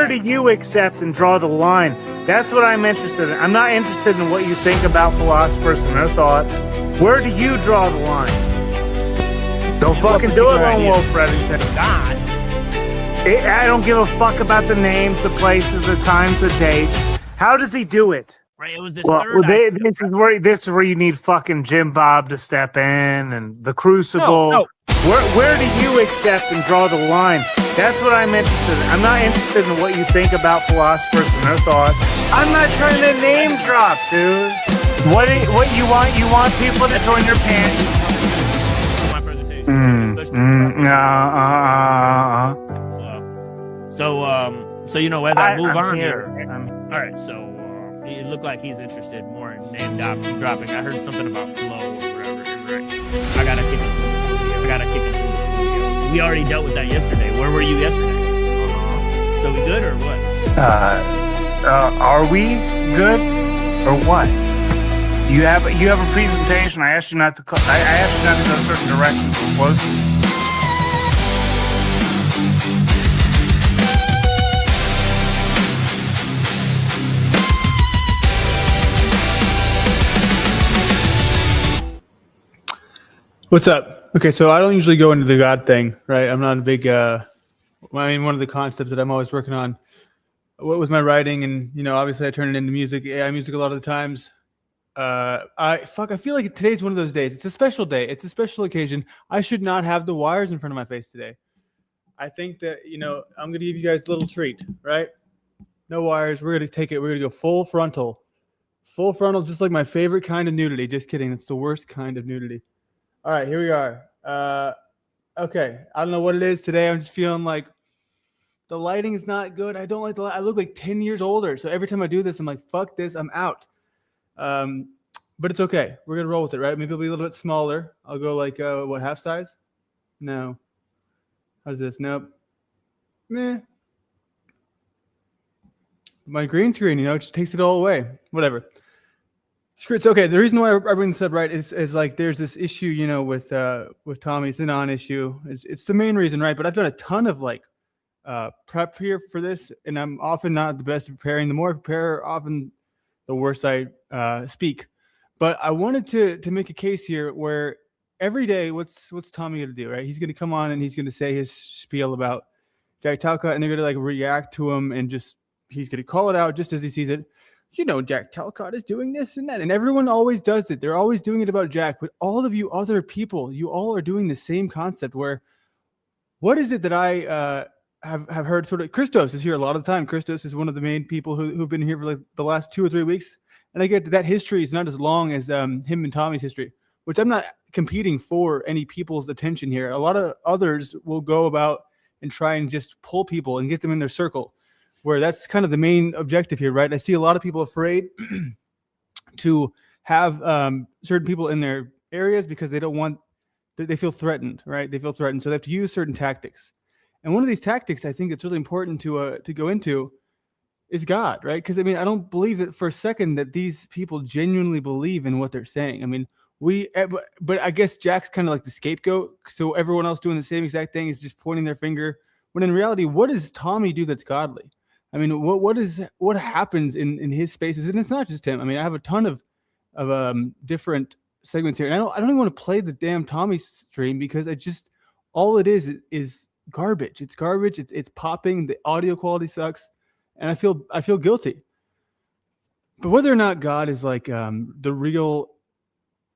do you accept and draw the line? That's what I'm interested in. I'm not interested in what you think about philosophers and their thoughts. Where do you draw the line? Don't fucking do it, Lone Wolf Reddington. God. I don't give a fuck about the names, the places, the times, the dates. How does he do it? Right, it was this This is where you need fucking Jim Bob to step in and the Crucible. No. Where do you accept and draw the line? That's what I'm interested in. I'm not interested in what you think about philosophers and their thoughts. I'm not trying to name drop, dude. What you want? You want people to join your panties? My presentation. So you know, as I move on here. All right, so it looked like he's interested more in name dropping. I heard something about flow or whatever. Right. I gotta kick it. We already dealt with that yesterday. Where were you yesterday? So we good or what? Are we good or what? You have a presentation. I asked you not to. I asked you not to go certain directions. Close. What's up? Okay, so I don't usually go into the God thing, right? I'm not a big, one of the concepts that I'm always working on with my writing, and, obviously I turn it into music, AI music a lot of the times. I feel like today's one of those days. It's a special day. It's a special occasion. I should not have the wires in front of my face today. I think that, I'm going to give you guys a little treat, right? No wires. We're going to take it. We're going to go full frontal. Full frontal, just like my favorite kind of nudity. Just kidding. That's the worst kind of nudity. All right, here we are. Okay, I don't know what it is today. I'm just feeling like the lighting is not good. I don't like the light. I look like 10 years older. So every time I do this, I'm like, fuck this, I'm out. But it's okay. We're going to roll with it, right? Maybe it'll be a little bit smaller. I'll go like, half size? No. How's this? Nope. Meh. My green screen, it just takes it all away. Whatever. It's okay. The reason why I bring this up, right, is like there's this issue, with Tommy. It's a non-issue. It's the main reason, right? But I've done a ton of prep here for this, and I'm often not the best at preparing. The more I prepare, often the worse I speak. But I wanted to make a case here where every day, what's Tommy going to do, right? He's going to come on and he's going to say his spiel about Jack Talcott, and they're going to react to him, and he's going to call it out just as he sees it. Jack Talcott is doing this and that. And everyone always does it. They're always doing it about Jack. But all of you other people, you all are doing the same concept where what is it that I have heard sort of? Christos is here a lot of the time. Christos is one of the main people who've been here for the last 2 or 3 weeks. And I get that history is not as long as him and Tommy's history, which I'm not competing for any people's attention here. A lot of others will go about and try and just pull people and get them in their circle, where that's kind of the main objective here, right? I see a lot of people afraid to have certain people in their areas because they feel threatened, right? They feel threatened. So they have to use certain tactics. And one of these tactics I think it's really important to go into is God, right? Because, I don't believe that for a second that these people genuinely believe in what they're saying. But I guess Jack's kind of like the scapegoat. So everyone else doing the same exact thing is just pointing their finger. When in reality, what does Tommy do that's godly? What happens in his spaces? And it's not just him. I have a ton of different segments here. And I don't even want to play the damn Tommy stream because all it is garbage. It's garbage. It's popping. The audio quality sucks. And I feel guilty. But whether or not God is the real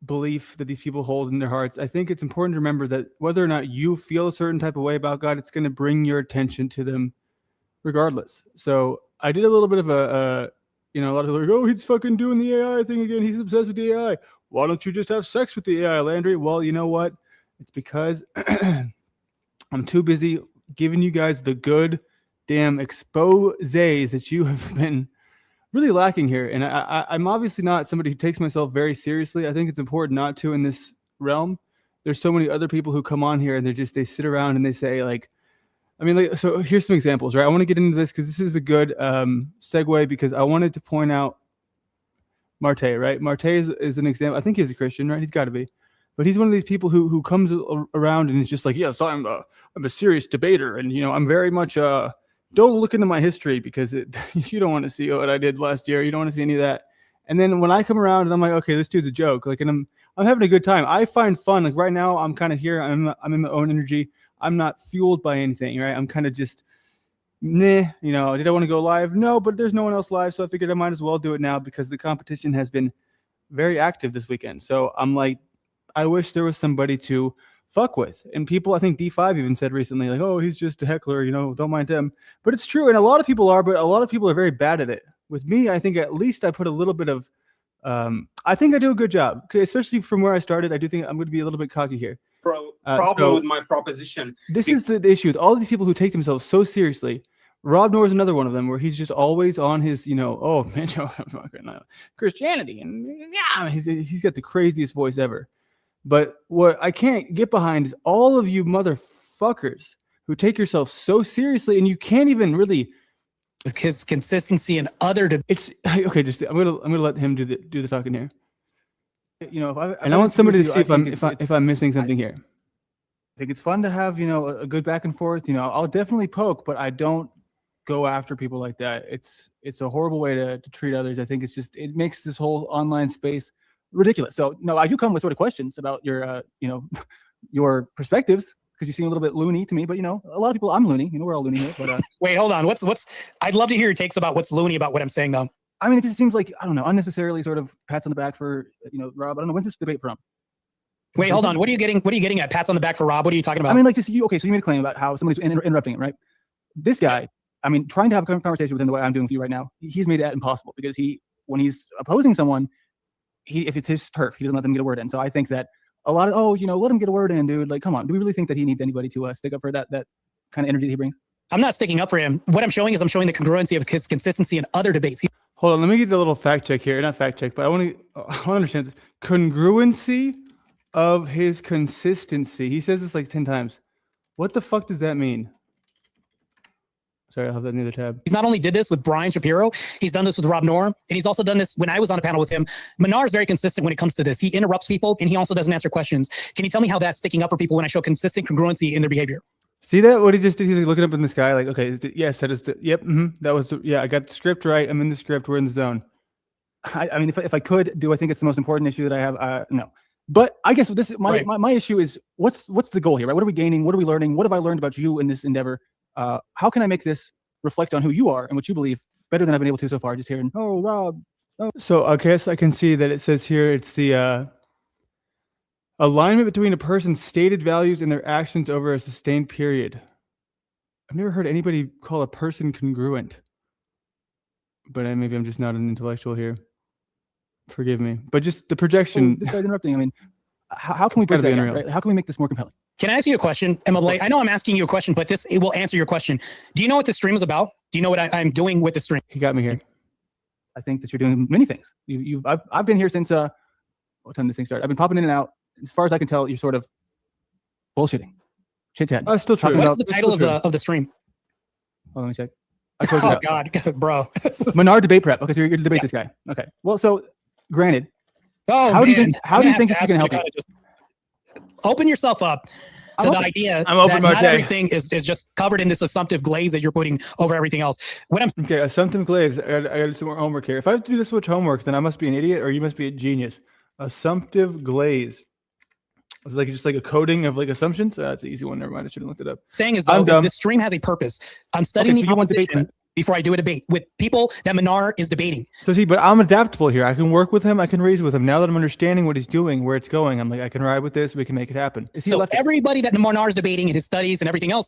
belief that these people hold in their hearts, I think it's important to remember that whether or not you feel a certain type of way about God, it's going to bring your attention to them regardless. So I did a little bit of a lot of people are like, oh, he's fucking doing the AI thing again. He's obsessed with the AI. Why don't you just have sex with the AI, Landry? Well, you know what? It's because I'm too busy giving you guys the good damn exposés that you have been really lacking here. And I'm obviously not somebody who takes myself very seriously. I think it's important not to in this realm. There's so many other people who come on here and they sit around and they say so here's some examples, right? I want to get into this because this is a good segue because I wanted to point out Marte, right? Marte is an example. I think he's a Christian, right? He's got to be. But he's one of these people who comes around and is just like, yes, I'm a serious debater. And, I'm very much, don't look into my history because you don't want to see what I did last year. You don't want to see any of that. And then when I come around and I'm like, okay, this dude's a joke. Like, and I'm having a good time. I find fun. Like right now, I'm kind of here. I'm in my own energy. I'm not fueled by anything, right? I'm kind of just, did I want to go live? No, but there's no one else live. So I figured I might as well do it now because the competition has been very active this weekend. So I'm like, I wish there was somebody to fuck with. And people, I think D5 even said recently, like, oh, he's just a heckler, don't mind him. But it's true. And a lot of people are, but a lot of people are very bad at it. With me, I think at least I put a little bit of, I think I do a good job, especially from where I started. I do think I'm going to be a little bit cocky here. Problem with my proposition. This is the issue with all these people who take themselves so seriously. Rob Noor is another one of them where he's just always on his, oh, man, Christianity. And yeah, he's got the craziest voice ever. But what I can't get behind is all of you motherfuckers who take yourself so seriously and you can't even really. His consistency and other. It's okay. Just I'm gonna let him do the talking here. I want somebody to see if I'm missing something here. I think it's fun to have a good back and forth. I'll definitely poke, but I don't go after people like that. It's a horrible way to treat others. I think it makes this whole online space ridiculous. So no, I do come with sort of questions about your your perspectives. Because you seem a little bit loony to me, but a lot of people, I'm loony. We're all loony here. But wait, hold on. What's? I'd love to hear your takes about what's loony about what I'm saying, though. I mean, it just seems like I don't know, unnecessarily sort of pats on the back for Rob. I don't know, when's this debate from? Wait, hold on. What are you getting at? Pats on the back for Rob? What are you talking about? I mean, like just you. Okay, so you made a claim about how somebody's interrupting him, right? This guy, I mean, trying to have a conversation with him the way I'm doing with you right now, he's made that impossible because when he's opposing someone, if it's his turf, he doesn't let them get a word in. So I think that. A lot of let him get a word in, dude. Like, come on. Do we really think that he needs anybody to stick up for that kind of energy that he brings? I'm not sticking up for him. What I'm showing the congruency of his consistency in other debates. Hold on, let me get a little fact check here. Not fact check, but I want to understand the congruency of his consistency. He says this like 10 times. What the fuck does that mean? Sorry, I'll have that in the other tab. He's not only did this with Brian Shapiro, he's done this with Rob Noor, and he's also done this when I was on a panel with him. Manar is very consistent when it comes to this. He interrupts people, and he also doesn't answer questions. Can you tell me how that's sticking up for people when I show consistent congruency in their behavior? See that? What he just did? He's like looking up in the sky, like, okay, yes, that is yep, that was I got the script right. I'm in the script. We're in the zone. I mean, if I could, do I think it's the most important issue that I have? No. But I guess this my issue is what's the goal here, right? What are we gaining? What are we learning? What have I learned about you in this endeavor? How can I make this reflect on who you are and what you believe better than I've been able to so far? Just hearing, oh, Rob. Oh. So I guess I can see that it says here it's the alignment between a person's stated values and their actions over a sustained period. I've never heard anybody call a person congruent, but maybe I'm just not an intellectual here. Forgive me, but just the projection. This guy's interrupting. I mean, how can we bridge that gap, right? How can we make this more compelling? Can I ask you a question, MLA? I know I'm asking you a question, but it will answer your question. Do you know what this stream is about? Do you know what I'm doing with the stream? He got me here. I think that you're doing many things. I've been here since what time did this thing start? I've been popping in and out. As far as I can tell, you're sort of bullshitting, chit chatting. Oh, still true. What's the title of the stream? Hold on, let me check. Oh God, bro. Manar debate prep. Okay, so you're going to debate this guy. Okay. Well, so granted. Oh, how do you think this is going to help you? Just open yourself up to the idea that not everything is just covered in this assumptive glaze that you're putting over everything else. Okay, assumptive glaze. I got some more homework here. If I have to do this much homework, then I must be an idiot or you must be a genius. Assumptive glaze. It's like just like a coding of like assumptions. That's an easy one. Never mind. I should have looked it up. Saying is though, this stream has a purpose. I'm studying the opposition before I do a debate with people that Manar is debating. So see, but I'm adaptable here. I can work with him. I can reason with him. Now that I'm understanding what he's doing, where it's going, I'm like, I can ride with this. We can make it happen. So everybody that Manar is debating in his studies and everything else,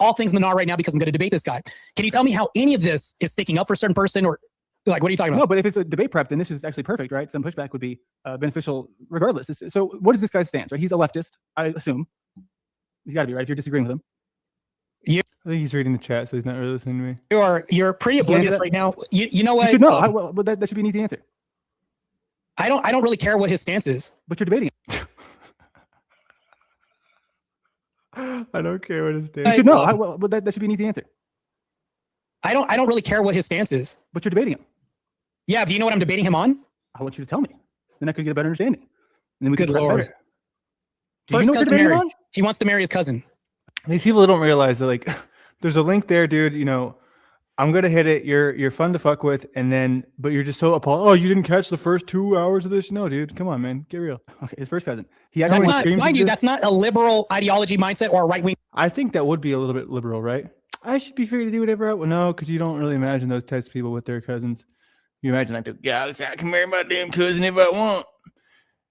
all things Manar right now because I'm going to debate this guy. Can you tell me how any of this is sticking up for a certain person or like, what are you talking about? No, but if it's a debate prep, then this is actually perfect, right? Some pushback would be beneficial regardless. So what is this guy's stance, right? He's a leftist, I assume. He's got to be, right? If you're disagreeing with him. I think he's reading the chat, so he's not really listening to me. You're pretty oblivious right now. You know what? You should know. Well, that should be an easy answer. I don't really care what his stance is. But you're debating it. I don't care what his stance is. You should know. But that should be an easy answer. I don't really care what his stance is. But you're debating him. Yeah, do you know what I'm debating him on? I want you to tell me. Then I could get a better understanding. And then we could prep better. First cousin married. He wants to marry his cousin. These people don't realize that, like, there's a link there, dude. You know, I'm gonna hit it. You're fun to fuck with, and then but you're just so appalled. Oh, you didn't catch the first 2 hours of this? No, dude, come on, man, get real. Okay, his first cousin. He actually mind you, that's not a liberal ideology mindset or a right wing. I think that would be a little bit liberal, right? I should be free to do whatever I want. No, because you don't really imagine those types of people with their cousins. You imagine like, yeah, I can marry my damn cousin if I want.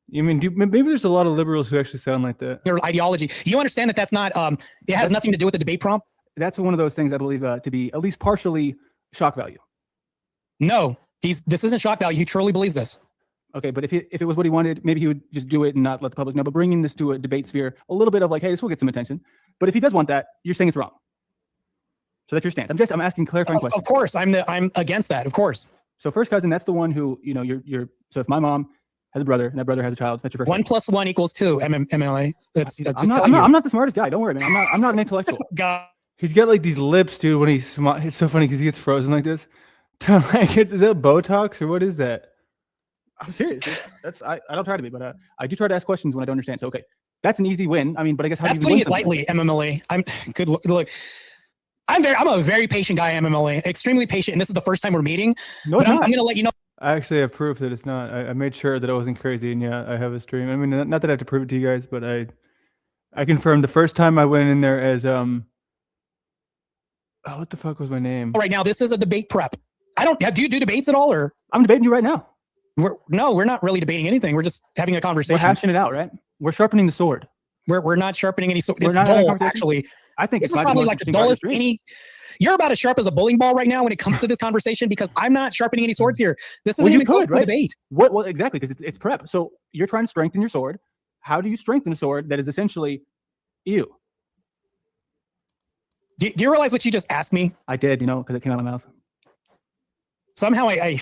You mean maybe there's a lot of liberals who actually sound like that. Your ideology. You understand that that's not. It has nothing to do with the debate prompt. That's one of those things I believe to be at least partially shock value. No, this isn't shock value. He truly believes this. Okay, but if it was what he wanted, maybe he would just do it and not let the public know. But bringing this to a debate sphere, a little bit of like, hey, this will get some attention. But if he does want that, you're saying it's wrong. So that's your stance. I'm asking clarifying questions. Of course, I'm against that. Of course. So first cousin, that's the one who you're. So if my mom has a brother and that brother has a child, that's your first. 1 + 1 = 2. MLA. I'm not the smartest guy. Don't worry, man. I'm not an intellectual. God. He's got like these lips, dude. When he's smart, it's so funny because he gets frozen like this. Like, is that Botox or what is that? I'm serious. I don't try to be, but I do try to ask questions when I don't understand. So okay, that's an easy win. I mean, but I guess how that's do you putting win it lightly. MMLA. I'm good. Look, I'm a very patient guy. MMLA, extremely patient, and this is the first time we're meeting. No, I'm going to let you know. I actually have proof that it's not. I made sure that I wasn't crazy, and yeah, I have a stream. I mean, not that I have to prove it to you guys, but I confirmed the first time I went in there as Oh, what the fuck was my name? Right now, this is a debate prep. Do you do debates at all, or? I'm debating you right now. We're not really debating anything. We're just having a conversation. We're hashing it out, right? We're sharpening the sword. We're not sharpening any sword. It's dull, actually. I think this is probably like the dullest any. You're about as sharp as a bowling ball right now when it comes to this conversation because I'm not sharpening any swords here. This isn't even close to a debate. Well, exactly, because it's prep. So you're trying to strengthen your sword. How do you strengthen a sword that is essentially you? Do you realize what you just asked me? I did, because it came out of my mouth. Somehow I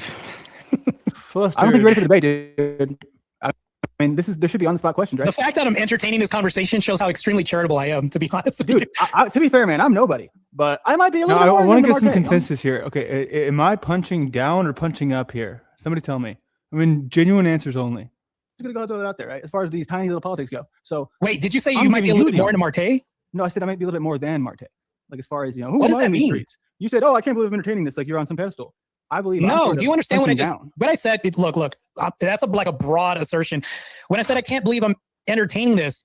don't think you're ready for the debate, dude. I mean, there should be on-the-spot questions, right? The fact that I'm entertaining this conversation shows how extremely charitable I am, to be honest with you. Dude, to be fair, man, I'm nobody, but I might be a little bit more. I want to get some consensus here. Okay, am I punching down or punching up here? Somebody tell me. I mean, genuine answers only. I'm just going to throw that out there, right? As far as these tiny little politics go. So wait, did you say you might be a little bit more than Marte? No, I said I might be a little bit more than Marte. Like as far as, who what am does I that in these mean? Streets? You said, oh, I can't believe I'm entertaining this. Like you're on some pedestal. I believe. No, do you understand what I just? What I said? Look. That's like a broad assertion. When I said I can't believe I'm entertaining this,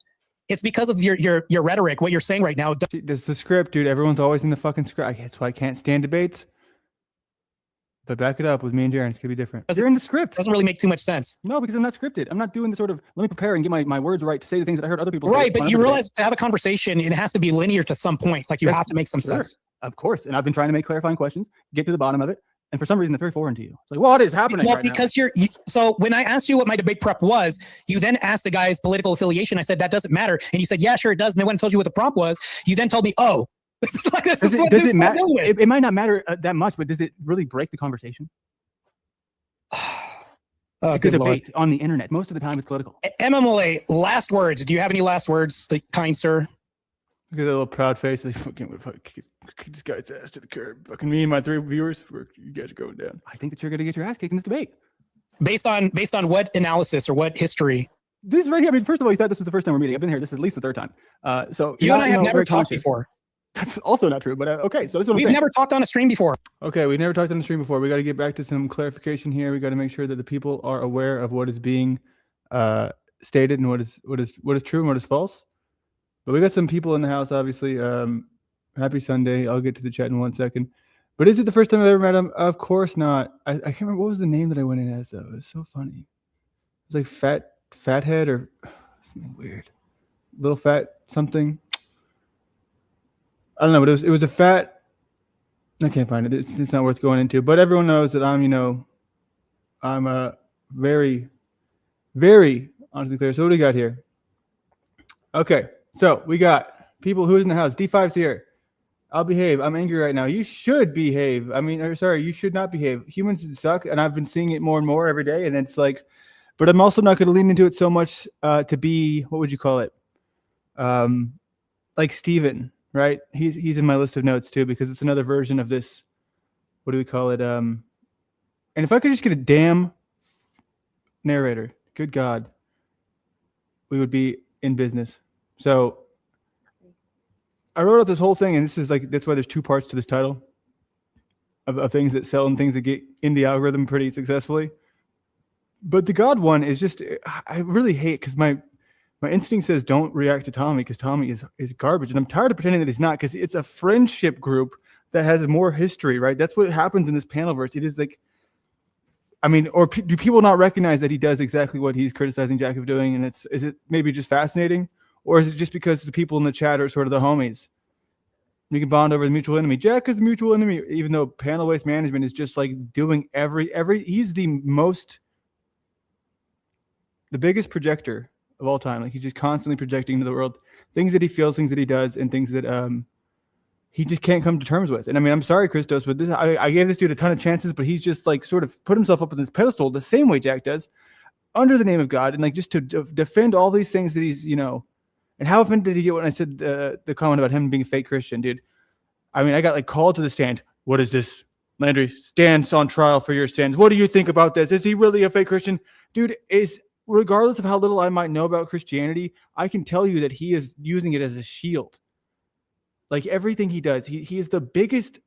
it's because of your rhetoric. What you're saying right now. This is the script, dude. Everyone's always in the fucking script. That's why I can't stand debates. But back it up with me and Jaren. It's gonna be different. You're in the script. Doesn't really make too much sense. No, because I'm not scripted. I'm not doing the sort of let me prepare and get my words right to say the things that I heard other people say. Right, but you realize to have a conversation, it has to be linear to some point. Like you have to make some sense. Of course. And I've been trying to make clarifying questions, get to the bottom of it. And for some reason, it's very foreign to you. It's like, what is happening? Well, because so when I asked you what my debate prep was, you then asked the guy's political affiliation. I said, that doesn't matter. And you said, yeah, sure it does. And then when I told you what the prompt was, you then told me, oh, this is like, this is what this is matter? It might not matter that much, but does it really break the conversation? It's a debate on the internet. Most of the time it's political. MMLA, last words. Do you have any last words, kind sir? Look at that little proud face. Like, fucking kick this guy's ass to the curb. Fucking me and my 3 viewers, you guys are going down. I think that you're going to get your ass kicked in this debate. Based on what analysis or what history? This is right here. I mean, first of all, you thought this was the first time we're meeting. I've been here. This is at least the 3rd time. So you and I have never talked before. That's also not true. But okay, so this is what we've never talked on a stream before. Okay, we've never talked on the stream before. We got to get back to some clarification here. We got to make sure that the people are aware of what is being stated and what is true and what is false. But we got some people in the house, obviously. Happy Sunday. I'll get to the chat in 1 second. But is it the first time I've ever met him? Of course not. I can't remember what was the name that I went in as though. It was so funny. It was like fathead or something weird. Little fat something. I don't know, but it was a fat. I can't find it. It's not worth going into. But everyone knows that I'm a very, very honestly clear. So what do we got here? Okay. So we got people who's in the house. D5's here. I'll behave. I'm angry right now. You should behave. You should not behave. Humans suck, and I've been seeing it more and more every day. And it's like, but I'm also not going to lean into it so much to be, what would you call it? Like Steven, right? He's in my list of notes too, because it's another version of this. What do we call it? And if I could just get a damn narrator, good God, we would be in business. So I wrote out this whole thing, and this is like, that's why there's 2 parts to this title. of things that sell and things that get in the algorithm pretty successfully. But the God one is just, I really hate, because my instinct says don't react to Tommy because Tommy is garbage. And I'm tired of pretending that he's not, because it's a friendship group that has more history, right? That's what happens in this panelverse. It is like, I mean, or do people not recognize that he does exactly what he's criticizing Jack of doing? And is it maybe just fascinating? Or is it just because the people in the chat are sort of the homies? You can bond over the mutual enemy. Jack is the mutual enemy, even though panel-based management is just like doing he's the biggest projector of all time. Like, he's just constantly projecting to the world things that he feels, things that he does, and things that he just can't come to terms with. And I mean, I'm sorry, Christos, but I gave this dude a ton of chances, but he's just like sort of put himself up on this pedestal the same way Jack does, under the name of God, and like just to defend all these things that he's, and how offended did he get when I said the comment about him being a fake Christian, dude? I mean, I got like called to the stand. What is this? Landry stands on trial for your sins. What do you think about this? Is he really a fake Christian? Dude, regardless of how little I might know about Christianity, I can tell you that he is using it as a shield. Like, everything he does, he is the biggest.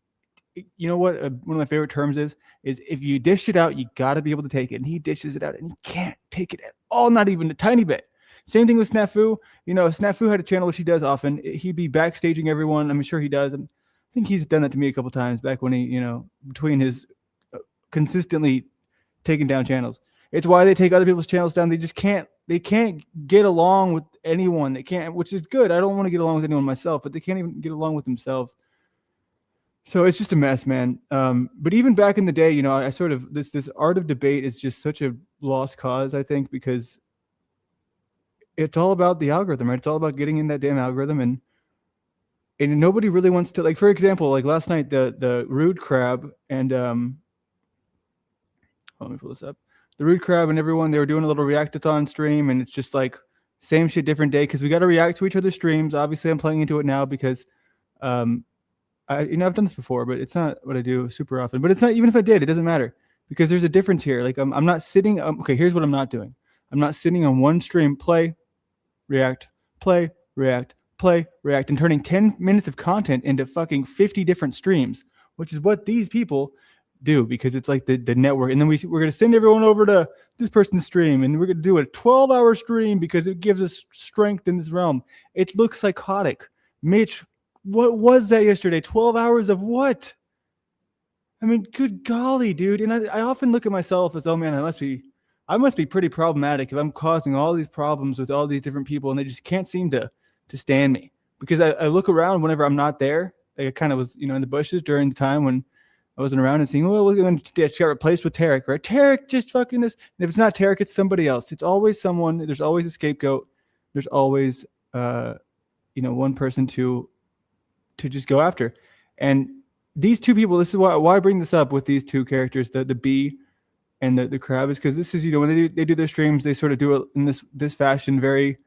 You know what? One of my favorite terms is if you dish it out, you got to be able to take it. And he dishes it out, and he can't take it at all, not even a tiny bit. Same thing with Snafu. Snafu had a channel, which he does often. He'd be backstaging everyone. I'm sure he does. I think he's done that to me a couple times back when he, between his consistently taking down channels. It's why they take other people's channels down. They can't get along with anyone. They can't, which is good. I don't want to get along with anyone myself, but they can't even get along with themselves. So it's just a mess, man. But even back in the day, I sort of, this art of debate is just such a lost cause, I think, because it's all about the algorithm, right? It's all about getting in that damn algorithm, and nobody really wants to, like, for example, like last night, the Rude Crab and let me pull this up. The Rude Crab and everyone, they were doing a little reactathon stream, and it's just like same shit, different day, because we got to react to each other's streams. Obviously, I'm playing into it now because I've done this before, but it's not what I do super often. But it's not, even if I did, it doesn't matter, because there's a difference here. Like, I'm not sitting. Okay, here's what I'm not doing. I'm not sitting on one stream, play, react, play, react, play, react, and turning 10 minutes of content into fucking 50 different streams, which is what these people do, because it's like the network. And then we're going to send everyone over to this person's stream, and we're going to do a 12-hour stream because it gives us strength in this realm. It looks psychotic. Mitch, what was that yesterday? 12 hours of what? I mean, good golly, dude. And I often look at myself as, oh man, I must be pretty problematic if I'm causing all these problems with all these different people, and they just can't seem to stand me. Because I look around whenever I'm not there. I kind of was, in the bushes during the time when I wasn't around, and seeing, well, it got replaced with Tarek, right? Tarek just fucking this. And if it's not Tarek, it's somebody else. It's always someone. There's always a scapegoat. There's always, one person to just go after. And these two people, this is why I bring this up with these two characters, the bee and the crab, is because this is, when they do their streams, they sort of do it in this fashion, very,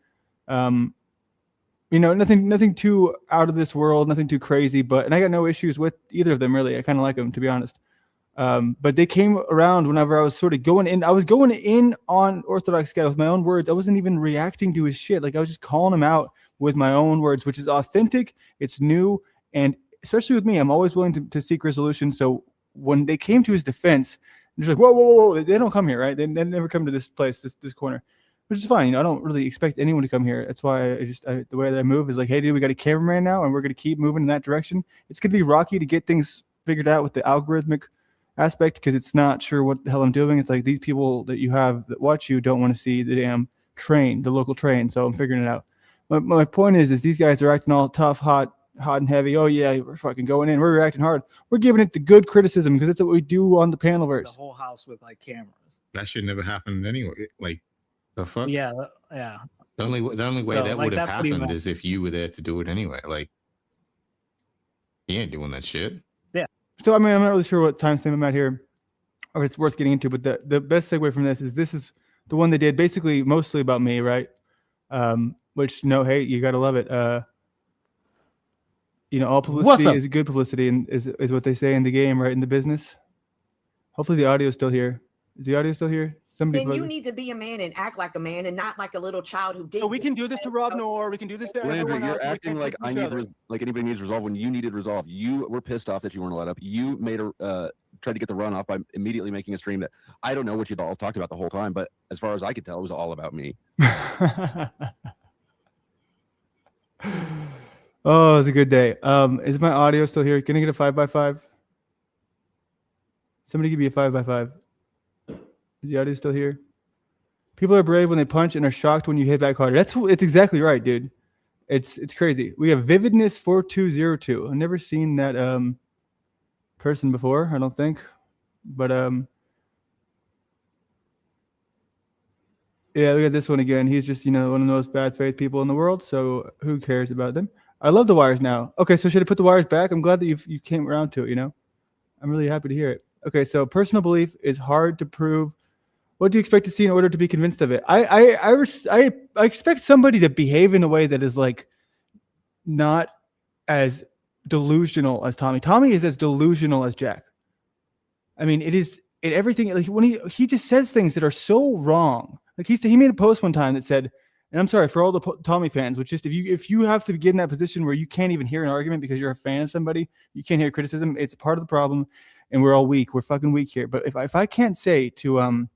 nothing too out of this world, nothing too crazy, and I got no issues with either of them, really. I kind of like them, to be honest. But they came around whenever I was sort of going in. I was going in on Orthodox guy with my own words. I wasn't even reacting to his shit. Like, I was just calling him out with my own words, which is authentic. It's new. And especially with me, I'm always willing to seek resolution. So when they came to his defense, they're like, whoa. They don't come here, right? They never come to this place, this corner, which is fine. I don't really expect anyone to come here. That's why the way that I move is like, hey, dude, we got a cameraman now, and we're going to keep moving in that direction. It's going to be rocky to get things figured out with the algorithmic aspect, because it's not sure what the hell I'm doing. It's like these people that you have that watch you don't want to see the damn train, the local train. So I'm figuring it out. My point is these guys are acting all tough, hot and heavy. Oh yeah, we're fucking going in. We're reacting hard. We're giving it the good criticism, because that's what we do on the panelverse. The whole house with like cameras. That should never happen anyway. Like, the fuck? Yeah. The only way that would have happened is if you were there to do it anyway. Like, he ain't doing that shit. Yeah. So I mean, I'm not really sure what timestamp I'm at here, or it's worth getting into. But the best segue from this is the one they did, basically mostly about me, right? Which hey, you gotta love it. All publicity is good publicity, and is what they say in the game, right? In the business. Hopefully the audio is still here. Is the audio still here? then you need to be a man and act like a man and not like a little child who did. So we can do this to Rob Noor. We can do this to everyone else. You're acting like I need like anybody needs resolve when you needed resolve. You were pissed off that you weren't let up. You made tried to get the run off by immediately making a stream that I don't know what you'd all talked about the whole time, but as far as I could tell, it was all about me. Oh, it's a good day. Is my audio still here? Can I get a 5x5? Somebody give me a 5x5. Is the audio still here? People are brave when they punch and are shocked when you hit back harder. It's exactly right, dude. It's crazy. We have Vividness 4202. I've never seen that person before, I don't think. But yeah, we got this one again. He's just, one of the most bad faith people in the world, so who cares about them? I love the wires now. Okay, so should I put the wires back? I'm glad that you came around to it, I'm really happy to hear it. Okay, so personal belief is hard to prove. What do you expect to see in order to be convinced of it? I expect somebody to behave in a way that is like not as delusional as Tommy. Tommy is as delusional as Jack. I mean, everything. Like when he just says things that are so wrong. Like he made a post one time that said, and I'm sorry for all the Tommy fans, which just if you have to get in that position where you can't even hear an argument because you're a fan of somebody, you can't hear criticism. It's part of the problem, and we're all weak. We're fucking weak here. But if I can't say to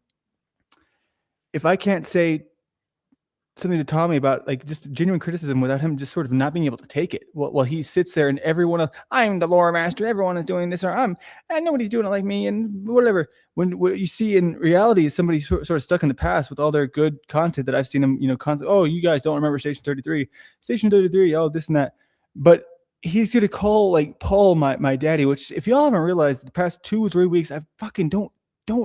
if I can't say something to Tommy about like just genuine criticism without him just sort of not being able to take it, while he sits there and everyone else, I'm the lore master, everyone is doing this, or and nobody's doing it like me, and whatever. When what you see in reality is somebody sort of stuck in the past with all their good content that I've seen them, constantly. Oh, you guys don't remember Station 33, oh, this and that. But he's going to call like Paul my daddy, which if y'all haven't realized, the past 2 or 3 weeks, I fucking don't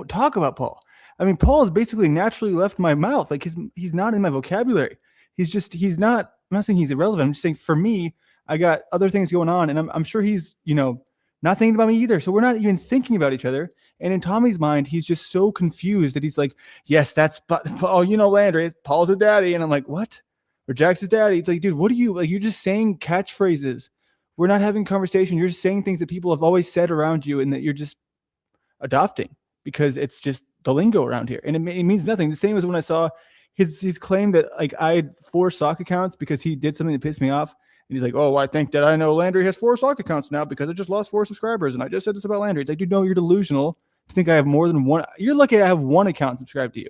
talk about Paul. I mean, Paul has basically naturally left my mouth. Like he's not in my vocabulary. He's not, I'm not saying he's irrelevant. I'm just saying for me, I got other things going on, and I'm sure he's, not thinking about me either. So we're not even thinking about each other. And in Tommy's mind, he's just so confused that he's like, yes, that's, Landry, Paul's his daddy. And I'm like, what? Or Jack's his daddy. It's like, dude, what are you, like, you're just saying catchphrases. We're not having conversation. You're just saying things that people have always said around you and that you're just adopting because it's just the lingo around here. And it means nothing. The same as when I saw his claim that like I had 4 sock accounts because he did something that pissed me off. And he's like, oh, I think that I know Landry has 4 sock accounts now because I just lost 4 subscribers. And I just said this about Landry. It's like, dude, no, you're delusional to think I have more than one. You're lucky I have 1 account subscribed to you,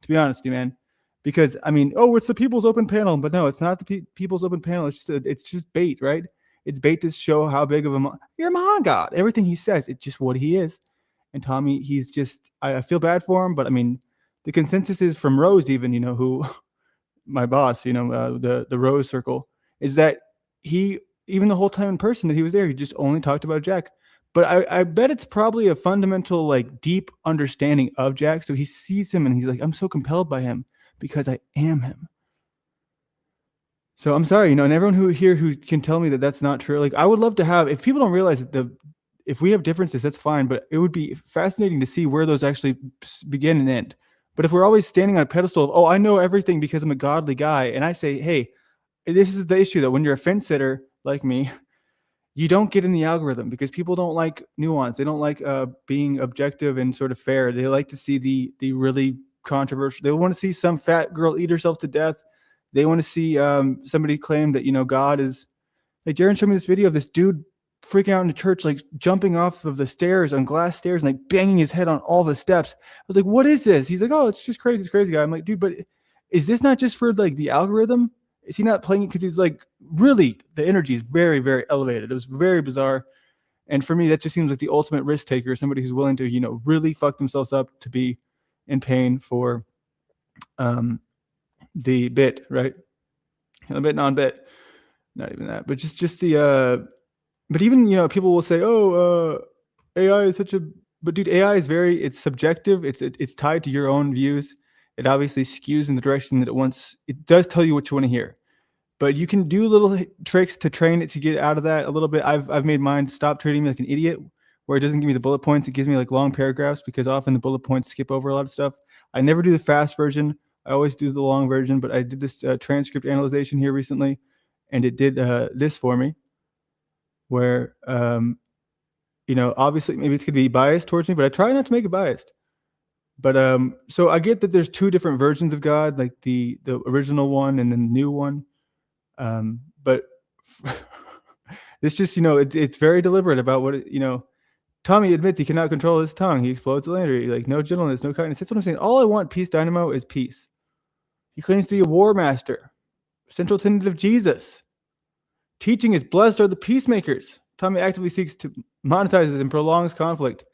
to be honest with you, man. Because, I mean, it's the People's Open Panel. But no, it's not the People's Open Panel. It's just bait, right? It's bait to show how big of you're a Mahan god. Everything he says, it's just what he is. And Tommy, he's just, I feel bad for him. But, I mean, the consensus is from Rose even, who, my boss, the Rose Circle, is that he, even the whole time in person that he was there, he just only talked about Jack. But I bet it's probably a fundamental, like, deep understanding of Jack. So he sees him and he's like, I'm so compelled by him because I am him. So I'm sorry, and everyone who can tell me that that's not true. Like, I would love to have, if people don't realize that if we have differences, that's fine. But it would be fascinating to see where those actually begin and end. But if we're always standing on a pedestal of, I know everything because I'm a godly guy. And I say, hey, this is the issue that when you're a fence sitter like me, you don't get in the algorithm because people don't like nuance. They don't like being objective and sort of fair. They like to see the really controversial. They want to see some fat girl eat herself to death. They want to see somebody claim that, God is like, Jaron showed me this video of this dude freaking out in the church, like jumping off of the stairs on glass stairs and like banging his head on all the steps. I was like, what is this? He's like, oh, it's just crazy. It's crazy guy. I'm like, dude, but is this not just for like the algorithm? Is he not playing it because he's like, really, the energy is very, very elevated. It was very bizarre. And for me, that just seems like the ultimate risk taker, somebody who's willing to, really fuck themselves up to be in pain for the bit, right? A bit, non-bit, not even that, but just the, but even, people will say, AI is such a, but dude, AI is it's subjective. It's tied to your own views. It obviously skews in the direction that it does tell you what you want to hear. But you can do little tricks to train it to get out of that a little bit. I've made mine stop treating me like an idiot, where it doesn't give me the bullet points. It gives me like long paragraphs because often the bullet points skip over a lot of stuff. I never do the fast version. I always do the long version, but I did this transcript analyzation here recently, and it did this for me, where, obviously maybe it's going to be biased towards me, but I try not to make it biased. But so I get that there's two different versions of God, like the original one and then the new one. But it's just, it's very deliberate about what Tommy admits he cannot control his tongue. He explodes the land. Like, no gentleness, no kindness. That's what I'm saying. All I want, Peace Dynamo, is peace. He claims to be a war master, central tenet of Jesus. Teaching is blessed are the peacemakers. Tommy actively seeks to monetize and prolongs conflict.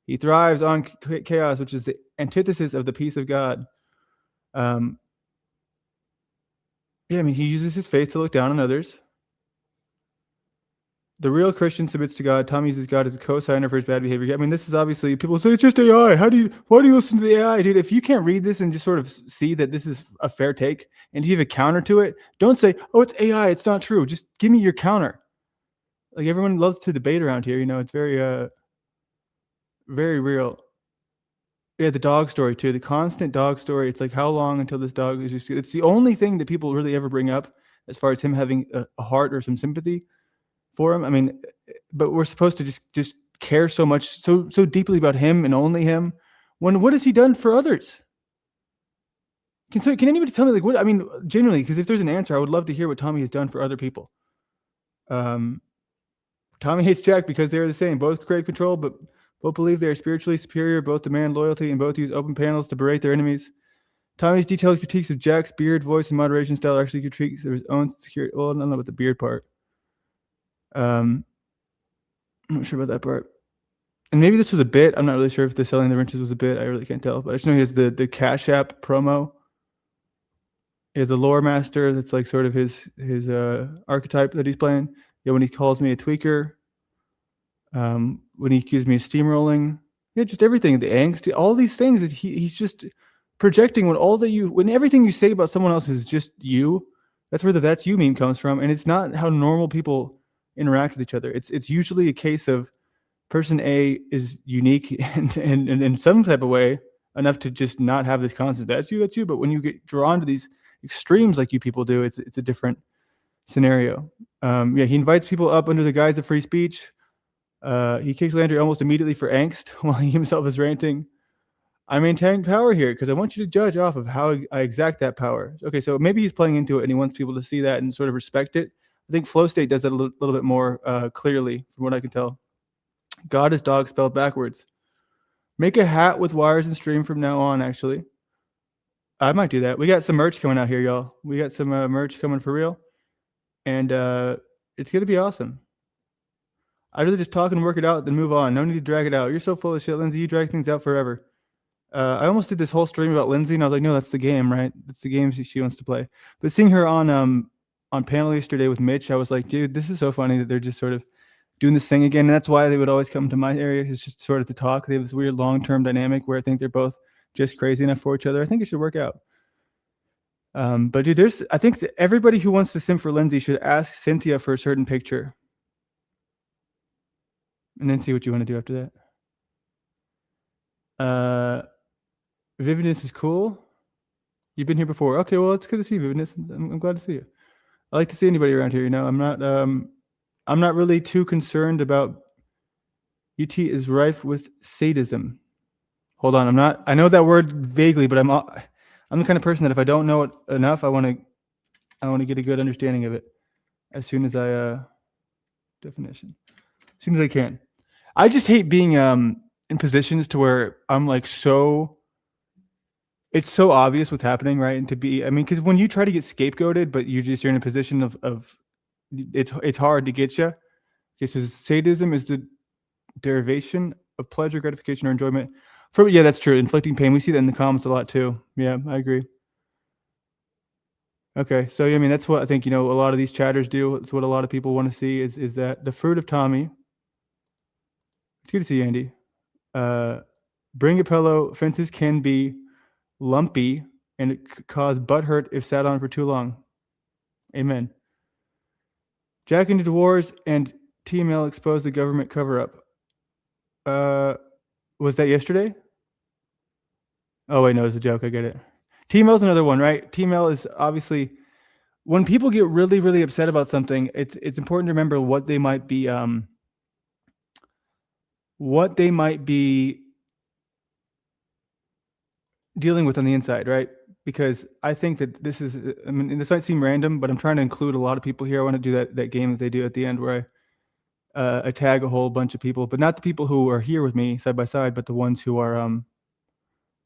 He thrives on chaos, which is the antithesis of the peace of God. Yeah, I mean, he uses his faith to look down on others. The real Christian submits to God. Tommy uses God as a co-signer for his bad behavior. I mean, this is obviously, people say it's just AI. Why do you listen to the AI, dude? If you can't read this and just sort of see that this is a fair take and you have a counter to it, don't say, oh, it's AI, it's not true. Just give me your counter. Like, everyone loves to debate around here. It's very, very real. Yeah, the dog story too. The constant dog story. It's like, how long until this dog is just, it's the only thing that people really ever bring up as far as him having a heart or some sympathy for him. I mean, but we're supposed to just care so much, so deeply about him and only him. When what has he done for others? Can anybody tell me, like, what? I mean, genuinely, because if there's an answer, I would love to hear what Tommy has done for other people. Tommy hates Jack because they're the same. Both crave control, but both believe they are spiritually superior. Both demand loyalty, and both use open panels to berate their enemies. Tommy's detailed critiques of Jack's beard, voice, and moderation style are actually critiques of his own security. Well, I don't know about the beard part. I'm not sure about that part. And maybe this was a bit. I'm not really sure if the selling the wrenches was a bit. I really can't tell. But I just know he has the Cash App promo. He has the lore master. That's like sort of his archetype that he's playing. Yeah, when he calls me a tweaker. When he accused me of steamrolling. Yeah, just everything. The angst. All these things that he's just projecting when everything you say about someone else is just you. That's where the "that's you" meme comes from. And it's not how normal people interact with each other. It's usually a case of person A is unique and in some type of way enough to just not have this constant that's you. But when you get drawn to these extremes like you people do, it's a different scenario. Yeah, he invites people up under the guise of free speech. He kicks Landry almost immediately for angst while he himself is ranting. I maintain power here because I want you to judge off of how I exact that power. Okay, so maybe he's playing into it and he wants people to see that and sort of respect it. I think Flow State does that a little bit more clearly from what I can tell. God is dog spelled backwards. Make a hat with wires and stream from now on, actually. I might do that. We got some merch coming out here, y'all. We got some merch coming for real. And it's going to be awesome. I'd rather just talk and work it out than move on. No need to drag it out. You're so full of shit, Lindsay. You drag things out forever. I almost did this whole stream about Lindsay, and I was like, no, that's the game, right? That's the game she wants to play. But seeing her on panel yesterday with Mitch, I was like, dude, this is so funny that they're just sort of doing this thing again. And that's why they would always come to my area, is just sort of to talk. They have this weird long-term dynamic where I think they're both just crazy enough for each other. I think it should work out. But dude, I think that everybody who wants to sim for Lindsay should ask Cynthia for a certain picture. And then see what you want to do after that. Vividness is cool. You've been here before. Okay, well, it's good to see you, Vividness. I'm glad to see you. I like to see anybody around here. I'm not really too concerned about UT is rife with sadism. Hold on, I know that word vaguely, but I'm the kind of person that if I don't know it enough, I want to get a good understanding of it as soon as I definition. As soon as I can. I just hate being in positions to where I'm like it's so obvious what's happening, right? And because when you try to get scapegoated, but you're in a position of it's hard to get you. Okay, so sadism is the derivation of pleasure, gratification, or enjoyment. Yeah, that's true. Inflicting pain. We see that in the comments a lot too. Yeah, I agree. Okay, so I mean that's what I think a lot of these chatters do. It's what a lot of people want to see is that the fruit of Tommy. It's good to see you, Andy. Bring a pillow. Fences can be lumpy and it could cause butt hurt if sat on for too long. Amen. Jack into wars and TML exposed the government cover-up. Was that yesterday? Oh wait, no, it's a joke. I get it. TML's another one, right? TML is obviously when people get really, really upset about something. It's important to remember what they might be dealing with on the inside, right? Because I think that this is, I mean, this might seem random, but I'm trying to include a lot of people here. I want to do that game that they do at the end where I tag a whole bunch of people, but not the people who are here with me side by side, but the ones who are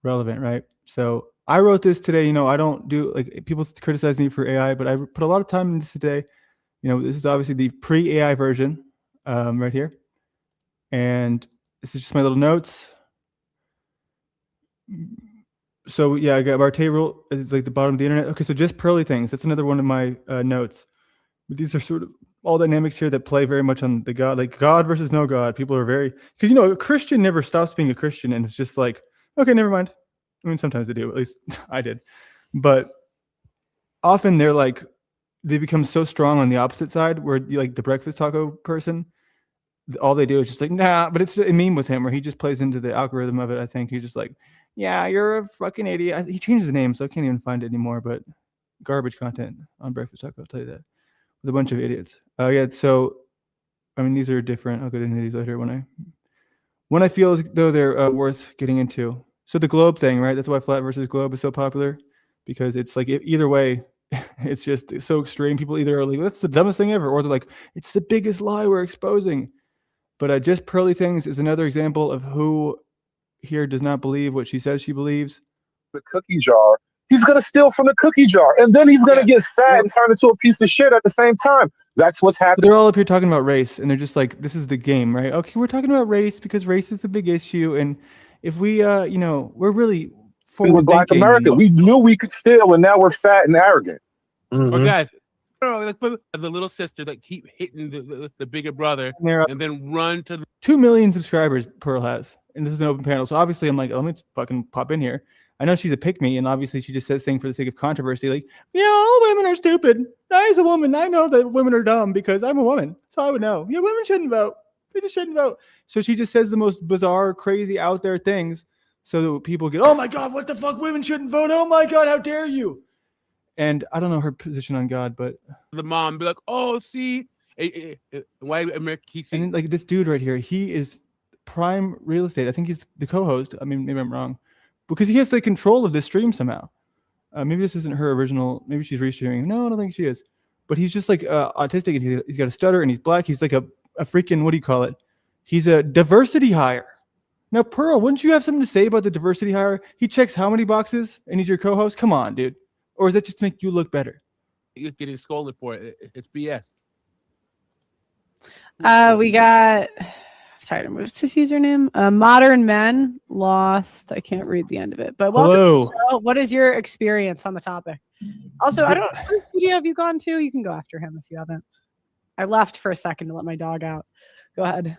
relevant, right? So I wrote this today. You know, I don't do, like, people criticize me for AI, but I put a lot of time into this today. You know, this is obviously the pre-AI version right here. And this is just my little notes. So yeah, I got our table is like the bottom of the internet. Okay, so just pearly things. That's another one of my notes. But these are sort of all dynamics here that play very much on the God, like God versus no God. People are very, because, you know, a Christian never stops being a Christian, and it's just like, okay, never mind. I mean, sometimes they do, at least I did. But often they're like, they become so strong on the opposite side where, like, the breakfast taco person, all they do is just like, nah, but it's a meme with him where he just plays into the algorithm of it. I think he's just like, yeah, you're a fucking idiot. He changed his name, so I can't even find it anymore, but garbage content on breakfast taco, I'll tell you that. With a bunch of idiots. Yeah, so, I mean, these are different. I'll get into these later when I feel as though they're worth getting into. So the globe thing, right? That's why flat versus globe is so popular, because it's like, either way, it's just so extreme. People either are like, that's the dumbest thing ever, or they're like, it's the biggest lie we're exposing. But just pearly things is another example of who here does not believe what she says she believes. The cookie jar. He's going to steal from the cookie jar, and then he's going to get sad and turn into a piece of shit at the same time. That's what's happening. But they're all up here talking about race, and they're just like, this is the game, right? Okay, we're talking about race because race is the big issue, and if we, you know, we're really with Black America, we knew we could steal, and now we're fat and arrogant. Well, guys, like the little sister that keep hitting the bigger brother, and then run to 2 million subscribers. Pearl has, and this is an open panel, so obviously I'm like, let me fucking pop in here. I know she's a pick-me, and obviously she just says things for the sake of controversy, like, yeah, all women are stupid. I, as a woman, I know that women are dumb because I'm a woman, so I would know. Yeah, women shouldn't vote. They just shouldn't vote. So she just says the most bizarre, crazy, out there things, so that people get, oh my God, what the fuck? Women shouldn't vote. Oh my God, how dare you? And I don't know her position on God, but the mom be like, oh, see, why America keeps saying, and like this dude right here, he is prime real estate. I think he's the co-host. I mean, maybe I'm wrong, because he has the control of this stream somehow. Maybe this isn't her original. Maybe she's restreaming. No, I don't think she is. But he's just like autistic, and he's got a stutter, and he's black. He's like a freaking, what do you call it? He's a diversity hire. Now, Pearl, wouldn't you have something to say about the diversity hire? He checks how many boxes, and he's your co-host? Come on, dude. Or is that just to make you look better? You're getting scolded for it. It's BS. We got, sorry to move his username. Modern Men Lost. I can't read the end of it, but welcome to the show. What is your experience on the topic? Also, I don't know, which video have you gone to? You can go after him if you haven't. I left for a second to let my dog out. Go ahead.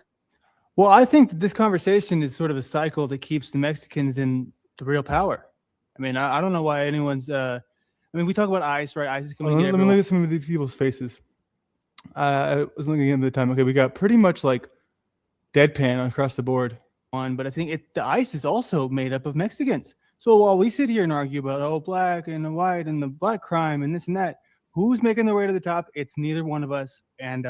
Well, I think that this conversation is sort of a cycle that keeps the Mexicans in the real power. I mean, I don't know why anyone's, I mean, we talk about ICE, right? ICE is coming in. Let me look at some of these people's faces. I was looking at the time. Okay, we got pretty much like deadpan across the board on, but I think the ICE is also made up of Mexicans. So while we sit here and argue about, black and white and the black crime and this and that, who's making their way to the top? It's neither one of us. And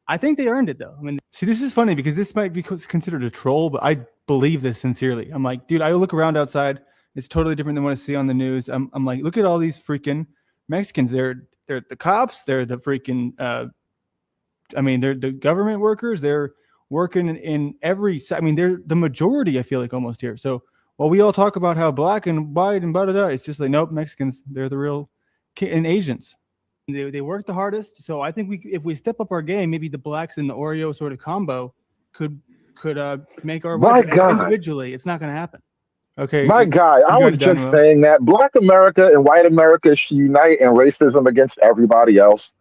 I think they earned it, though. I mean, see, this is funny because this might be considered a troll, but I believe this sincerely. I'm like, dude, I look around outside. It's totally different than what I see on the news. I'm like, look at all these freaking Mexicans. They're the cops. They're the freaking, I mean, they're the government workers. They're working in every, I mean, they're the majority, I feel like, almost here. So while we all talk about how black and white and blah, blah, blah, it's just like, nope, Mexicans, they're the real, and Asians. They work the hardest. So I think if we step up our game, maybe the blacks and the Oreo sort of combo could make our work individually. It's not going to happen. Okay. My guy, I was just saying that Black America and white America should unite in racism against everybody else.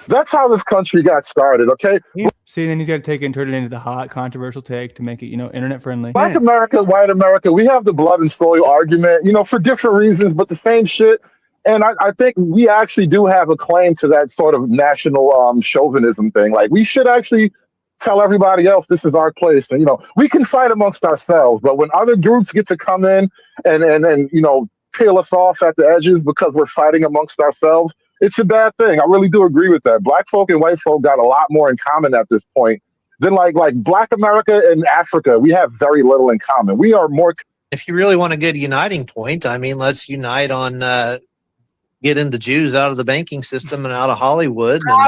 That's how this country got started, okay? See, then he's got to take it and turn it into the hot, controversial take to make it, internet friendly. Black America, white America, we have the blood and soil argument, for different reasons, but the same shit. And I think we actually do have a claim to that sort of national chauvinism thing. Like, we should actually tell everybody else this is our place. And, we can fight amongst ourselves, but when other groups get to come in and peel us off at the edges because we're fighting amongst ourselves, it's a bad thing. I really do agree with that. Black folk and white folk got a lot more in common at this point than like Black America and Africa. We have very little in common. We are more if you really want a good uniting point, I mean, let's unite on getting the Jews out of the banking system and out of Hollywood. And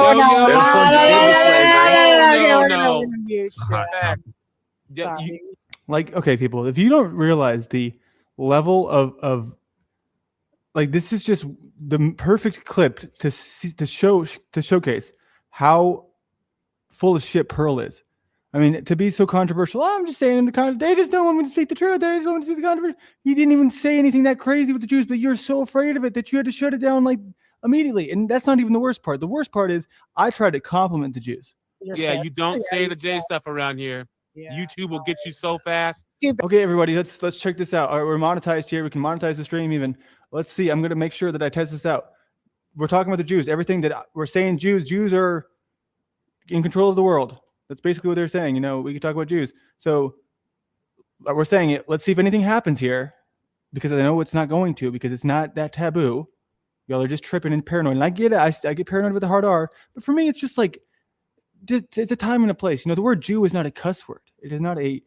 like, okay, people, if you don't realize the level of like, this is just the perfect clip to showcase how full of shit Pearl is. I mean, to be so controversial, I'm just saying they just don't want me to speak the truth. They just want me to speak the controversy. He didn't even say anything that crazy with the Jews, but you're so afraid of it that you had to shut it down like immediately. And that's not even the worst part. The worst part is I tried to compliment the Jews. Yeah, you don't say the J stuff around here. Yeah. YouTube will get you so fast. Okay, everybody, let's check this out. All right, we're monetized here. We can monetize the stream even. Let's see. I'm going to make sure that I test this out. We're talking about the Jews. Everything that we're saying, Jews are in control of the world. That's basically what they're saying. You know, we can talk about Jews. So we're saying it. Let's see if anything happens here, because I know it's not going to, because it's not that taboo. Y'all are just tripping and paranoid. And I get it. I get paranoid with the hard R. But for me, it's just like, it's a time and a place. You know, the word Jew is not a cuss word. It is not it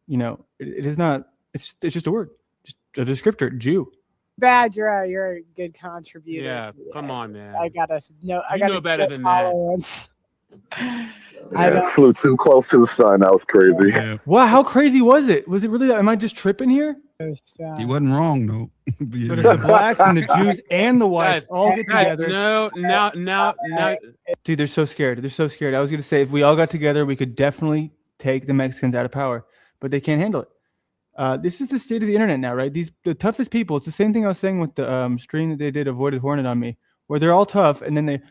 is not, it's just a word. Just a descriptor, Jew. Bad, you're a good contributor. Yeah, come on, man. I gotta know. I gotta know better than tolerance. Yeah, flew too close to the sun. That was crazy. Yeah. Wow, how crazy was it? Was it really that? Am I just tripping here? He wasn't wrong, though. So the blacks and the Jews and the whites all get together. No. Dude, they're so scared. They're so scared. I was gonna say, if we all got together, we could definitely take the Mexicans out of power, but they can't handle it. This is the state of the internet now, right? The toughest people. It's the same thing I was saying with the stream that they did, Avoided Hornet on me, where they're all tough, and then they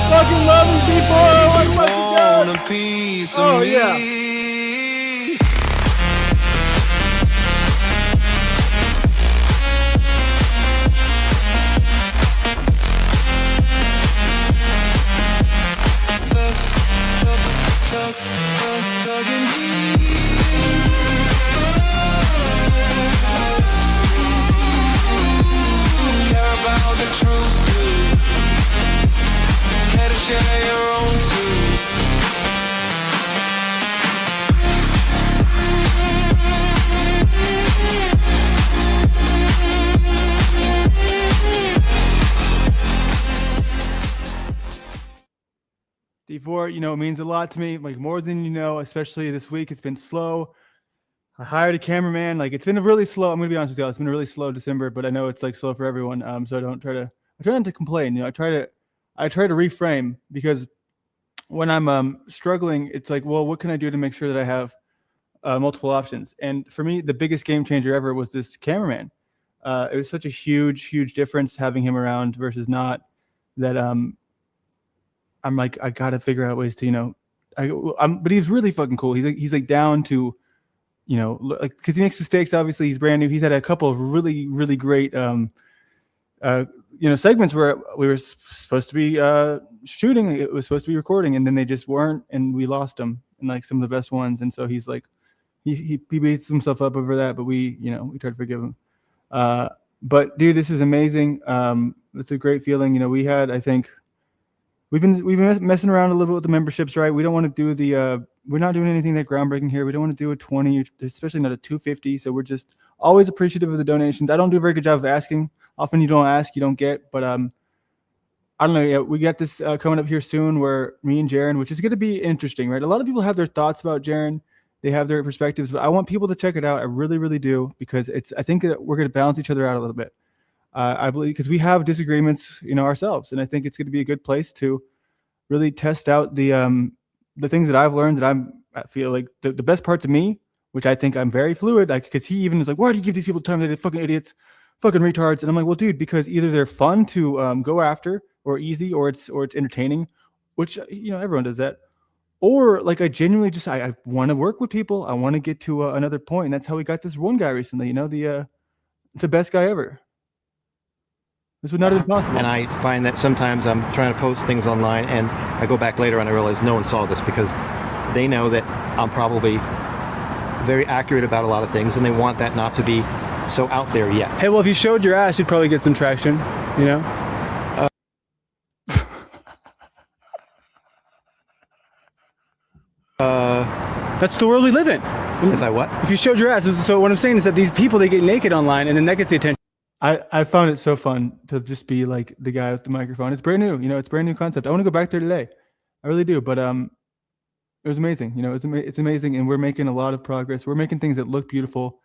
fucking love these people. Oh my God. Oh yeah. D4, you know, it means a lot to me, like more than you know, especially this week. It's been slow. I hired a cameraman. Like, it's been a really slow, I'm going to be honest with y'all, it's been a really slow December, but I know it's like slow for everyone. So I try not to complain. You know, I try to reframe, because when I'm struggling, it's like, well, what can I do to make sure that I have multiple options? And for me, the biggest game changer ever was this cameraman. It was such a huge difference having him around versus not, that I'm like, I got to figure out ways to, you know, but he's really fucking cool. He's like down to, you know, like, because he makes mistakes. Obviously, he's brand new. He's had a couple of really great, you know, segments where we were supposed to be shooting. It was supposed to be recording, and then they just weren't, and we lost him in like some of the best ones. And so he's like, he beats himself up over that, but we try to forgive him. But dude, this is amazing. It's a great feeling. You know, I think we've been messing around a little bit with the memberships, right? We don't want to do we're not doing anything that groundbreaking here. We don't want to do a 20, especially not a 250. So we're just always appreciative of the donations. I don't do a very good job of asking. Often you don't ask, you don't get. But I don't know. Yeah, we got this coming up here soon, where me and Jaron, which is going to be interesting, right? A lot of people have their thoughts about Jaron. They have their perspectives, but I want people to check it out. I really do, because I think that we're going to balance each other out a little bit. I believe, because we have disagreements, you know, ourselves, and I think it's going to be a good place to really test out the things that I've learned, that I feel like the best parts of me, which I think I'm very fluid. Because he even is like, why do you give these people time? They're fucking idiots, fucking retards. And I'm like, well, dude, because either they're fun to go after, or easy, or it's entertaining, which, you know, everyone does that, or like I genuinely just I want to work with people. I want to get to another point, and that's how we got this one guy recently. You know, the best guy ever. This would not have been possible. And I find that sometimes I'm trying to post things online, and I go back later and I realize no one saw this because they know that I'm probably very accurate about a lot of things, and they want that not to be so out there yet. Hey, well, if you showed your ass, you'd probably get some traction, you know? That's the world we live in. If I what? If you showed your ass. So what I'm saying is that these people, they get naked online, and then that gets the attention. I found it so fun to just be like the guy with the microphone. It's brand new, you know, it's a brand new concept. I want to go back there today. I really do, but it was amazing. You know, it's amazing, and we're making a lot of progress. We're making things that look beautiful.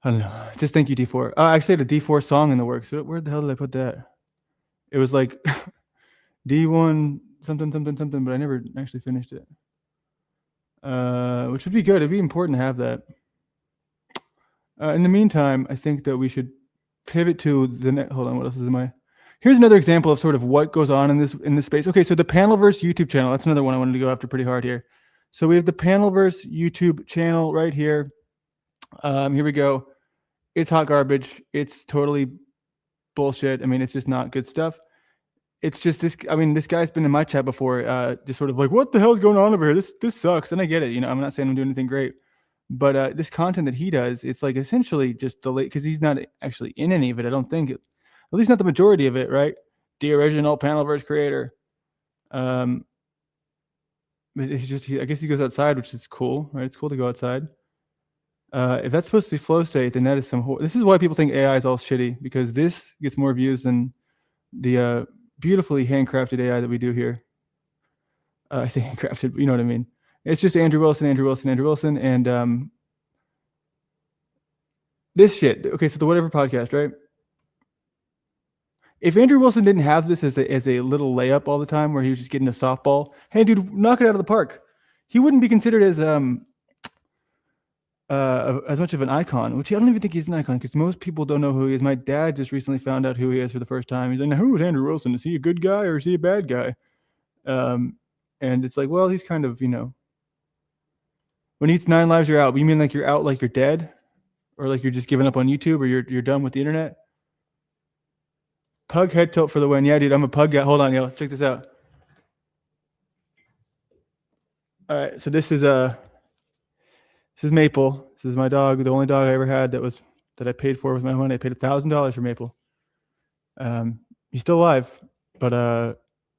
I don't know. Just thank you, D4. I actually had a D4 song in the works. Where the hell did I put that? It was like D1 something something something, but I never actually finished it. Which would be good. It'd be important to have that. In the meantime, I think that we should pivot to the next. Hold on, what else is in my? Here's another example of sort of what goes on in this space. Okay, so the Panelverse YouTube channel. That's another one I wanted to go after pretty hard here. So we have the Panelverse YouTube channel right here. Here we go. It's hot garbage. It's totally bullshit. I mean, it's just not good stuff. It's just this. I mean, this guy's been in my chat before, just sort of like, what the hell's going on over here? This sucks. And I get it. You know, I'm not saying I'm doing anything great, but this content that he does, it's like essentially just delayed because he's not actually in any of it. I don't think, at least not the majority of it, right? The original Panelverse creator. But it's just, I guess he goes outside, which is cool, right? It's cool to go outside. If that's supposed to be flow state, then that is this is why people think AI is all shitty, because this gets more views than the beautifully handcrafted AI that we do here. I say handcrafted, but you know what I mean. It's just Andrew Wilson, and this shit. Okay, so the Whatever podcast, right? If Andrew Wilson didn't have this as a little layup all the time, where he was just getting a softball, hey dude, knock it out of the park, he wouldn't be considered as much of an icon, which I don't even think he's an icon, because most people don't know who he is. My dad just recently found out who he is for the first time. He's like, who is Andrew Wilson? Is he a good guy or is he a bad guy? And it's like, well, he's kind of, you know, when each 9 lives you're out. You mean like you're out, like you're dead, or like you're just giving up on YouTube, or you're done with the internet? Pug head tilt for the win. Yeah, dude, I'm a pug guy. Hold on, yo, check this out. All right, so this is Maple. This is my dog, the only dog I ever had that I paid for with my money. I paid $1,000 for Maple. He's still alive, but I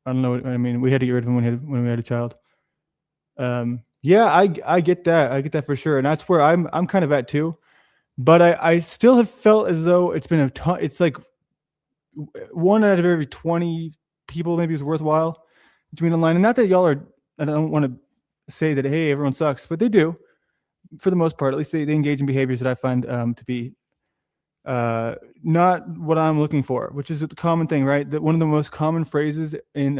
don't know. I mean, we had to get rid of him when we had a child. Yeah, I get that. I get that for sure, and that's where I'm kind of at too. But I still have felt as though it's been a ton. It's like 1 out of every 20 people maybe is worthwhile between online. And not that y'all are. I don't want to say that hey, everyone sucks, but they do. For the most part, at least they engage in behaviors that I find to be not what I'm looking for, which is a common thing, right? That one of the most common phrases in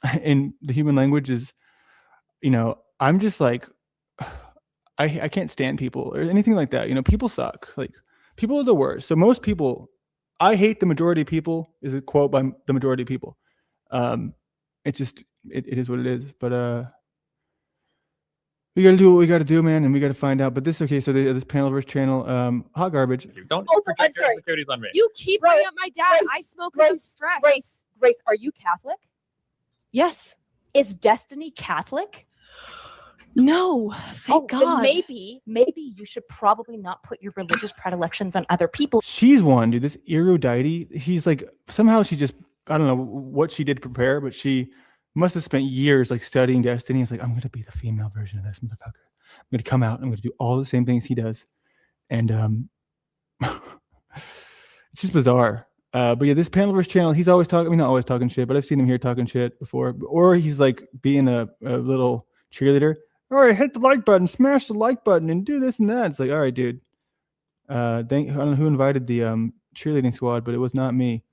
the human language is, you know, I'm just like, I can't stand people or anything like that. You know, people suck. Like, people are the worst. So most people, I hate the majority of people is a quote by the majority of people. It is what it is. But we got to do what we got to do, man, and we got to find out. But this, okay, so this Panelverse channel, hot garbage. Don't project your insecurities on me. You keep bringing up my dad. I smoke with stress. Grace, are you Catholic? Yes. Is Destiny Catholic? No, thank God. Then maybe you should probably not put your religious predilections on other people. She's one, dude. This erudite, he's like, somehow she just, I don't know what she did to prepare, but she must have spent years like studying Destiny. It's like, I'm going to be the female version of this motherfucker. I'm going to come out. I'm going to do all the same things he does. And it's just bizarre. But yeah, this Panelverse channel, he's always talking, I mean, not always talking shit, but I've seen him here talking shit before. Or he's like being a little cheerleader. All right, hit the like button, smash the like button, and do this and that. It's like, all right, dude. I don't know who invited the cheerleading squad, but it was not me.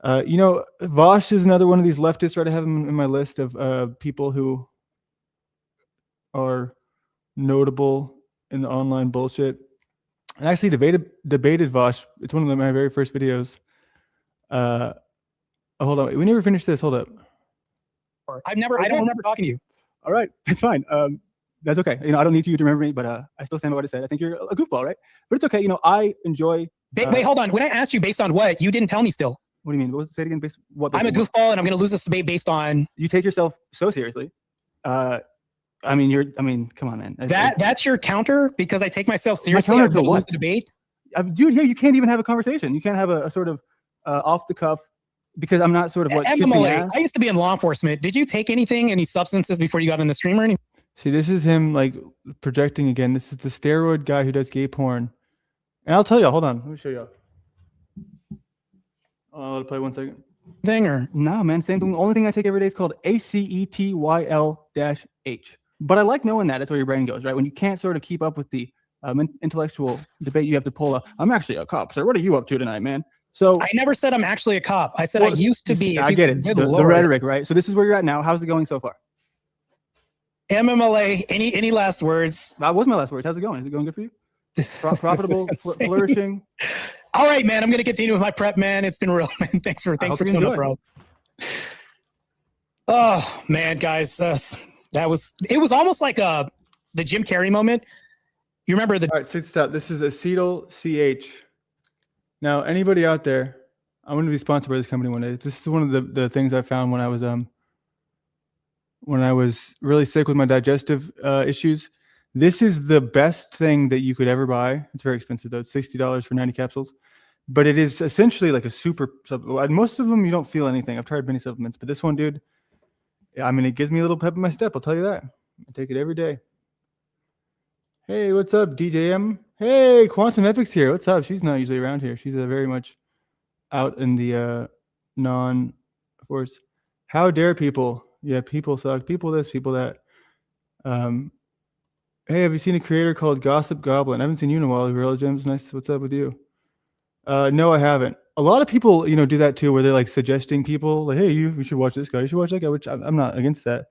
You know, Vosh is another one of these leftists, right? I have him in my list of people who are notable in the online bullshit. I actually debated Vosh. It's one of my very first videos. Hold on, we never finished this. Hold up. I don't remember talking to you. All right, that's fine. That's okay. I don't need you to remember me, but I still stand by what I said. I think you're a goofball, right? But it's okay. I enjoy. Wait, hold on. When I asked you based on what, you didn't tell me still. What do you mean? Say it again. Based I'm a goofball, and I'm going to lose this debate based on. You take yourself so seriously. Come on, man. That's your counter because I take myself seriously. My counter to lose the debate. Dude, yeah, you can't even have a conversation. You can't have a sort of off the cuff because I'm not sort of MMLA. I used to be in law enforcement. Did you take any substances before you got in the stream or anything? See, this is him like projecting again. This is the steroid guy who does gay porn. And I'll tell you, hold on. Let me show you. I'll play 1 second. No, man, same thing. The only thing I take every day is called ACETYL-H. But I like knowing that. That's where your brain goes, right? When you can't sort of keep up with the intellectual debate, you have to pull I'm actually a cop, sir. What are you up to tonight, man? So I never said I'm actually a cop. I said I used to be. I get it. The rhetoric, right? So this is where you're at now. How's it going so far? MMLA. Any last words? That was my last words. How's it going? Is it going good for you? Profitable, flourishing. All right, man. I'm gonna continue with my prep, man. It's been real, man. Thanks for coming up, bro. Oh man, guys, it was almost like the Jim Carrey moment. You remember All right, so stop. This is acetyl CH. Now, anybody out there, I'm going to be sponsored by this company one day. This is one of the things I found when I was really sick with my digestive issues. This is the best thing that you could ever buy. It's very expensive though. It's $60 for 90 capsules, but it is essentially like a super supplement. Most of them you don't feel anything. I've tried many supplements, but this one, dude, it gives me a little pep in my step. I'll tell you that. I take it every day. Hey, what's up, DJM? Hey, Quantum Epic's here. What's up? She's not usually around here. She's very much out in the non-force. How dare people? Yeah, people suck. People this, people that. Hey, have you seen a creator called Gossip Goblin? I haven't seen you in a while. Gorilla Gems, nice. What's up with you? No, I haven't. A lot of people, do that too, where they're like suggesting people, like, hey, you should watch this guy. You should watch that guy, which I'm not against that.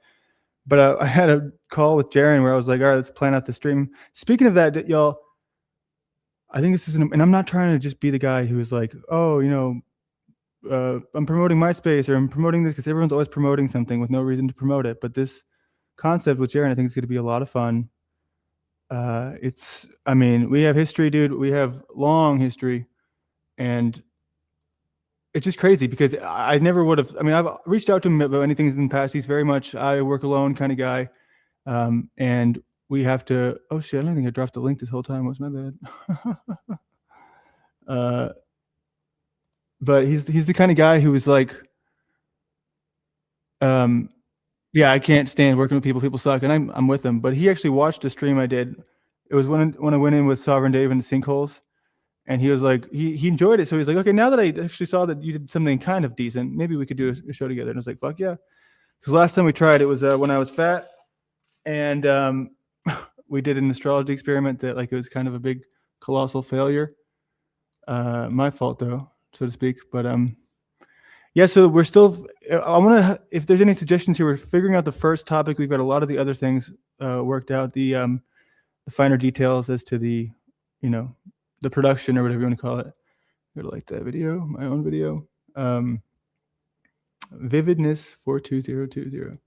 But I had a call with Jaren where I was like, all right, let's plan out the stream. Speaking of that, y'all, I think this is, and I'm not trying to just be the guy who's like, oh, I'm promoting MySpace or I'm promoting this because everyone's always promoting something with no reason to promote it. But this concept with Jaren, I think it's going to be a lot of fun. We have history, dude. We have long history. And it's just crazy because I never would have. I've reached out to him about many things in the past. He's very much I work alone kind of guy, and we have to. Oh shit! I don't think I dropped the link this whole time. What's my bad? But he's the kind of guy who was like, yeah, I can't stand working with people. People suck, and I'm with him. But he actually watched a stream I did. It was when I went in with Sovereign Dave and Sinkholes. And he was like, he enjoyed it. So he's like, okay, now that I actually saw that you did something kind of decent, maybe we could do a show together. And I was like, fuck yeah. Because last time we tried, it was when I was fat. And we did an astrology experiment that it was kind of a big, colossal failure. My fault, though, so to speak. But yeah, so we're still, if there's any suggestions here, we're figuring out the first topic. We've got a lot of the other things worked out, the finer details as to the, the production or whatever you want to call it. I gotta like that video, my own video. Vividness 42020.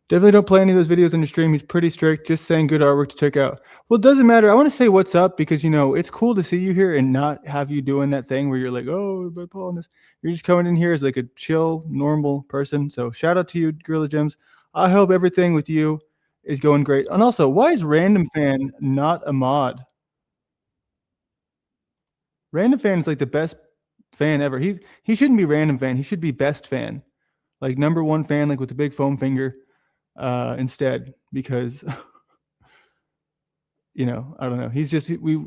Definitely don't play any of those videos on your stream. He's pretty strict. Just saying good artwork to check out. Well, it doesn't matter. I want to say what's up because it's cool to see you here and not have you doing that thing where you're like, oh, but Paul and this. You're just coming in here as like a chill, normal person. So shout out to you, Gorilla Gems. I hope everything with you is going great. And also, why is Random Fan not a mod? Random Fan is like the best fan ever. He shouldn't be Random Fan. He should be best fan, like number one fan, like with the big foam finger, instead. Because I don't know. He's just we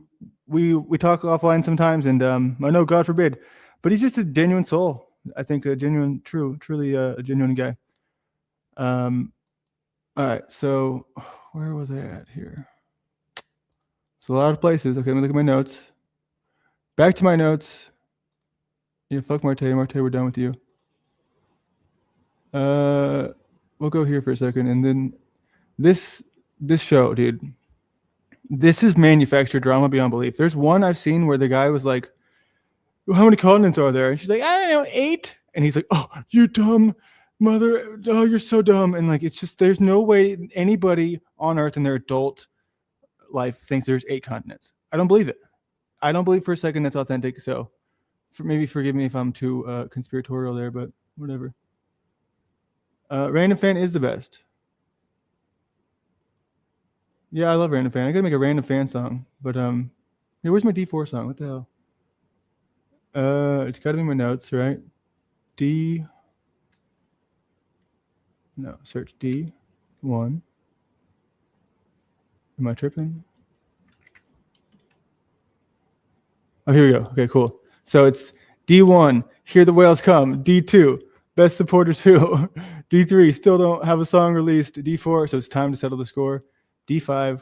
talk offline sometimes, and I know God forbid, but he's just a genuine soul. I think a genuine, truly a genuine guy. All right. So where was I at here? It's a lot of places. Okay, let me look at my notes. Back to my notes. Yeah, fuck Marte. Marte, we're done with you. We'll go here for a second, and then this show, dude. This is manufactured drama beyond belief. There's one I've seen where the guy was like, "How many continents are there?" And she's like, "I don't know, 8." And he's like, "Oh, you dumb mother, oh, you're so dumb. And like, it's just, there's no way anybody on earth in their adult life thinks there's 8 continents. I don't believe it. I don't believe for a second that's authentic. So maybe forgive me if I'm too conspiratorial there, but whatever. Random Fan is the best. Yeah, I love Random Fan. I gotta make a Random Fan song, but hey, where's my D4 song? What the hell? It's gotta be my notes, right? Search D1. Am I tripping? Oh, here we go. Okay, cool. So it's D1, Hear the Whales Come. D2, Best Supporter 2. D3, still don't have a song released. D4, so it's time to settle the score. D5,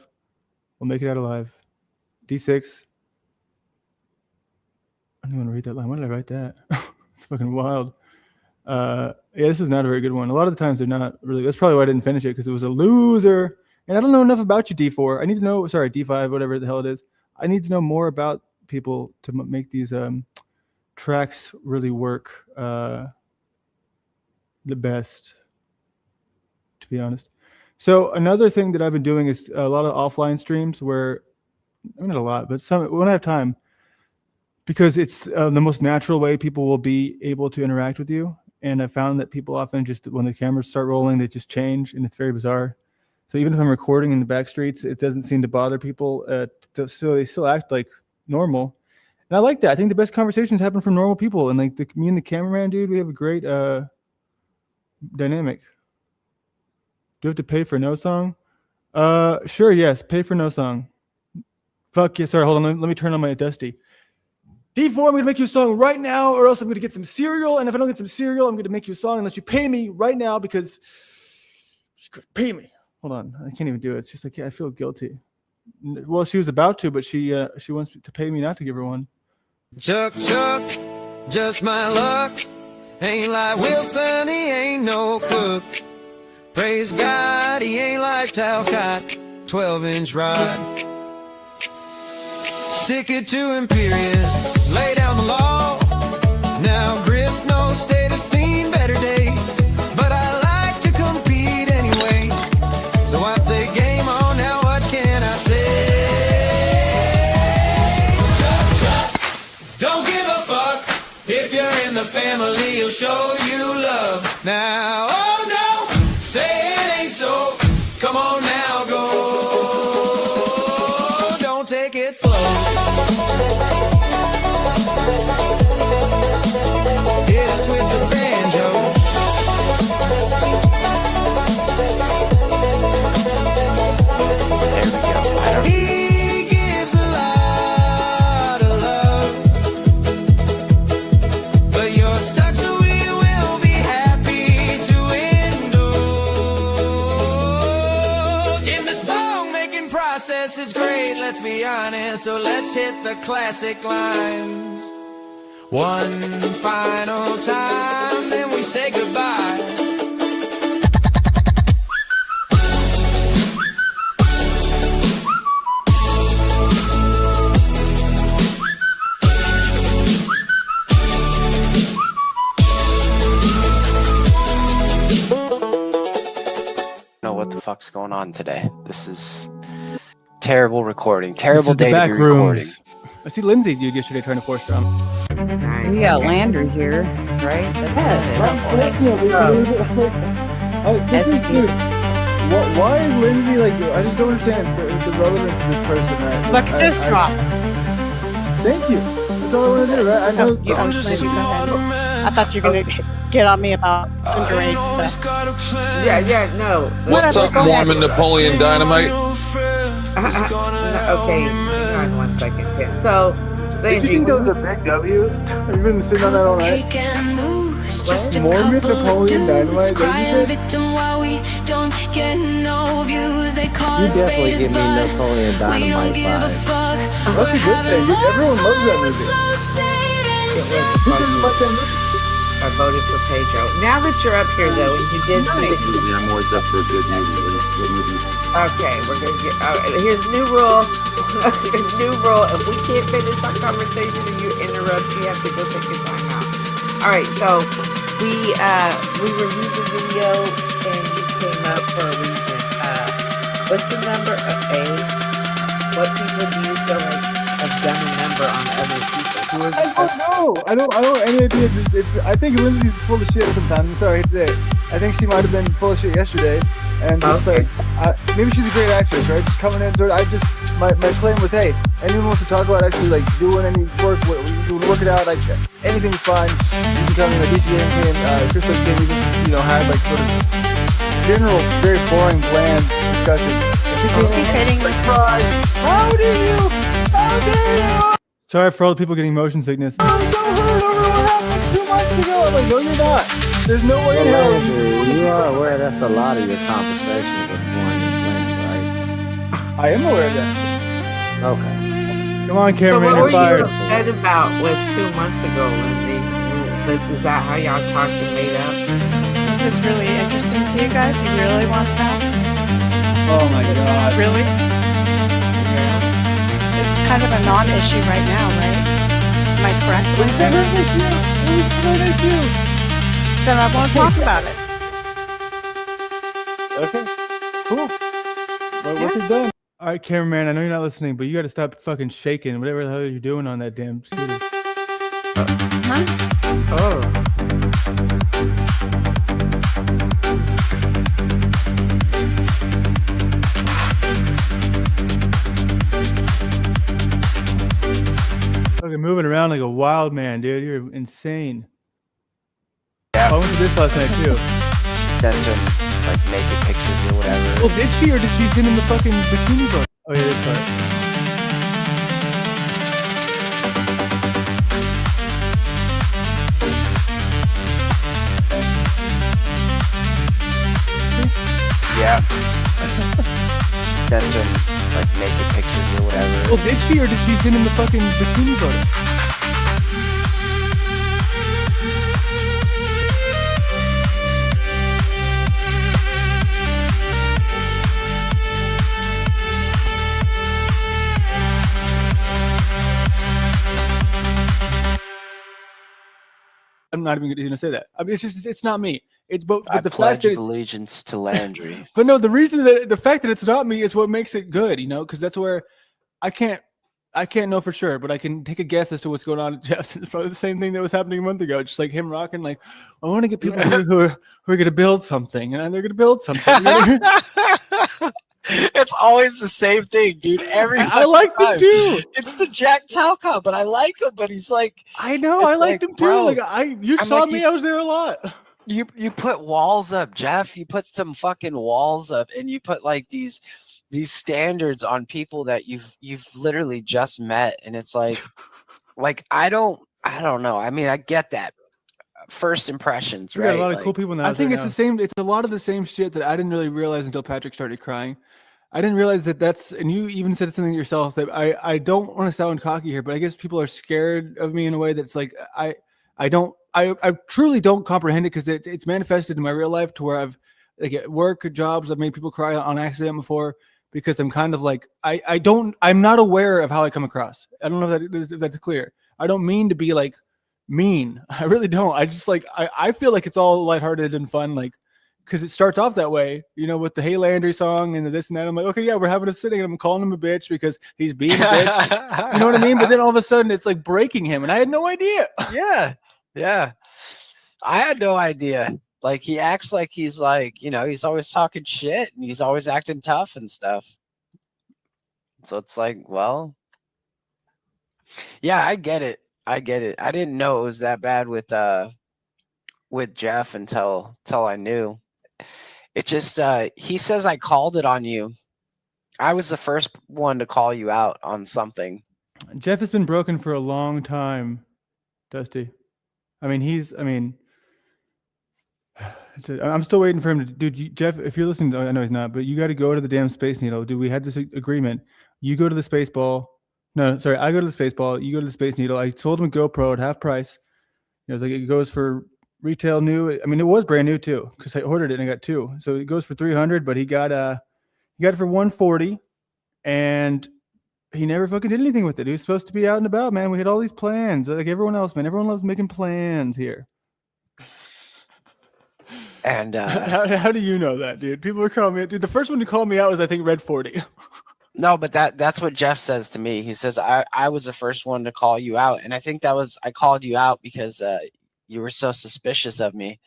we'll make it out alive. D6. I don't even want to read that line. Why did I write that? It's fucking wild. Yeah, this is not a very good one. A lot of the times they're not really. That's probably why I didn't finish it, because it was a loser. And I don't know enough about you, D4. I need to know, sorry, D5, whatever the hell it is. I need to know more about people to make these tracks really work the best, to be honest. So another thing that I've been doing is a lot of offline streams where, I mean, not a lot, but some when I have time, because it's the most natural way people will be able to interact with you. And I found that people often just, when the cameras start rolling, they just change, and it's very bizarre. So even if I'm recording in the back streets, it doesn't seem to bother people. So they still act like normal. And I like that. I think the best conversations happen from normal people. And like me and the cameraman, dude, we have a great dynamic. Do you have to pay for no song? Sure, yes. Pay for no song. Fuck yeah. Sorry, hold on. Let me turn on my Dusty. D4, I'm going to make you a song right now, or else I'm going to get some cereal. And if I don't get some cereal, I'm going to make you a song unless you pay me right now, because pay me. Hold on. I can't even do it. It's just like, yeah, I feel guilty. Well, she was about to, but she wants to pay me not to give her one. Chuck, just my luck. Ain't like Wilson, he ain't no cook. Praise God, he ain't like Talcott, 12-inch rod. Stick it to Imperious, lay down the law. Now Griff knows state has seen better days, but I like to compete anyway. So I say game on, now what can I say? Chuck, don't give a fuck. If you're in the family, he'll show you love. Now, oh no, say it ain't so. Come on now, go. Don't take it slow. Hit us with the banjo. He gives a lot of love, but you're stuck, so we will be happy to indulge in the song-making process. It's great, let's be honest, so let's hit the classic lines one final time, then we say goodbye. Know what the fuck's going on today? This is terrible recording. Terrible day to be rooms. recording. I see Lindsay, dude, yesterday trying to force drum. Nice. We got Landry here, right? Why is Lindsay like? I just don't understand the relevance of this person, right? Look at this drop. Thank you. That's all I want to do, right? I know. I thought you were gonna get on me about underage stuff. Yeah, no. What's up, Mormon Napoleon Dynamite? Okay, hang on 1 second, Tim. So, Did you think that was a big W? Have you been sitting on that all night? Mormon Napoleon Dynamite? Crying victim while we don't get no views. They call us definitely give me Napoleon Dynamite vibes. That's a good thing. Everyone loves that movie. I voted for Pedro. Now that you're up here, though, and you did see that. I'm always up for a good movie. Okay, we're gonna get. Here's new rule. New rule. If we can't finish our conversation and you interrupt, you have to go take your time out. All right. So We reviewed the video and you came up for a reason. What's the number of A? What people do you feel like have done a number on other people? I don't know. I don't have any idea. I think Lindsay's full of shit sometimes. I'm sorry to say. I think she might have been full of shit yesterday. And just maybe she's a great actress, right? Just coming in. My claim was, hey, anyone wants to talk about actually like doing any work, work it out, like anything's fine. You can tell me like DCA and Chris like can even had like sort of general, very boring, bland discussion. How dare you? How dare you? Sorry for all the people getting motion sickness. Oh, don't hurt over what happened 2 months ago. I'm like, no, you're not. There's no way in hell. You are aware that's a lot of your conversations with Warren and Lynch, right? I am aware of that. Okay. Come on, cameraman, so what you're fired. were you upset about with 2 months ago, Lindsay? Is that how y'all talked and made up? Is this really interesting to you guys? You really want that? Oh my god. Really? It's kind of a non-issue right now, right? Am I correct? It was never an issue. It was not an issue. Then I won't talk about it. Okay. Cool. Well, what's it done? All right, cameraman, I know you're not listening, but you got to stop fucking shaking whatever the hell you're doing on that damn scooter. Oh. Fucking moving around like a wild man, dude. You're insane. Yeah. I went to this last night too. Sent him like naked pictures or whatever. Well, did she or did she send him the fucking bikini photo? Oh yeah, this part. Yeah. Sent him like naked pictures or whatever. Well, did she or did she send him the fucking bikini photo? I'm not even going to say that. I mean, it's not me. It's but the fact that allegiance to Landry. But no, the reason that the fact that it's not me is what makes it good, because that's where I can't know for sure, but I can take a guess as to what's going on at Jeff's. It's probably the same thing that was happening a month ago. Just like him rocking, like, I want to get people who are going to build something, and they're going to build something. It's always the same thing, dude. I like them too. It's the Jack Talcott, but I like him. But he's like, I know, I like them too. Bro, like you saw me, I was there a lot. You put walls up, Jeff. You put some fucking walls up, and you put like these standards on people that you've literally just met, and it's like I don't know. I mean, I get that. First impressions, right? A lot of cool people now. I think it's the same. It's a lot of the same shit that I didn't really realize until Patrick started crying. I didn't realize that's, and you even said something yourself that I don't want to sound cocky here, but I guess people are scared of me in a way that's like I truly don't comprehend it because it's manifested in my real life to where I've like at work or jobs I've made people cry on accident before because I'm kind of like I'm not aware of how I come across. I don't know if that's clear. I don't mean to be like mean. I really don't. I just like I feel like it's all lighthearted and fun, like because it starts off that way, with the Hey Landry song and the this and that. I'm like, okay, yeah, we're having a sitting, and I'm calling him a bitch because he's being a bitch. You know what I mean? But then all of a sudden, it's like breaking him, and I had no idea. Yeah. I had no idea. Like he acts like he's like, he's always talking shit and he's always acting tough and stuff. So it's like, well, yeah, I get it. I didn't know it was that bad with Jeff until I knew. It just he says I called it on you. I was the first one to call you out on something. Jeff has been broken for a long time, Dusty. I'm still waiting for him to, dude. Jeff, if you're listening, I know he's not, but you got to go to the damn Space Needle, dude. We had this agreement. You go to the Space Ball. No, sorry, I go to the Space Ball. You go to the Space Needle. I sold him a GoPro at half price. It was like it goes for retail new. I mean, it was brand new too because I ordered it and I got two. So it goes for $300, but he got it for $140, and he never fucking did anything with it. He was supposed to be out and about, man. We had all these plans, like everyone else, man. Everyone loves making plans here. And how do you know that, dude? People are calling me, dude. The first one to call me out was, I think, Red 40. No, but that's what Jeff says to me. He says I was the first one to call you out, and I think I called you out because you were so suspicious of me,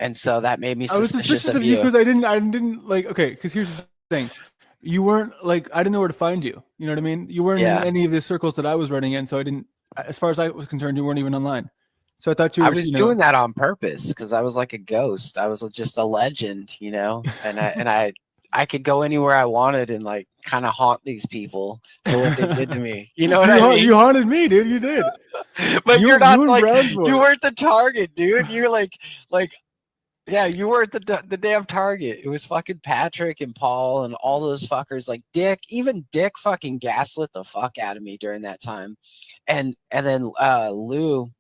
and so that made me suspicious, I was suspicious of you because I didn't like. Okay, because here's the thing, you weren't like, I didn't know where to find you. You know what I mean? You weren't in any of the circles that I was running in, so I didn't. As far as I was concerned, you weren't even online. So I thought you were. I was doing that on purpose because I was like a ghost. I was just a legend, you know, and I could go anywhere I wanted and like kind of haunt these people for what they did to me. You know what I mean? You haunted me, dude. You did. But you're not like, you weren't the target, dude. You're like, yeah, you weren't the damn target. It was fucking Patrick and Paul and all those fuckers. Like Dick, even Dick fucking gaslit the fuck out of me during that time. And then Lou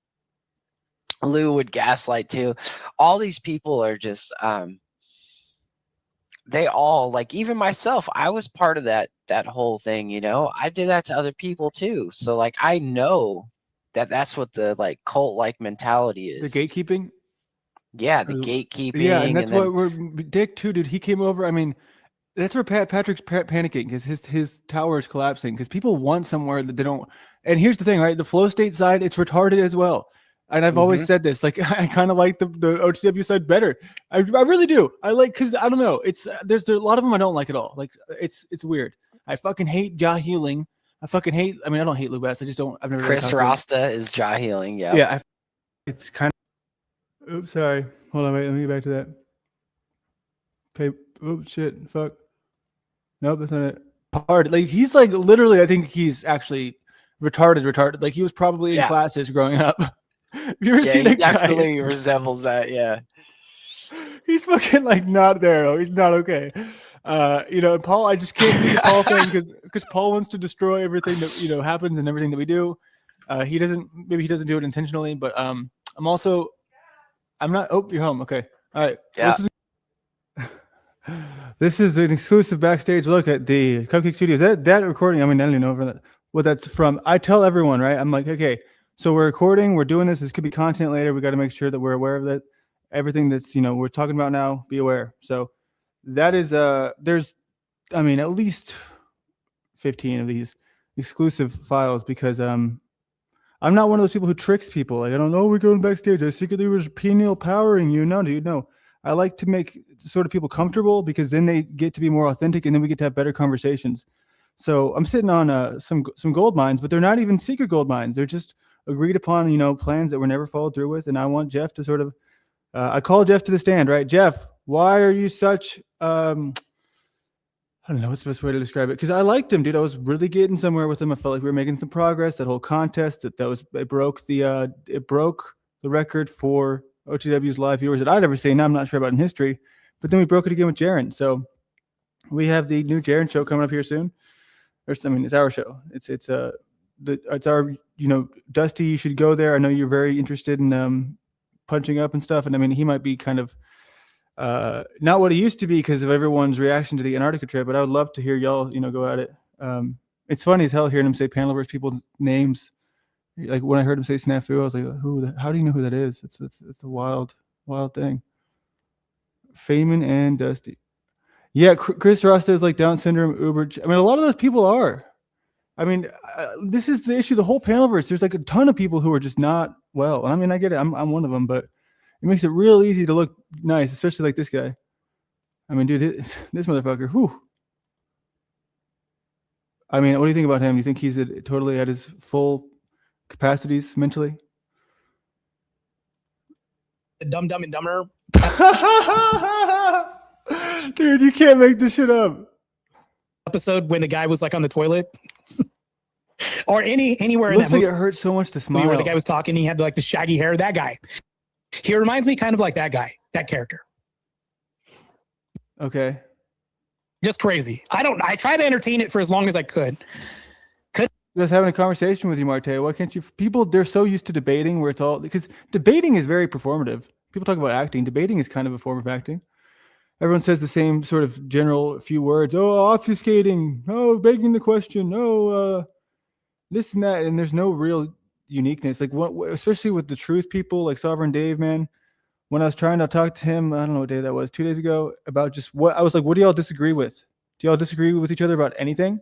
would gaslight too. All these people are just they all, like, even myself, I was part of that whole thing, you know. I did that to other people too. So like I know that's what the like cult like mentality is. The gatekeeping? Yeah, the gatekeeping. Yeah, and that's what we're Dick too, dude. He came over. I mean, that's where Patrick's panicking because his tower is collapsing because people want somewhere that they don't. And here's the thing, right? The flow state side, it's retarded as well. And I've always said this, like, I kind of like the OTW side better. I really do. I like, because I don't know, it's there's a lot of them I don't like at all. Like, it's weird. I fucking hate Ja Healing. I fucking hate. I mean, I don't hate Lou Bass. I just don't. I've never. Chris Rasta is Ja Healing. Yeah. Yeah. It's kind of. Oops, sorry. Hold on, wait. Let me get back to that. Okay. Oops, shit. Fuck. Nope, that's not it. Hard. Like, he's like literally. I think he's actually retarded. Like, he was probably in classes growing up. Have you ever seen that guy? Definitely resembles that. Yeah. He's fucking like not there though. He's not okay. You know, and Paul, I just can't do the Paul thing because Paul wants to destroy everything that, you know, happens and everything that we do. Maybe he doesn't do it intentionally, but I'm not. Oh, you're home. Okay. All right. Yeah. This is an exclusive backstage look at the Cupcake Studios. That recording, I mean, I don't even know what that's from. I tell everyone, right? I'm like, okay, so we're recording, we're doing this. This could be content later. We got to make sure that we're aware of that. Everything that's, you know, we're talking about now, be aware. So that is, there's, I mean, at least 15 of these exclusive files because I'm not one of those people who tricks people. Like, I don't know, we're going backstage. I secretly was penile powering you. No, dude, no. I like to make sort of people comfortable because then they get to be more authentic and then we get to have better conversations. So I'm sitting on some gold mines, but they're not even secret gold mines. They're just agreed upon, you know, plans that were never followed through with. And I want Jeff to sort of, I call Jeff to the stand, right? Jeff, why are you such, I don't know what's the best way to describe it. Because I liked him, dude. I was really getting somewhere with him. I felt like we were making some progress. That whole contest, it broke the record for OTW's live viewers that I'd ever seen. I'm not sure about in history, but then we broke it again with Jaren. So we have the new Jaren show coming up here soon. It's our show. It's our, you know, Dusty, you should go there. I know you're very interested in punching up and stuff. And I mean, he might be kind of not what he used to be because of everyone's reaction to the Antarctica trip, but I would love to hear y'all, you know, go at it. It's funny as hell hearing him say paneliverse people's names. Like when I heard him say Snafu, I was like, how do you know who that is? It's a wild thing. Feynman and Dusty. Yeah, Chris Rasta is like Down syndrome, Uber. I mean, a lot of those people are. I mean, this is the issue. The whole panelverse, there's like a ton of people who are just not well. And I mean, I get it. I'm one of them, but it makes it real easy to look nice, especially like this guy. I mean, dude, this motherfucker. Whew. I mean, what do you think about him? Do you think he's totally at his full capacities mentally? Dumb and Dumber. Dude, you can't make this shit up. Episode when the guy was like on the toilet. Or anywhere Looks in that like movie. It hurts so much to smile. Where the guy was talking, he had like the shaggy hair. That guy. He reminds me kind of like that guy, that character. Okay. Just crazy. I try to entertain it for as long as I could. Just having a conversation with you, Marte. Why can't you? People, they're so used to debating where it's all, because debating is very performative. People talk about acting. Debating is kind of a form of acting. Everyone says the same sort of general few words. Oh, obfuscating. Oh, begging the question. Oh, this and that. And there's no real uniqueness. Like what, especially with the truth people like Sovereign Dave, man. when I was trying to talk to him, I don't know what day that was, 2 days ago, about just what I was like, what do y'all disagree with? Do y'all disagree with each other about anything?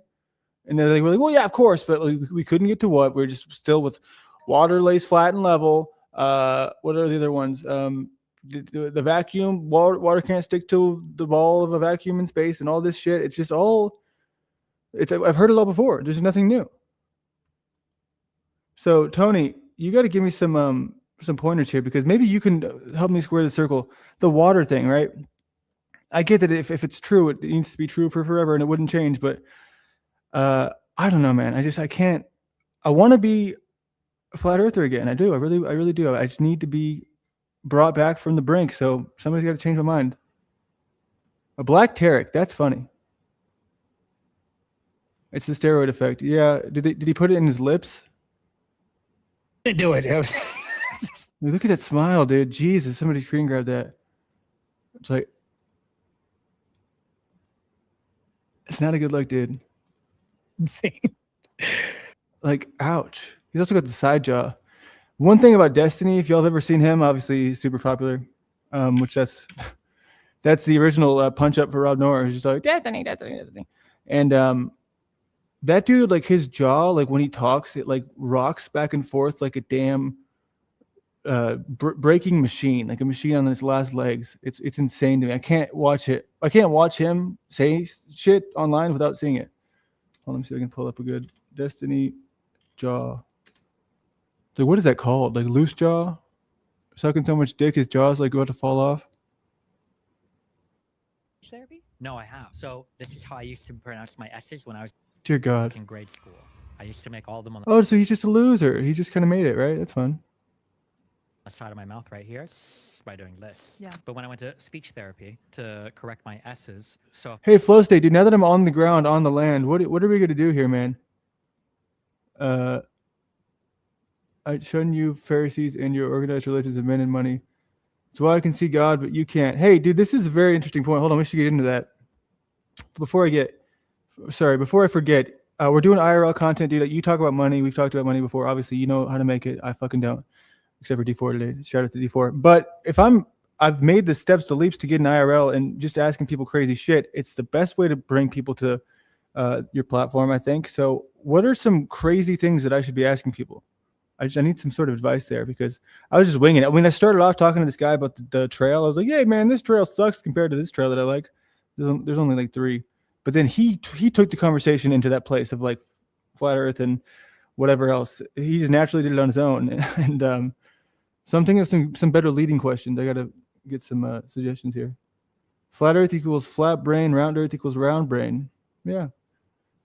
And they were like, well, yeah, of course, but like, we couldn't get to what. We're just still with water lays flat and level. What are the other ones? The vacuum, water can't stick to the ball of a vacuum in space and all this shit. It's just all, I've heard it all before. There's nothing new. So Tony, you got to give me some pointers here, because maybe you can help me square the circle. The water thing, right? I get that if it's true, it needs to be true for forever and it wouldn't change. But I don't know, man. I can't. I want to be a flat earther again. I do. I really do. I just need to be brought back from the brink. So somebody's got to change my mind. A black Tarek. That's funny. It's the steroid effect. Yeah. Did he put it in his lips? Didn't do it. Look at that smile, dude. Jesus, somebody screen grabbed that. It's like, it's not a good look, dude. Insane. Like, ouch. He's also got the side jaw. One thing about Destiny, if y'all have ever seen him, obviously he's super popular. Which that's the original punch up for Rob Noor. He's just like Destiny. And that dude, like his jaw, like when he talks, it like rocks back and forth like a damn breaking machine, like a machine on its last legs. It's insane to me. I can't watch it. I can't watch him say shit online without seeing it. Let me see if I can pull up a good Destiny jaw. Like, what is that called? Like loose jaw? Sucking so much dick, his jaw's like about to fall off. Therapy? No, I have. So this is how I used to pronounce my S's when I was Dear God. in grade school. I used to make all of them on Oh, so he's just a loser. He just kind of made it, right? That's fun. the side of my mouth right here by doing this. Yeah. But when I went to speech therapy to correct my S's, so Hey, Flow State, dude, now that I'm on the ground, on the land, what are we going to do here, man? I shun you, Pharisees, and your organized religions of men and money. It's why I can see God, but you can't. Hey, dude, this is a very interesting point. Hold on, we should get into that. Before I forget, we're doing IRL content, dude. You talk about money. We've talked about money before. Obviously, you know how to make it. I fucking don't, except for D4 today. Shout out to D4. But if I've made the steps, the leaps to get an IRL and just asking people crazy shit, it's the best way to bring people to your platform, I think. So what are some crazy things that I should be asking people? I need some sort of advice there, because I was just winging it. When I started off talking to this guy about the trail, I was like, "Hey, man, this trail sucks compared to this trail that I like." There's only like 3. But then he took the conversation into that place of like flat Earth and whatever else. He just naturally did it on his own. And so I'm thinking of some better leading questions. I got to get some suggestions here. Flat Earth equals flat brain. Round Earth equals round brain. Yeah.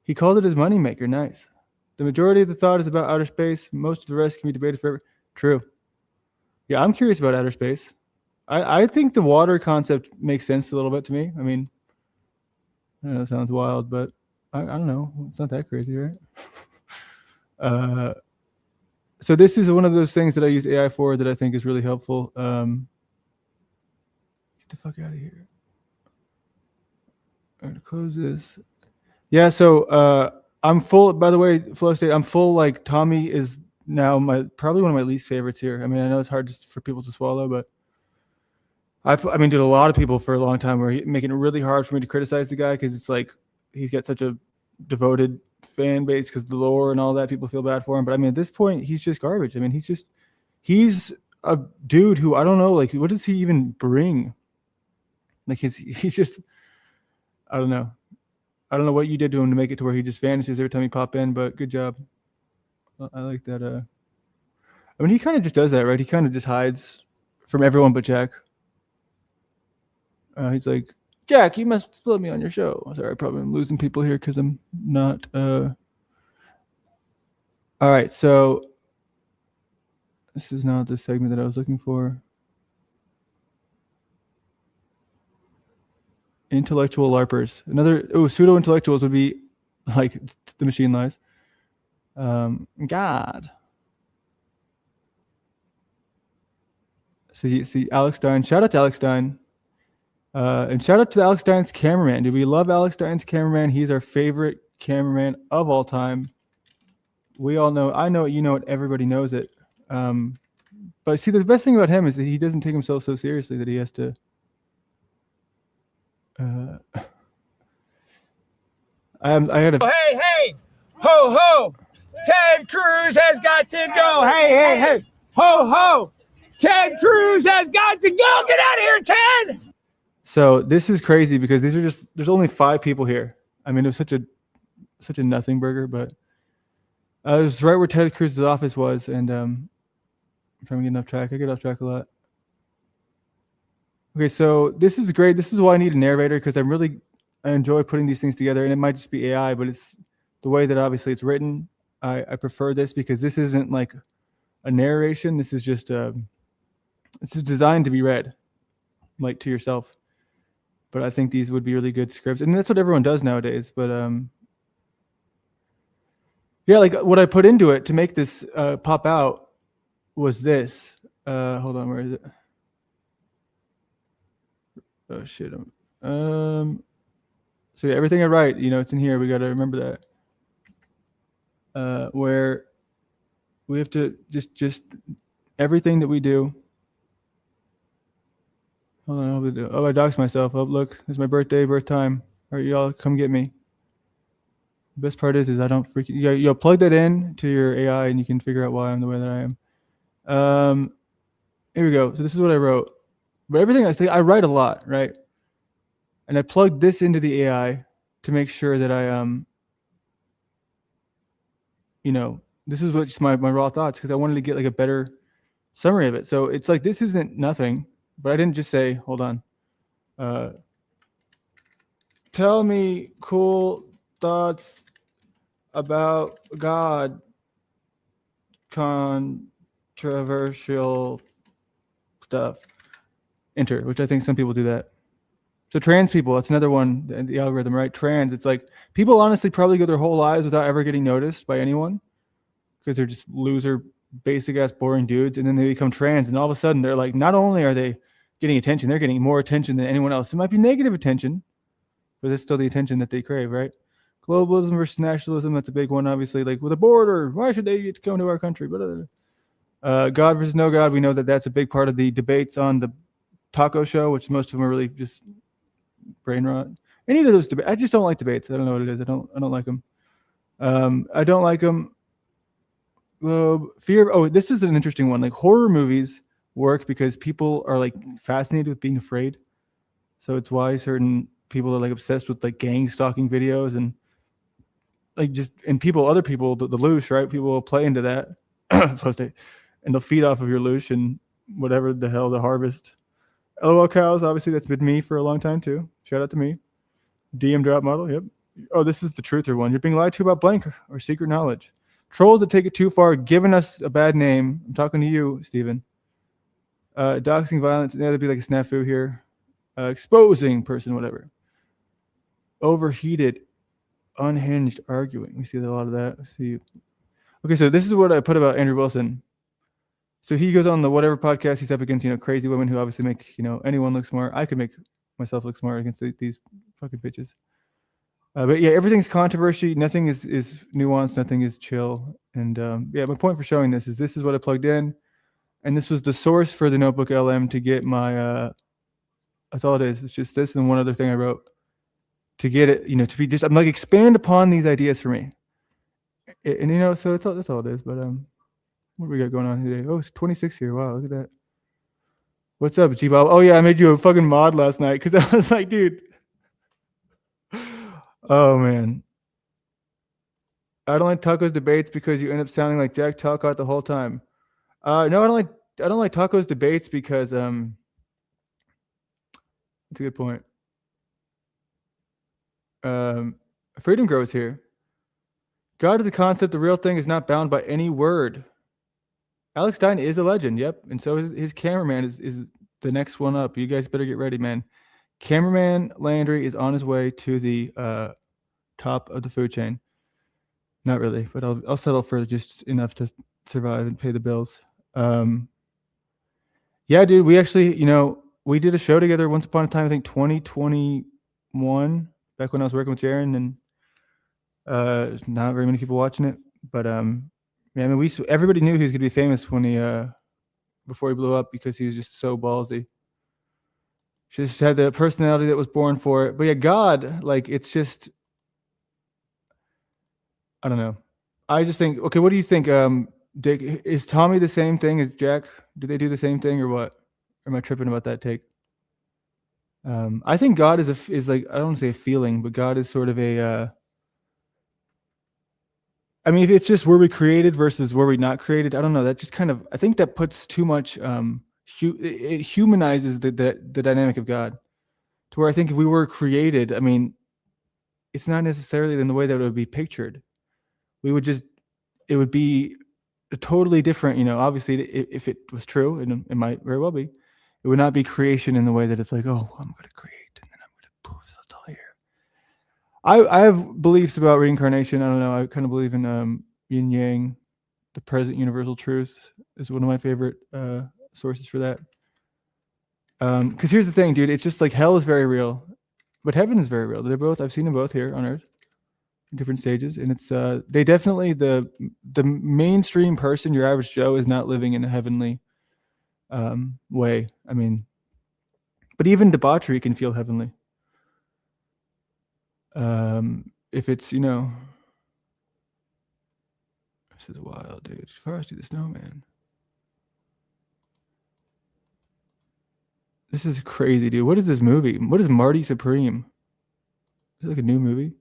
He called it his moneymaker. Nice. The majority of the thought is about outer space. Most of the rest can be debated forever. True. Yeah, I'm curious about outer space. I think the water concept makes sense a little bit to me. I mean, I know it sounds wild, but I don't know. It's not that crazy, right? So this is one of those things that I use AI for that I think is really helpful. Get the fuck out of here. I'm going to close this. Yeah, so I'm full, by the way, Flow State, I'm full, like Tommy is now probably one of my least favorites here. I mean, I know it's hard for people to swallow, but I mean, dude, a lot of people for a long time were making it really hard for me to criticize the guy, because it's like he's got such a devoted fan base because the lore and all that. People feel bad for him. But I mean, at this point, he's just garbage. I mean, he's a dude who, I don't know, like, what does he even bring? Like, he's just, I don't know. I don't know what you did to him to make it to where he just vanishes every time you pop in, but good job. I like that. I mean, he kind of just does that, right? He kind of just hides from everyone but Jack. He's like, Jack, you must let me on your show. Sorry, probably I'm losing people here because I'm not. All right, so this is not the segment that I was looking for. Intellectual LARPers. Pseudo-intellectuals would be like the machine lies. God. So you see Alex Stein. Shout out to Alex Stein. And shout out to Alex Stein's cameraman. Do we love Alex Stein's cameraman? He's our favorite cameraman of all time. We all know. I know it. You know it. Everybody knows it. But see, the best thing about him is that he doesn't take himself so seriously that he has to. I had a. Hey, ho, ho. Ted Cruz has got to go. Hey, ho, ho. Ted Cruz has got to go. Get out of here, Ted. So this is crazy because these are just. There's only 5 people here. I mean, it was such a nothing burger, but it was right where Ted Cruz's office was, and I'm trying to get off track. I get off track a lot. Okay, so this is great. This is why I need a narrator, because I enjoy putting these things together, and it might just be AI, but it's the way that obviously it's written. I prefer this because this isn't like a narration. This is just this is designed to be read, like to yourself. But I think these would be really good scripts, and that's what everyone does nowadays. But yeah, like what I put into it to make this pop out was this. Hold on, where is it? Oh shit. So yeah, everything I write, it's in here. We got to remember that. Where we have to just everything that we do. Hold on, I doxed myself. Oh, look, it's my birth time. All right, y'all, come get me. The best part is I don't freaking. You'll plug that in to your AI, and you can figure out why I'm the way that I am. Here we go. So this is what I wrote. But everything I say, I write a lot, right? And I plugged this into the AI to make sure that I this is what's my raw thoughts, because I wanted to get like a better summary of it. So it's like this isn't nothing, but I didn't just say, hold on. Tell me cool thoughts about God, controversial stuff. Enter, which I think some people do that. So trans people, that's another one, the algorithm, right? Trans, it's like people honestly probably go their whole lives without ever getting noticed by anyone because they're just loser, basic ass, boring dudes. And then they become trans, and all of a sudden they're like, not only are they getting attention, they're getting more attention than anyone else. It might be negative attention, but it's still the attention that they crave, right? Globalism versus nationalism, that's a big one, obviously. Like with a border, why should they get to come to our country? God versus no God, we know that that's a big part of the debates on the taco show, which most of them are really just brain rot. Any of those debates, I just don't like debates. I don't know what it is. I don't like them. I don't like them. Fear. Oh, this is an interesting one. Like horror movies work because people are like fascinated with being afraid. So it's why certain people are like obsessed with like gang stalking videos and like other people, the loosh, right? People will play into that, and they'll feed off of your loosh and whatever the hell the harvest. LOL cows, obviously that's been me for a long time too. Shout out to me. DM drop model, yep. Oh, this is the truther one. You're being lied to about blank or secret knowledge. Trolls that take it too far, giving us a bad name. I'm talking to you, Steven. Doxing violence, that'd be like a snafu here. Exposing person, whatever. Overheated, unhinged arguing. We see a lot of that. Let's see. Okay, so this is what I put about Andrew Wilson. So he goes on the whatever podcast. He's up against, crazy women who obviously make, anyone look smart. I could make myself look smart against these fucking bitches. But yeah, everything's controversy. Nothing is nuanced. Nothing is chill. And yeah, my point for showing this is what I plugged in. And this was the source for the Notebook LM to get my, that's all it is. It's just this and one other thing I wrote to get it, to be just, I'm like, expand upon these ideas for me. And, so that's all it is. But, what do we got going on today? Oh, it's 26 here. Wow, look at that. What's up, G-Bob? Oh, yeah, I made you a fucking mod last night because I was like, dude. Oh, man. I don't like Taco's debates because you end up sounding like Jack Talcott the whole time. No, I don't like Taco's debates because that's a good point. Freedom grows here. God is a concept. The real thing is not bound by any word. Alex Stein is a legend, yep. And so his cameraman is the next one up. You guys better get ready, man. Cameraman Landry is on his way to the top of the food chain. Not really, but I'll settle for just enough to survive and pay the bills. Yeah, dude, we actually, we did a show together once upon a time, I think 2021, back when I was working with Jaron, and there's not very many people watching it, but yeah, I mean, everybody knew he was going to be famous when he before he blew up because he was just so ballsy. Just had the personality that was born for it. But yeah, God, like, it's just, I don't know. I just think, okay, what do you think, Dick? Is Tommy the same thing as Jack? Do they do the same thing or what? Or am I tripping about that take? I think God is like, I don't want to say a feeling, but God is sort of a, I mean, if it's just were we created versus were we not created, I don't know. That just kind of, I think that puts too much, it humanizes the dynamic of God. To where I think if we were created, I mean, it's not necessarily in the way that it would be pictured. We would just, it would be a totally different, you know, obviously if it was true, and it might very well be, it would not be creation in the way that it's like, oh, I'm going to create and then I'm going to poof, it's all here. I have beliefs about reincarnation. I don't know. I kind of believe in yin yang, the present universal truth is one of my favorite sources for that. Because here's the thing, dude, it's just like hell is very real, but heaven is very real. They're both, I've seen them both here on Earth, in different stages, and it's they definitely, the mainstream person, your average Joe, is not living in a heavenly way. I mean, but even debauchery can feel heavenly. If it's, you know, this is wild, dude. Frosty the Snowman. This is crazy, dude. What is this movie? What is Marty Supreme? Is it like a new movie?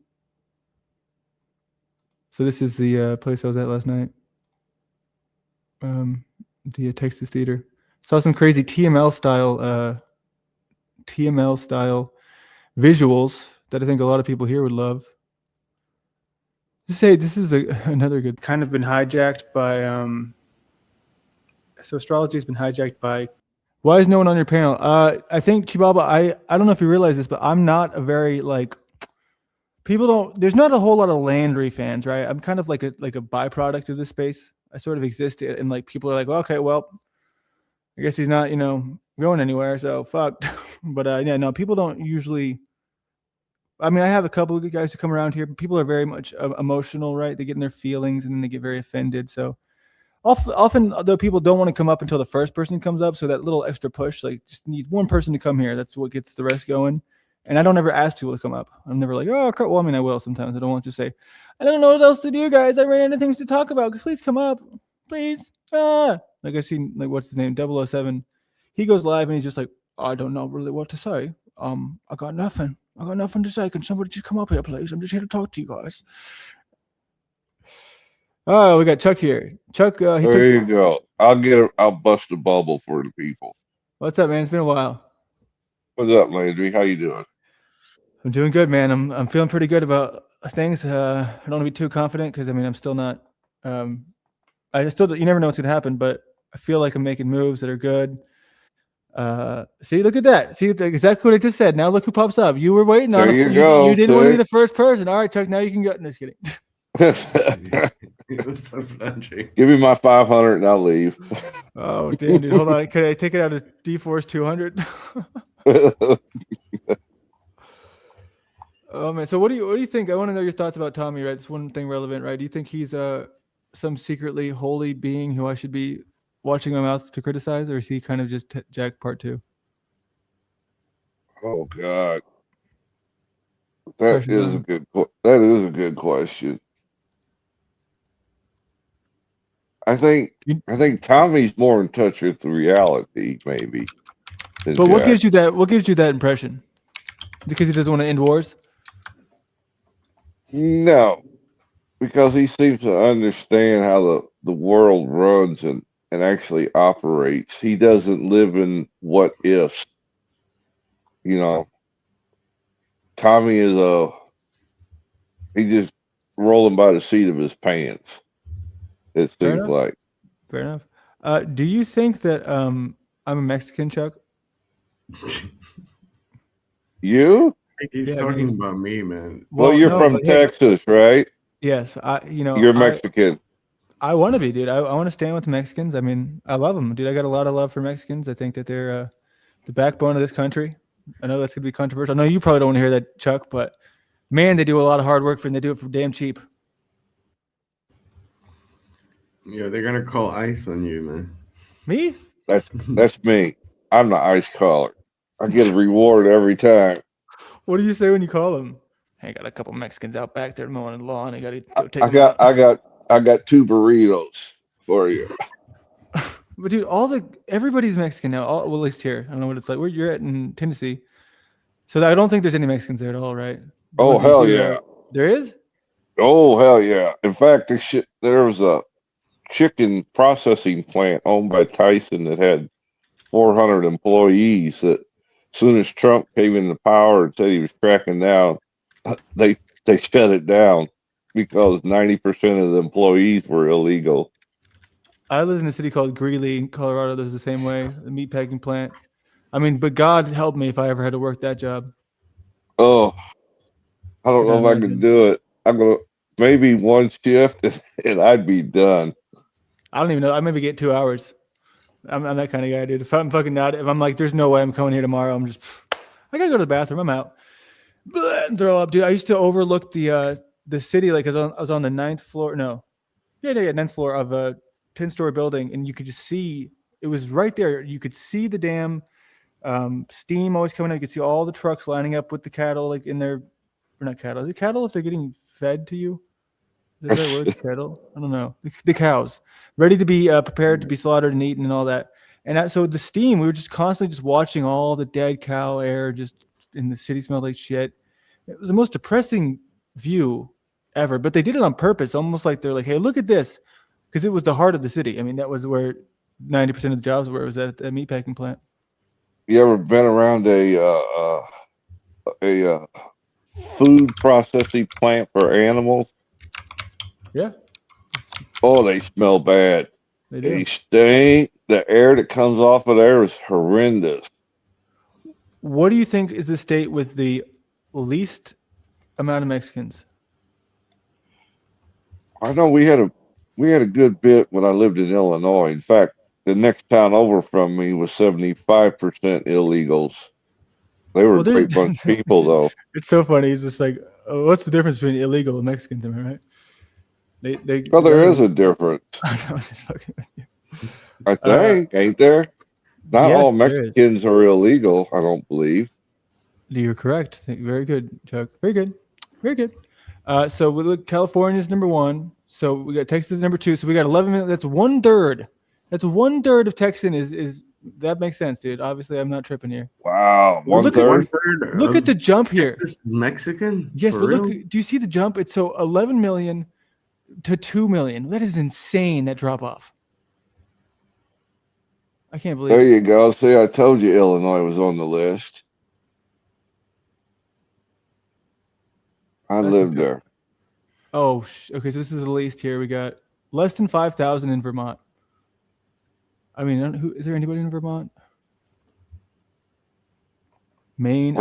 So this is the place I was at last night. The Texas Theater. Saw some crazy TML style visuals that I think a lot of people here would love. This is another good, kind of been hijacked by so astrology has been hijacked by. Why is no one on your panel? I think Chibaba, I don't know if you realize this, but I'm not a very, like, people don't, there's not a whole lot of Landry fans, right? I'm kind of like a byproduct of this space. I sort of exist, and like people are like, well, okay, well, I guess he's not, you know, going anywhere, so fuck. But yeah, no, people don't usually. I mean, I have a couple of good guys who come around here, but people are very much emotional, right? They get in their feelings and then they get very offended. So often, though, people don't want to come up until the first person comes up. So that little extra push, like, just need one person to come here. That's what gets the rest going. And I don't ever ask people to come up. I'm never like, oh, well, I mean, I will sometimes. I don't want to say, I don't know what else to do, guys. I ran out of things to talk about. Please come up, please. Like I seen, like, what's his name, 007. He goes live and he's just like, I don't know really what to say. I got nothing. I got nothing to say. Can somebody just come up here, please? I'm just here to talk to you guys. Oh, we got Chuck here. Chuck, there you go. I'll bust a bubble for the people. What's up, man? It's been a while. What's up, Landry? How you doing? I'm doing good, man. I'm feeling pretty good about things. I don't want to be too confident because I mean I'm still not. You never know what's gonna happen, but I feel like I'm making moves that are good. See, look at that. See, exactly what I just said. Now look who pops up. You were waiting on it. You go. You didn't want to be the first person. All right, Chuck. Now you can go. No, just kidding. So give me my 500 and I'll leave. Oh damn, dude. Hold on. Could I take it out of D-Force 200? Oh man. So what do you think? I want to know your thoughts about Tommy. Right, it's one thing relevant, right? Do you think he's some secretly holy being who I should be watching my mouth to criticize, or is he kind of just Jack Part 2? Oh God, that is a good question. I think Tommy's more in touch with the reality, maybe. But what gives you that? What gives you that impression? Because he doesn't want to end wars? No, because he seems to understand how the world runs and actually operates. He doesn't live in what ifs. You know, Tommy is he's just rolling by the seat of his pants. It seems like. Fair enough. Do you think that I'm a Mexican, Chuck? You? I think he's talking about me, man. Well, you're from Texas, right? Yes, you're Mexican. I want to be, dude. I want to stand with the Mexicans. I mean, I love them, dude. I got a lot of love for Mexicans. I think that they're the backbone of this country. I know that's gonna be controversial. I know you probably don't want to hear that, Chuck, but man, they do a lot of hard work and they do it for damn cheap. Yeah, they're gonna call ICE on you, man. Me? That's me. I'm the ice caller. I get a reward every time. What do you say when you call them? Hey, got a couple Mexicans out back there mowing the lawn. I got to go take them out. I got 2 burritos for you. But dude, everybody's Mexican now. Well, at least here. I don't know what it's like. Where you're at in Tennessee. So I don't think there's any Mexicans there at all, right? Oh hell yeah. There is? Oh hell yeah. In fact, there was a chicken processing plant owned by Tyson that had 400 employees that as soon as Trump came into power and said he was cracking down, they shut it down because 90% of the employees were illegal. I live in a city called Greeley in Colorado. There's the same way, the meatpacking plant. I mean, but God help me if I ever had to work that job. Oh, I don't know if I could do it. I'm going to maybe one shift and I'd be done. I don't even know. I maybe get 2 hours. I'm that kind of guy, dude. If I'm fucking not, if I'm like, there's no way I'm coming here tomorrow, I'm just, I gotta go to the bathroom. I'm out. And throw up, dude. I used to overlook the city, like I was on the 9th floor. No, yeah, 9th floor of a 10-story building, and you could just see it was right there. You could see the damn steam always coming out. You could see all the trucks lining up with the cattle, like in their, or not cattle. Is it cattle if they're getting fed to you? Is that word? Cattle? I don't know. The cows ready to be prepared to be slaughtered and eaten and all that. And so the steam, we were just constantly just watching all the dead cow air just in the city smelled like shit. It was the most depressing view ever, but they did it on purpose. Almost like they're like, hey, look at this. Because it was the heart of the city. I mean, that was where 90% of the jobs were, was at the meatpacking plant. You ever been around a food processing plant for animals? Yeah. Oh, they smell bad. They stink. The air that comes off of there is horrendous. What do you think is the state with the least amount of Mexicans? I know we had a good bit when I lived in Illinois. In fact, the next town over from me was 75% illegals. They were a great bunch of people, though. It's so funny. It's just like, oh, what's the difference between illegal and Mexicans? Am I right? Well, there is a difference. I think, ain't there? Not all Mexicans are illegal, I don't believe. You're correct. Very good, Chuck. Very good. Very good. So we look, California is number 1. So we got Texas number 2. So we got 11 minutes. That's 1/3. That's 1/3 of Texan is that makes sense, dude. Obviously, I'm not tripping here. Wow, look at the jump here. Texas Mexican? Yes, For but real? look. Do you see the jump? It's so 11 million to 2 million. That is insane. That drop off. I can't believe. There you go. See, I told you Illinois was on the list. I lived there. Oh, okay. So this is the least here. We got less than 5,000 in Vermont. I mean, is there anybody in Vermont? Maine.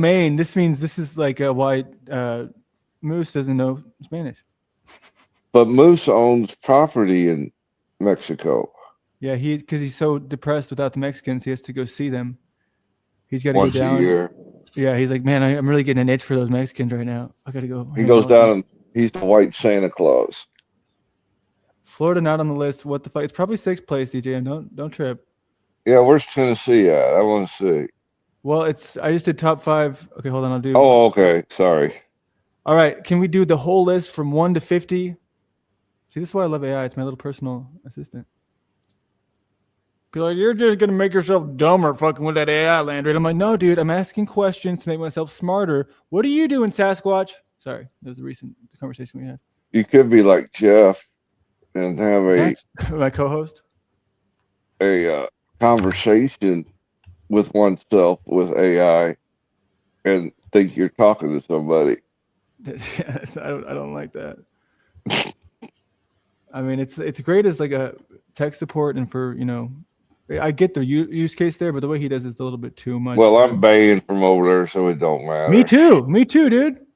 Maine. This means this is like why Moose doesn't know Spanish. But Moose owns property in Mexico. Yeah, because he's so depressed without the Mexicans, he has to go see them. He's got to Once go down. a year. Yeah, he's like, man, I'm really getting an itch for those Mexicans right now. I got to go. He goes down and he's the white Santa Claus. Florida not on the list. What the fuck? It's probably 6th place, DJ. Don't trip. Yeah, where's Tennessee at? I want to see. Well, I just did top 5. Okay, hold on. I'll do. Oh, okay. Sorry. All right. Can we do the whole list from 1 to 50? See, this is why I love AI. It's my little personal assistant. People are like, you're just going to make yourself dumber fucking with that AI, Landry. And I'm like, no, dude, I'm asking questions to make myself smarter. What are you doing, Sasquatch? Sorry, that was a recent conversation we had. You could be like Jeff and have my co-host. A conversation with oneself with AI and think you're talking to somebody. I don't like that. I mean, it's great as like a tech support and for, I get the use case there, but the way he does is a little bit too much. Well, I'm banned from over there, so it don't matter. Me too, dude.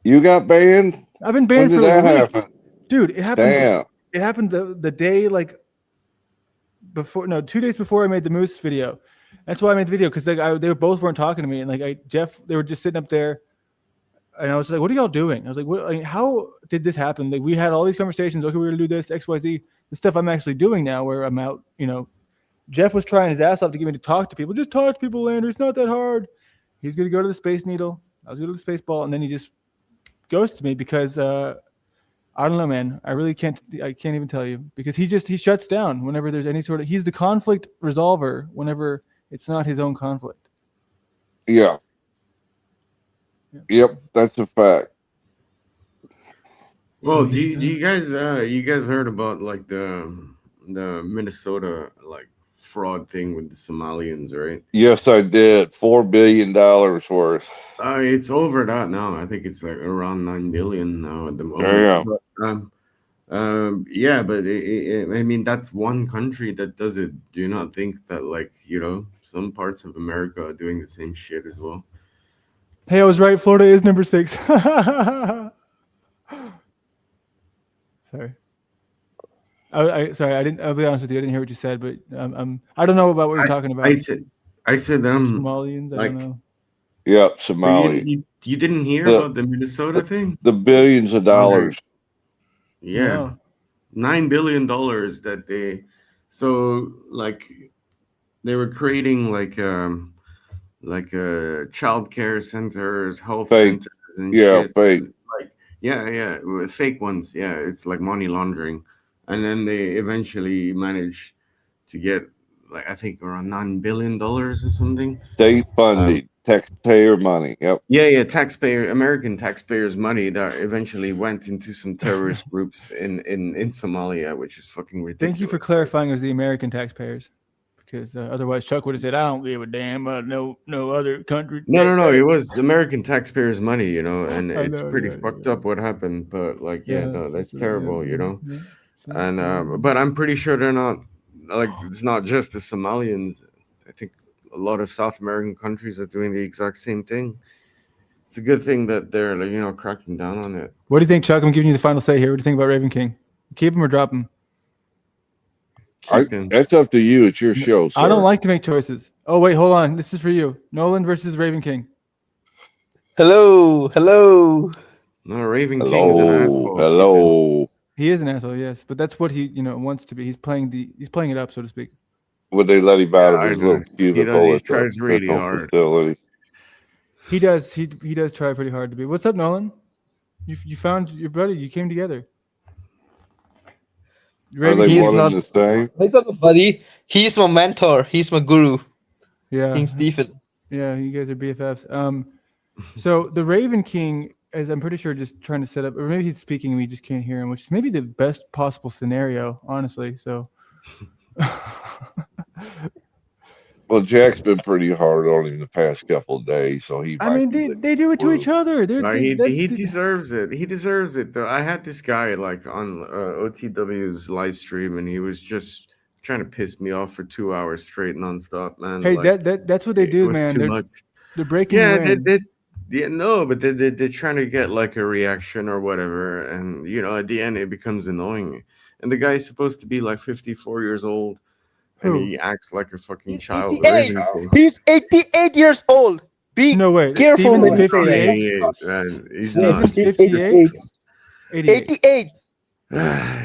You got banned? I've been banned when for did a that week. happen? Dude, it happened. Damn. It happened the day like before. No, 2 days before I made the Moose video. That's why I made the video, because they both weren't talking to me, and like Jeff, they were just sitting up there, and I was like, "What are y'all doing?" I was like, how did this happen? Like, we had all these conversations. Okay, we're gonna do this X, Y, Z. The stuff I'm actually doing now, where I'm out, Jeff was trying his ass off to get me to talk to people. Just talk to people, Lander. It's not that hard. He's going to go to the Space Needle. I was going to the Space Ball, and then he just ghosted me because I don't know, man. I really can't. I can't even tell you because he shuts down whenever there's any sort of. He's the conflict resolver whenever it's not his own conflict. Yeah. Yep, that's a fact. Well, do you guys heard about like the Minnesota like fraud thing with the Somalians, right? Yes, I did. $4 billion worth. It's over that now. I think it's like around 9 billion now at the moment. Damn. But, yeah, but I mean that's one country that does it. Do you not think that like some parts of America are doing the same shit as well? Hey, I was right. Florida is number 6. Sorry. Sorry. I didn't. I'll be honest with you. I didn't hear what you said, but I don't know about what you're talking about. I said Somalians. I like, don't know. Yep, Somali. You didn't hear about the Minnesota thing? The billions of dollars. Yeah, No. $9 billion that they were creating like child care centers, health Fake. centers, and Yeah, shit. fake. Like fake ones. Yeah, it's like money laundering, and then they eventually managed to get like I think around $9 billion or something. State funded, taxpayer money. Yep. Yeah, American taxpayers' money that eventually went into some terrorist groups in Somalia, which is fucking ridiculous. Thank you for clarifying it was the American taxpayers, because otherwise Chuck would have said, "I don't give a damn about no other country." No, it was American taxpayers' money, and I it's know, pretty yeah, fucked up what happened. But like, that's terrible, yeah. And but I'm pretty sure they're not like it's not just the Somalians. I think a lot of South American countries are doing the exact same thing. It's a good thing that they're like, cracking down on it. What do you think, Chuck? I'm giving you the final say here. What do you think about Raven King? Keep him or drop him? That's up to you. It's your show, sir. I don't like to make choices. Oh wait, hold on. This is for you. Nolan versus Raven King. Hello. No, Raven King is an asshole. Hello. He is an asshole, yes, but that's what he wants to be. He's playing it up, so to speak. Would they let him out of his little cubicle? He tries really hard. Facility? He does. He does try pretty hard to be. What's up, Nolan? You found your buddy. You came together. Are they one and the same? He's not a buddy. He's my mentor. He's my guru. Yeah. King Stephen. Yeah, you guys are BFFs. So the Raven King, as I'm pretty sure, just trying to set up, or maybe he's speaking and we just can't hear him, which is maybe the best possible scenario, honestly. So. Well, Jack's been pretty hard on him the past couple of days, so he. I mean, they do it to each other. He deserves it. He deserves it. Though I had this guy like on OTW's live stream, and he was just trying to piss me off for 2 hours straight, nonstop, man. Hey, like, that's what they do, man. They're breaking. But they're trying to get like a reaction or whatever, and at the end it becomes annoying. And the guy's supposed to be like 54 years old. And he acts like a fucking child. He's 88 years old. Be careful when you say that. He's not. He's 88.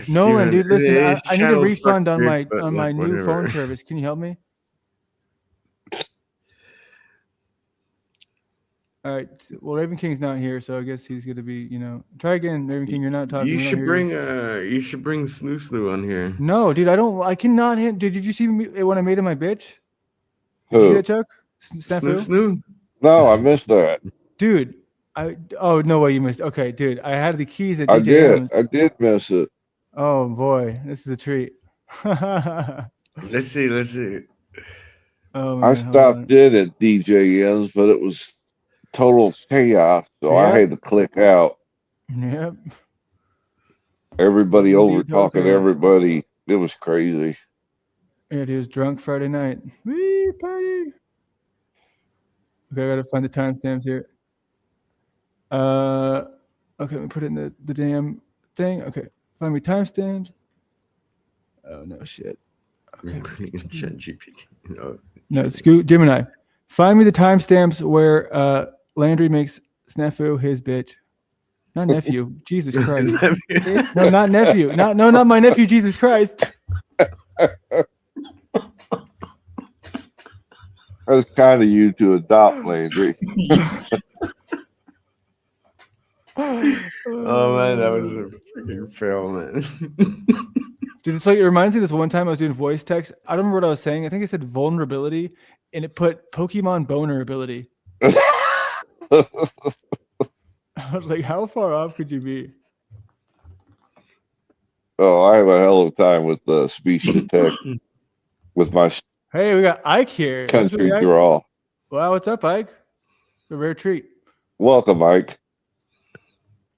Nolan, dude, listen. I need a refund on my new phone service. Can you help me? All right. Well, Raven King's not here, so I guess he's gonna be. Try again, Raven King. You're not talking. You should bring Snoo Snoo on here. No, dude, I cannot hit. Dude, did you see me when I made him my bitch? Who? Did you see that, Chuck? Snoo? No, I missed that. Dude, oh no way you missed. Okay, dude, I had the keys at I DJ. I did miss it. Oh boy, this is a treat. Let's see. Oh, I stopped in at DJN's, but it was total chaos, so I had to click out. Yep. Everybody over talking to everybody. It was crazy. Yeah, he was drunk Friday night. Wee party. Okay, I gotta find the timestamps here. Okay, let me put it in the damn thing. Okay, find me timestamps. Oh no shit. Okay. ChatGPT. No, Scoot Gemini. Find me the timestamps where Landry makes Snafu his bitch. Not nephew. Jesus Christ. No, not nephew. Not my nephew, Jesus Christ. That's kind of you to adopt, Landry. Oh man, that was a freaking fail, man. Dude, it's like it reminds me of this one time I was doing voice text. I don't remember what I was saying. I think it said vulnerability, and it put Pokemon boner ability. Like, how far off could you be? Oh, I have a hell of a time with speech to text with my Hey, we got Ike here. Is this country really Ike? draw. Wow, what's up, Ike? A rare treat. Welcome, Mike.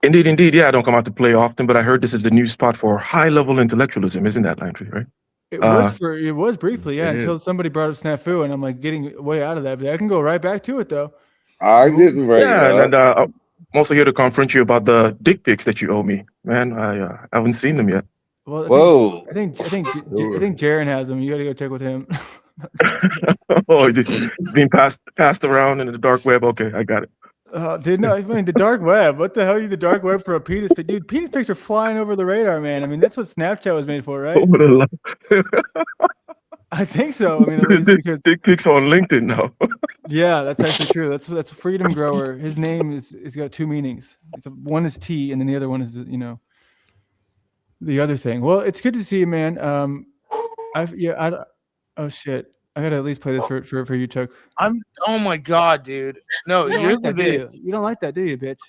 Indeed, indeed. Yeah, I don't come out to play often, but I heard this is the new spot for high-level intellectualism, isn't that, Landry, right? It was briefly, yeah, until somebody brought up snafu, and I'm like getting way out of that. But I can go right back to it though. I didn't bring it up. And I'm also here to confront you about the dick pics that you owe me, man. I haven't seen them yet. Well, I think Jaren has them. You got to go check with him. Oh, it's being passed around in the dark web. Okay, I got it. Dude, no, I mean the dark web. What the hell are you the dark web for a penis pic? Dude, penis pics are flying over the radar, man. I mean, that's what Snapchat was made for, right? I think so. I mean, at least because dick pics on LinkedIn now. Yeah, that's actually true. That's Freedom Grower. His name is got two meanings. One is T, and then the other one is the other thing. Well, it's good to see you, man. Oh shit. I gotta at least play this for you, Chuck. Oh my god, dude. No, you're the bitch. You don't like that, do you, bitch?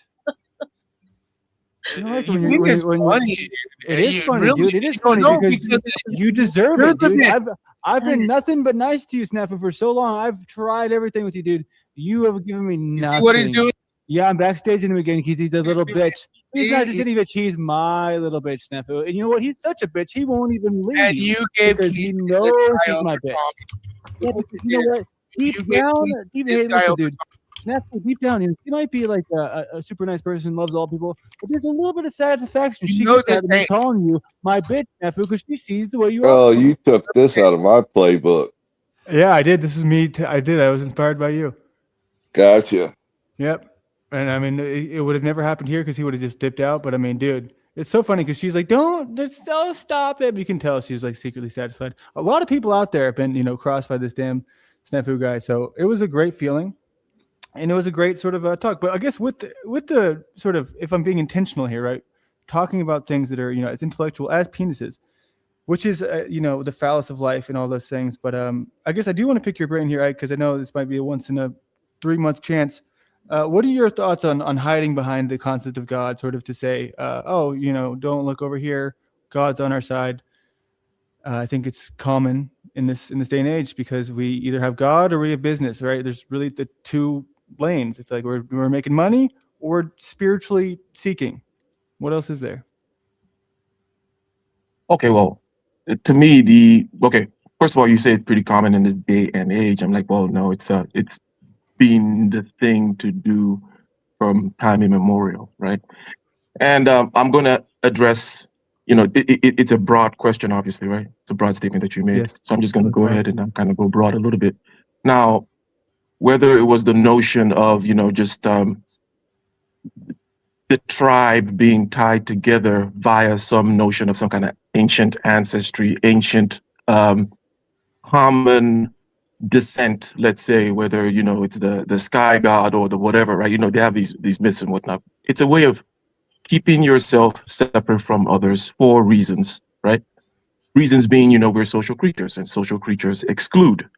You don't like You think it's funny. It is funny, really- dude. It is funny No, because you deserve you're it, the dude. bitch. I've been nothing but nice to you, Snafu, for so long. I've tried everything with you, dude. You have given me nothing. See what he's doing? Yeah, I'm backstaging him again because he's a little bitch. He's not just any bitch. He's my little bitch, Snafu. And you know what? He's such a bitch. He won't even leave. And you gave because he knows she's my bitch. Yeah, because you know what? Deep down, hey, listen, dude. Snafu, deep down, he might be like a super nice person, loves all people, but there's a little bit of satisfaction. She gets out of me calling you my bitch, Snafu, because she sees the way you are. Oh, you took this out of my playbook. Yeah, I did. This is me. I did. I was inspired by you. Gotcha. Yep. And I mean, it would have never happened here because he would have just dipped out. But I mean, dude, it's so funny because she's like, don't stop it. But you can tell she's like secretly satisfied. A lot of people out there have been, crossed by this damn Snafu guy. So it was a great feeling. And it was a great sort of talk. But I guess with the sort of, if I'm being intentional here, right, talking about things that are, as intellectual as penises, which is, the phallus of life and all those things. But I guess I do want to pick your brain here, because I know this might be a once in a 3-month chance. What are your thoughts on hiding behind the concept of God, sort of to say, don't look over here, God's on our side? I think it's common in this day and age because we either have God or we have business, right? There's really the two lanes. It's like we're making money or spiritually seeking. What else is there? Okay, well, to me, first of all, you say it's pretty common in this day and age. I'm like, well, no, it's been the thing to do from time immemorial, right? And I'm going to address, it's a broad question, obviously, right? It's a broad statement that you made. Yes. So I'm just going to go ahead and kind of go broad a little bit. Now, whether it was the notion of, just the tribe being tied together via some notion of some kind of ancient ancestry, ancient common descent, let's say, whether it's the sky god or the whatever, right? They have these myths and whatnot. It's a way of keeping yourself separate from others for reasons, right? Reasons being, we're social creatures and social creatures exclude,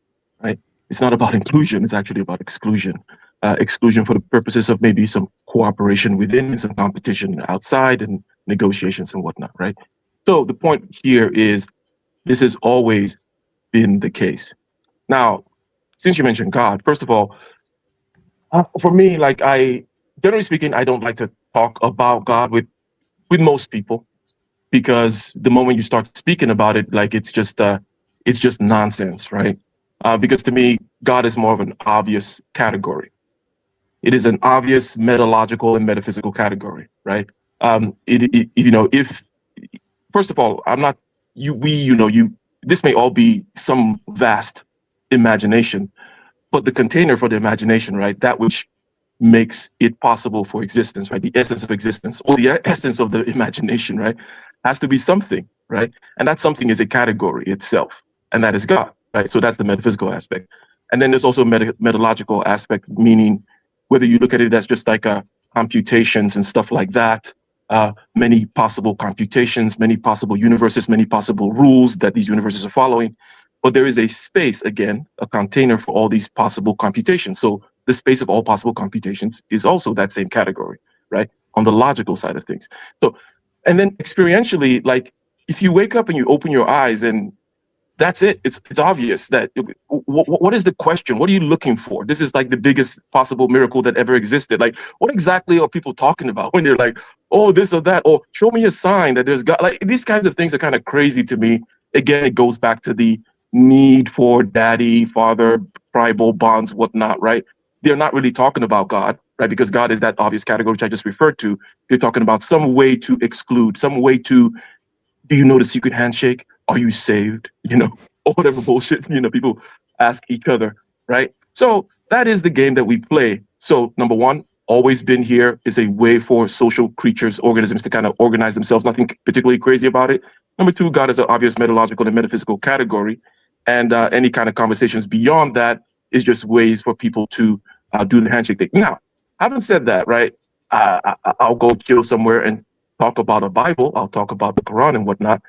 right? It's not about inclusion, it's actually about exclusion. Exclusion for the purposes of maybe some cooperation within and some competition outside and negotiations and whatnot, right? So the point here is this has always been the case. Now, since you mentioned God, first of all, for me, generally speaking, I don't like to talk about God with most people because the moment you start speaking about it, it's just nonsense, right? Because to me, God is more of an obvious category. It is an obvious metalogical and metaphysical category, right? If first of all, I'm not this may all be some vast imagination, but the container for the imagination, right? That which makes it possible for existence, right? The essence of existence or the essence of the imagination, right? Has to be something, right? And that something is a category itself, and that is God, right? So that's the metaphysical aspect. And then there's also methodological aspect, meaning whether you look at it as just like computations and stuff like that, many possible computations, many possible universes, many possible rules that these universes are following. But there is a space, again, a container for all these possible computations. So the space of all possible computations is also that same category, right? On the logical side of things. So, and then experientially, like if you wake up and you open your eyes and that's it. It's obvious that what is the question? What are you looking for? This is like the biggest possible miracle that ever existed. Like, what exactly are people talking about when they're like, oh, this or that, or show me a sign that there's God? Like these kinds of things are kind of crazy to me. Again, it goes back to the need for daddy, father, tribal bonds, whatnot, right? They're not really talking about God, right? Because God is that obvious category which I just referred to. They're talking about some way to exclude, some way to. Do you know the secret handshake? Are you saved? You know, or whatever bullshit, you know, people ask each other, right? So that is the game that we play. So number one, always been here is a way for social creatures, organisms to kind of organize themselves. Nothing particularly crazy about it. Number two, God is an obvious methodological and metaphysical category. And any kind of conversations beyond that is just ways for people to do the handshake thing. Now, having said that, right, I'll go chill somewhere and talk about a Bible. I'll talk about the Quran and whatnot.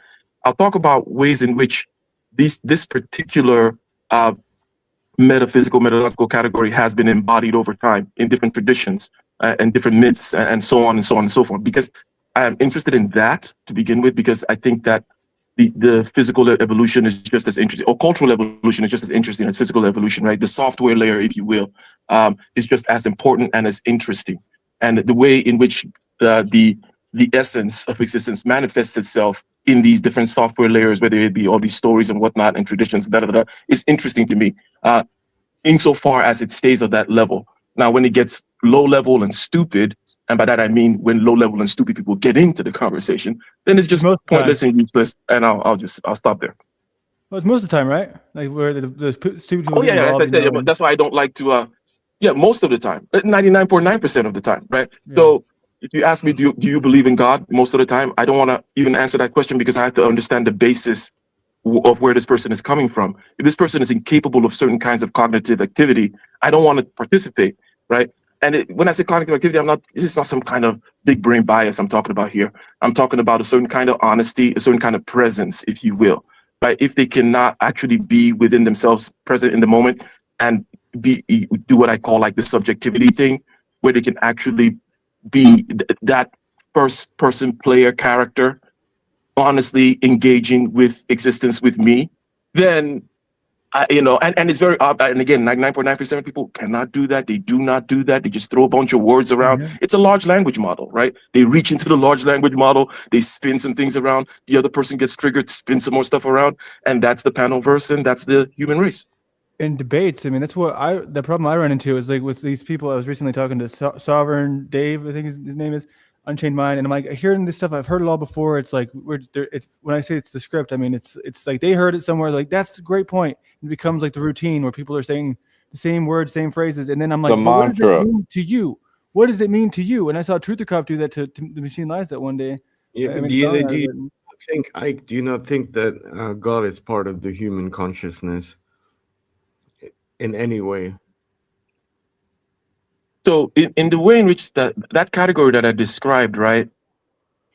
I'll talk about ways in which this particular metaphysical category has been embodied over time in different traditions and different myths and so on and so on and so forth. Because I'm interested in that to begin with, because I think that the physical evolution is just as interesting, or cultural evolution is just as interesting as physical evolution, right? The software layer, if you will, is just as important and as interesting. And the way in which the essence of existence manifests itself in these different software layers, whether it be all these stories and whatnot and traditions, is interesting to me, insofar as it stays at that level. Now, when it gets low level and stupid, and by that I mean when low level and stupid people get into the conversation, then it's just pointless and useless. And I'll stop there. Well, it's most of the time, right? Like where the stupid people. Oh yeah, as I said, but that's why I don't like to. Most of the time, 99.9% of the time, right? Yeah. So if you ask me, do you believe in God? Most of the time, I don't want to even answer that question because I have to understand the basis of where this person is coming from. If this person is incapable of certain kinds of cognitive activity, I don't want to participate, right? And when I say cognitive activity, this is not some kind of big brain bias I'm talking about here. I'm talking about a certain kind of honesty, a certain kind of presence, if you will, right? If they cannot actually be within themselves, present in the moment, and do what I call like the subjectivity thing, where they can actually be that first person player character, honestly engaging with existence with me, then and it's very and again, 99.9% of people cannot do that. They do not do that. They just throw a bunch of words around. Mm-hmm. It's a large language model, right? They reach into the large language model, they spin some things around, the other person gets triggered to spin some more stuff around, and that's the panel verse, and that's the human race. In debates, I mean, that's what the problem I run into is like with these people. I was recently talking to Sovereign Dave, I think his name is, Unchained Mind, and I'm like hearing this stuff. I've heard it all before. It's like it's when I say it's the script, I mean it's like they heard it somewhere. Like that's a great point. It becomes like the routine where people are saying the same words, same phrases, and then I'm like, what does it mean to you? What does it mean to you? And I saw Trutherkopf do that to the Machine Lies that one day. Yeah, do you not think that God is part of the human consciousness in any way? So in the way in which that category that I described, right,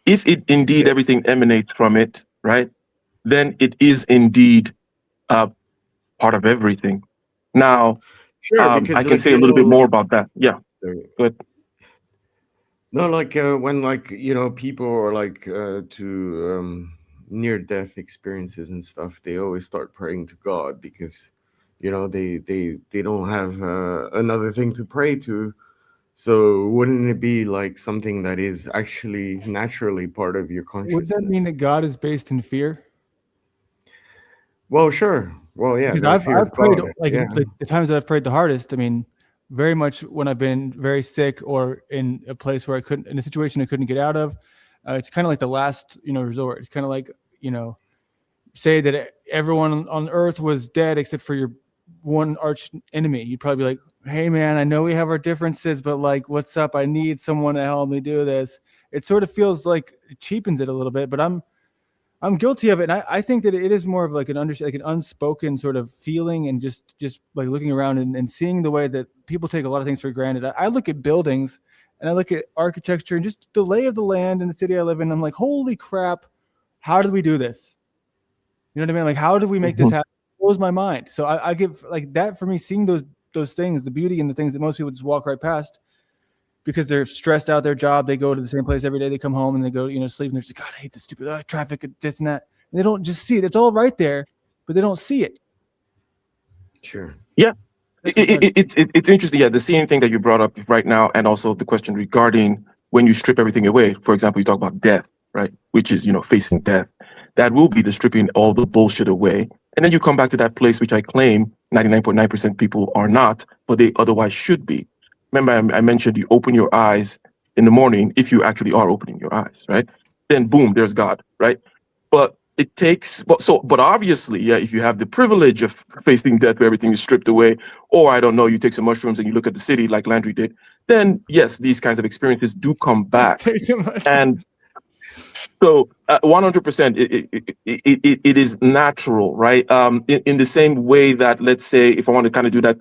if it indeed everything emanates from it, right, then it is indeed part of everything. Now, sure, I can say a little bit more about that. Yeah, good. No, like when people are like to near-death experiences and stuff, they always start praying to God because they don't have another thing to pray to. So wouldn't it be like something that is actually naturally part of your consciousness? Would that mean that God is based in fear? Well, sure. Well, yeah. I've prayed like the times that I've prayed the hardest. I mean, very much when I've been very sick or in a place where in a situation I couldn't get out of. It's kind of like the last resort. It's kind of like say that everyone on earth was dead except for your one arch enemy. You'd probably be like, hey man, I know we have our differences, but like, what's up? I need someone to help me do this. It sort of feels like it cheapens it a little bit, but I'm I'm guilty of it, and I think that it is more of like an unspoken sort of feeling, and just like looking around and seeing the way that people take a lot of things for granted. I look at buildings, and I look at architecture, and just the lay of the land in the city I live in. I'm like, holy crap, how did we do this? You know what I mean? Like, how did we make this happen? It blows my mind. So I give like that for me, seeing those things, the beauty and the things that most people just walk right past. Because they're stressed out their job, they go to the same place every day. They come home and they go, sleep, and they're just like, God, I hate this stupid traffic, this and that. And they don't just see it. It's all right there, but they don't see it. Sure. Yeah. It's interesting. Yeah, the same thing that you brought up right now, and also the question regarding when you strip everything away. For example, you talk about death, right? Which is, facing death. That will be the stripping all the bullshit away. And then you come back to that place, which I claim 99.9% people are not, but they otherwise should be. Remember, I mentioned you open your eyes in the morning, if you actually are opening your eyes, right? Then boom, there's God, right? But it takes, but obviously, yeah, if you have the privilege of facing death where everything is stripped away, or I don't know, you take some mushrooms and you look at the city like Landry did, then yes, these kinds of experiences do come back. And so 100%, it is natural, right? In the same way that, let's say, if I want to kind of do that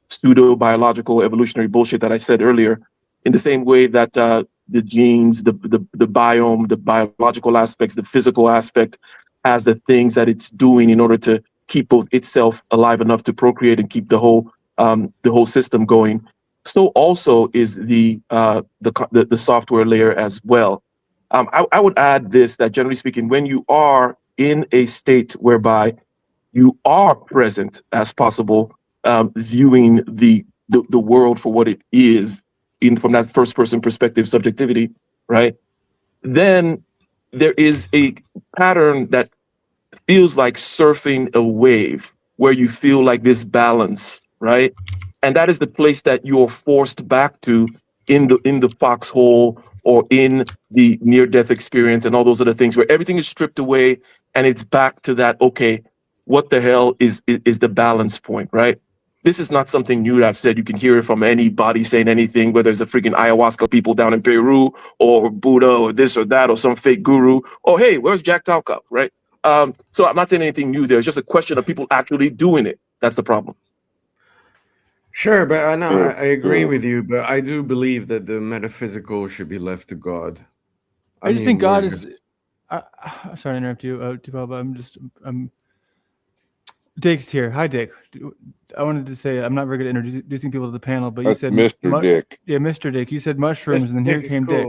pseudo-biological evolutionary bullshit that I said earlier, in the same way that the genes, the biome, the biological aspects, the physical aspect has the things that it's doing in order to keep both itself alive enough to procreate and keep the whole system going. So also is the software layer as well. I would add this, that generally speaking, when you are in a state whereby you are present as possible, viewing the world for what it is from that first person perspective, subjectivity, right? Then there is a pattern that feels like surfing a wave, where you feel like this balance, right? And that is the place that you're forced back to in the foxhole, or in the near-death experience and all those other things, where everything is stripped away and it's back to that, okay, what the hell is the balance point, right? This is not something new that I've said. You can hear it from anybody saying anything, whether it's a freaking ayahuasca people down in Peru, or Buddha, or this or that, or some fake guru. Oh, hey, where's Jack Talcup, right? So I'm not saying anything new there. It's just a question of people actually doing it. That's the problem. Sure, but I agree with you, but I do believe that the metaphysical should be left to God. I just think God is. Sorry to interrupt you, Tubal, but Dick's here. Hi, Dick. I wanted to say I'm not very good at introducing people to the panel, but you said Mr. Dick. Yeah, Mr. Dick. You said mushrooms, and then here came Dick.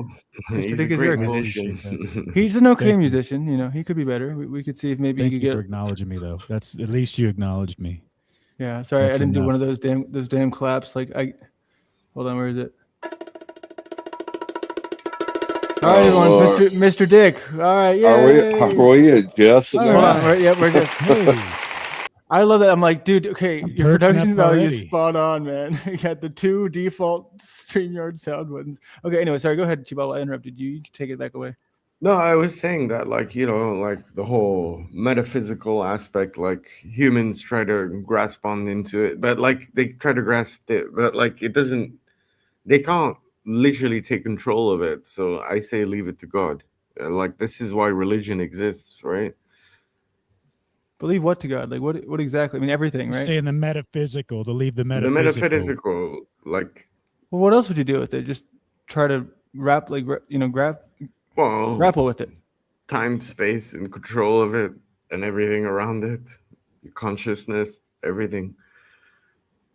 Mr. Dick is very cool. He's an okay musician. He could be better. We could see if maybe he could get. Thank you for acknowledging me, though. That's at least you acknowledged me. Yeah, sorry, I didn't do one of those damn claps. Hold on, where is it? All right, everyone, Mr. Dick. All right, yeah. Are we adjusting? Hold on, we're just. Hey. I love that. I'm like, dude, okay, your production value is spot on, man. You got the 2 default StreamYard sound buttons. Okay, anyway, sorry, go ahead, Chibal. I interrupted you. You can take it back away. No, I was saying that, like the whole metaphysical aspect, like humans try to grasp on into it, but like they try to grasp it, but like they can't literally take control of it. So I say leave it to God. Like, this is why religion exists, right? Believe what to God? Like what exactly? I mean, everything, right? Saying the metaphysical, to leave the metaphysical. The metaphysical, like. Well, what else would you do with it? Just try to grapple with it. Time, space, and control of it, and everything around it, your consciousness, everything.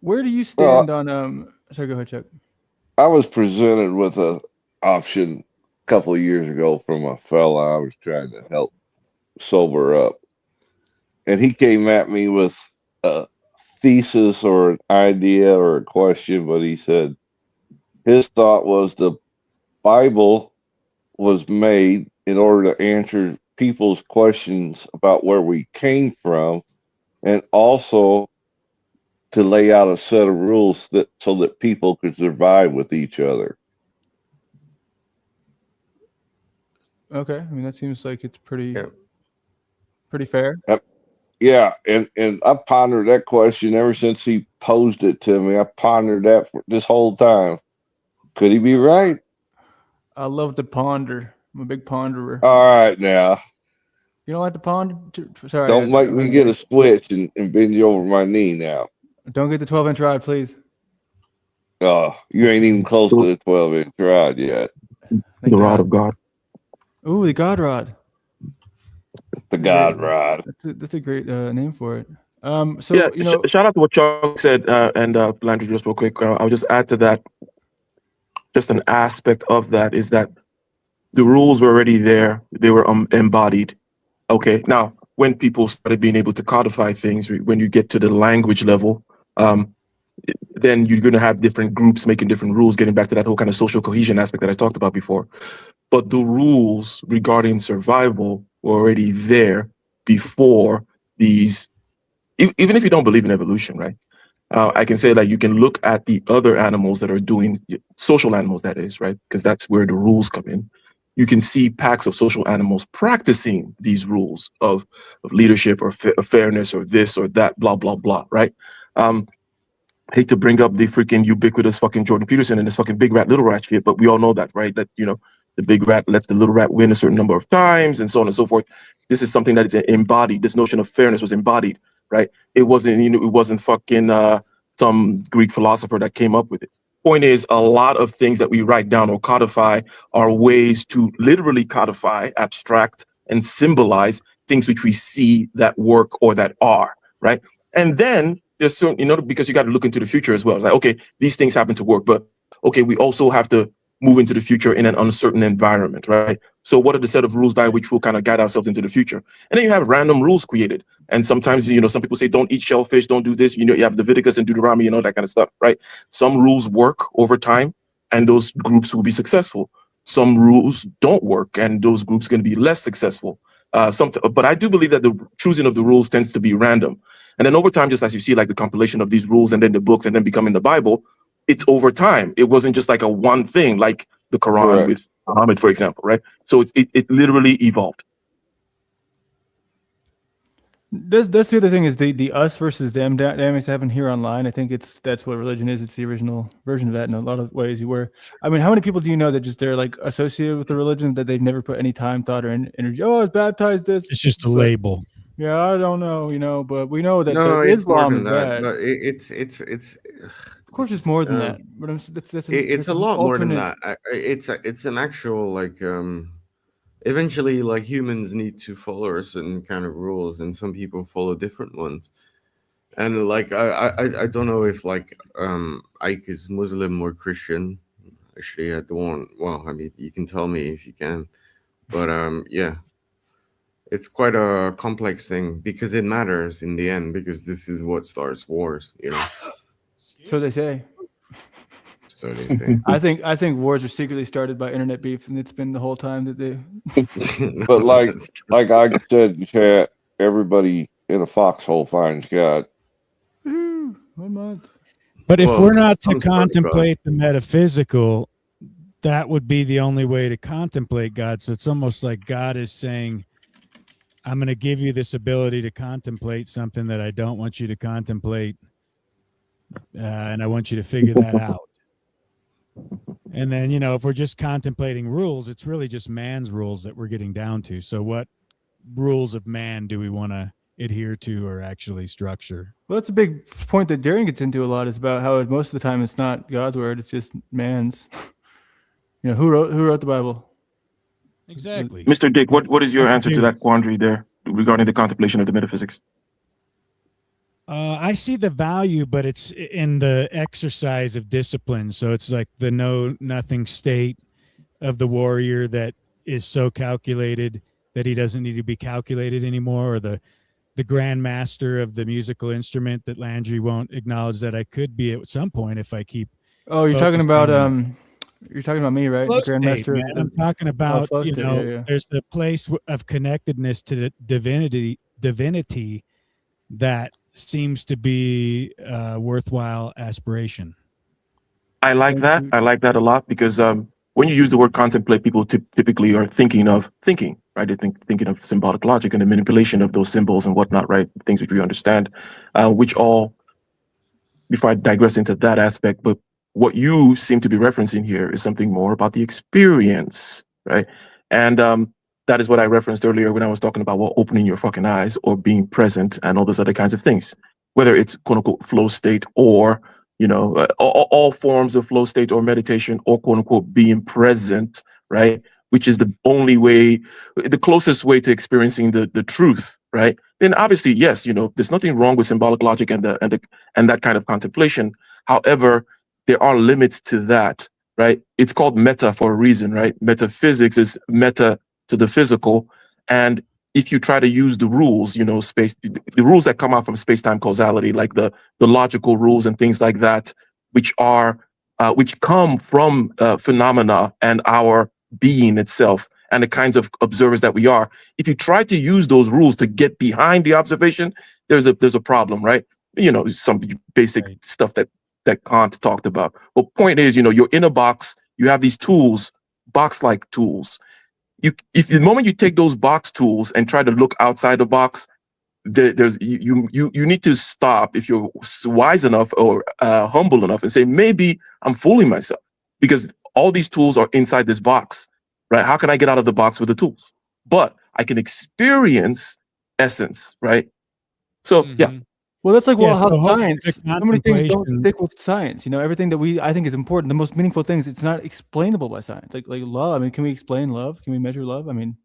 Where do you stand on? Sorry, go ahead, Chuck. I was presented with an option a couple of years ago from a fella I was trying to help sober up. And he came at me with a thesis or an idea or a question, but he said his thought was the Bible was made in order to answer people's questions about where we came from, and also to lay out a set of rules so that people could survive with each other. Okay, I mean that seems like it's pretty fair. Yeah, and I pondered that question ever since he posed it to me. I pondered that for this whole time. Could he be right? I love to ponder. I'm a big ponderer. All right, now. You don't like the pawn? Sorry. Don't make me get a switch and bend you over my knee now. Don't get the 12-inch rod, please. You ain't even close to the 12-inch rod yet. The rod of God. Ooh, the God rod. The God rod. That's a great name for it. So yeah, you know, shout out to what Chuck said, and Landry, just real quick. I'll just add to that. Just an aspect of that is that the rules were already there; they were embodied. Okay, now when people started being able to codify things, when you get to the language level, then you're going to have different groups making different rules. Getting back to that whole kind of social cohesion aspect that I talked about before, but the rules regarding survival were already there before these. Even if you don't believe in evolution, right? I can say that you can look at the other animals that are doing social animals, that is, right? Because that's where the rules come in. You can see packs of social animals practicing these rules of leadership or fairness or this or that, blah, blah, blah, right? I hate to bring up the freaking ubiquitous fucking Jordan Peterson and this fucking big rat, little rat shit, but we all know that, right? That, you know, the big rat lets the little rat win a certain number of times and so on and so forth. This is something that is embodied. This notion of fairness was embodied, right? It wasn't, you know, it wasn't fucking some Greek philosopher that came up with it. Point is, a lot of things that we write down or codify are ways to literally codify, abstract, and symbolize things which we see that work or that are, right? And then there's certain, you know, because you got to look into the future as well. It's like, okay, these things happen to work, but okay, we also have to move into the future in an uncertain environment, right? So what are the set of rules by which we'll kind of guide ourselves into the future? And then you have random rules created. And sometimes, you know, some people say, don't eat shellfish, don't do this. You know, you have Leviticus and Deuteronomy and all that kind of stuff, right? Some rules work over time and those groups will be successful. Some rules don't work and those groups can be less successful. But I do believe that the choosing of the rules tends to be random. And then over time, just as you see, like the compilation of these rules and then the books and then becoming the Bible, it's over time. It wasn't just like a one thing, like the Quran with Muhammad, for example, right? So it literally evolved. that's the other thing is the us versus them dynamics happen here online. I think that's what religion is. It's the original version of that in a lot of ways. I mean, how many people do you know that just they're like associated with the religion that they've never put any time, thought, or energy? Oh, I was baptized this. It's just a label. Yeah, I don't know, you know, but we know that No, it's more Islam than is that. bad. But it's. Of course, it's more than that. But it's a lot more than that. It's an actual like eventually, like, humans need to follow a certain kind of rules and some people follow different ones, and like I don't know if like Ike is Muslim or Christian. Actually, I don't. Well, I mean, you can tell me if you can, but yeah, it's quite a complex thing because it matters in the end, because this is what starts wars, you know. So they say. So they say. I think wars are secretly started by internet beef, and it's been the whole time that they. But like I said in chat, everybody in a foxhole finds God. 1 month. But if we're not to contemplate the metaphysical, that would be the only way to contemplate God. So it's almost like God is saying, I'm going to give you this ability to contemplate something that I don't want you to contemplate, and I want you to figure that out. And then, you know, if we're just contemplating rules, it's really just man's rules that we're getting down to. So what rules of man do we want to adhere to or actually structure? Well, that's a big point that Darren gets into a lot, is about how most of the time it's not God's word, it's just man's. You know, who wrote the Bible? Exactly. Mr. Dick, what is your answer to that quandary there regarding the contemplation of the metaphysics? I see the value, but it's in the exercise of discipline. So it's like the know-nothing state of the warrior that is so calculated that he doesn't need to be calculated anymore, or the grandmaster of the musical instrument that Landry won't acknowledge that I could be at some point if I keep. Oh, you're talking about you're talking about me, right? Flow The Grandmaster. state, man. I'm talking about, flow you state, know, yeah. there's the place of connectedness to the divinity that seems to be a worthwhile aspiration. I like that. I like that a lot because when you use the word contemplate, people typically are thinking, right? They're thinking of symbolic logic and the manipulation of those symbols and whatnot, right? Things which we understand, which all, before I digress into that aspect, but what you seem to be referencing here is something more about the experience, right? And that is what I referenced earlier when I was talking about opening your fucking eyes or being present and all those other kinds of things, whether it's quote unquote flow state or, all forms of flow state or meditation or quote unquote being present, right? Which is the only way, the closest way to experiencing the truth, right? Then obviously, yes, there's nothing wrong with symbolic logic and that kind of contemplation. However, there are limits to that, right? It's called meta for a reason, right? Metaphysics is meta to the physical. And if you try to use the rules, the rules that come out from space-time causality, like the logical rules and things like that, which come from phenomena and our being itself and the kinds of observers that we are. If you try to use those rules to get behind the observation, there's a problem, right? Some basic stuff that Kant talked about. But point is, you're in a box, you have these tools, box-like tools. If the moment you take those box tools and try to look outside the box, you need to stop if you're wise enough or humble enough and say, maybe I'm fooling myself because all these tools are inside this box, right? How can I get out of the box with the tools? But I can experience essence, right? So yeah. Well, that's like Yeah, how so science. hopefully So many things don't contemplation- stick with science. Everything that I think is important, the most meaningful things, it's not explainable by science. Like love. I mean, can we explain love? Can we measure love? I mean,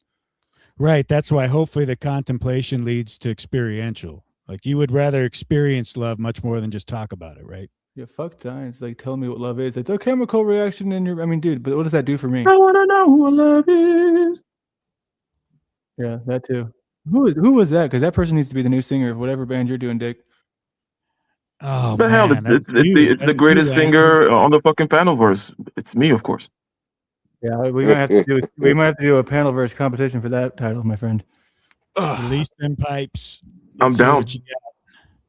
Right. That's why hopefully the contemplation leads to experiential. Like you would rather experience love much more than just talk about it, right? yeah, fuck science. Like, tell me what love is. Like, a chemical reaction in your. I mean, dude, but what does that do for me? I want to know what love is. Yeah, that too. Who was that? Because that person needs to be the new singer of whatever band you're doing, Dick. Oh The hell, man, it's the greatest singer on the fucking panel verse. It's me, of course. Yeah, we might have to do a panel verse competition for that title, my friend. Release them pipes. I'm Let's see down. what you got.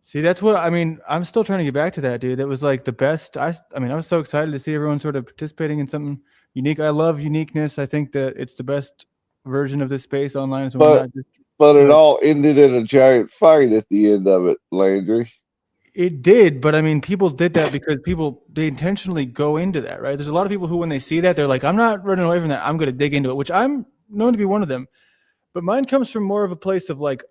See, that's what I mean. I'm still trying to get back to that, dude. That was like the best. I mean, I was so excited to see everyone sort of participating in something unique. I love uniqueness. I think that it's the best version of this space online. So we're not just, But it all ended in a giant fight at the end of it, Landry. it did, but I mean, people did that because they intentionally go into that, right? There's a lot of people who, when they see that, they're like, I'm not running away from that. I'm going to dig into it, which I'm known to be one of them. But mine comes from more of a place of like,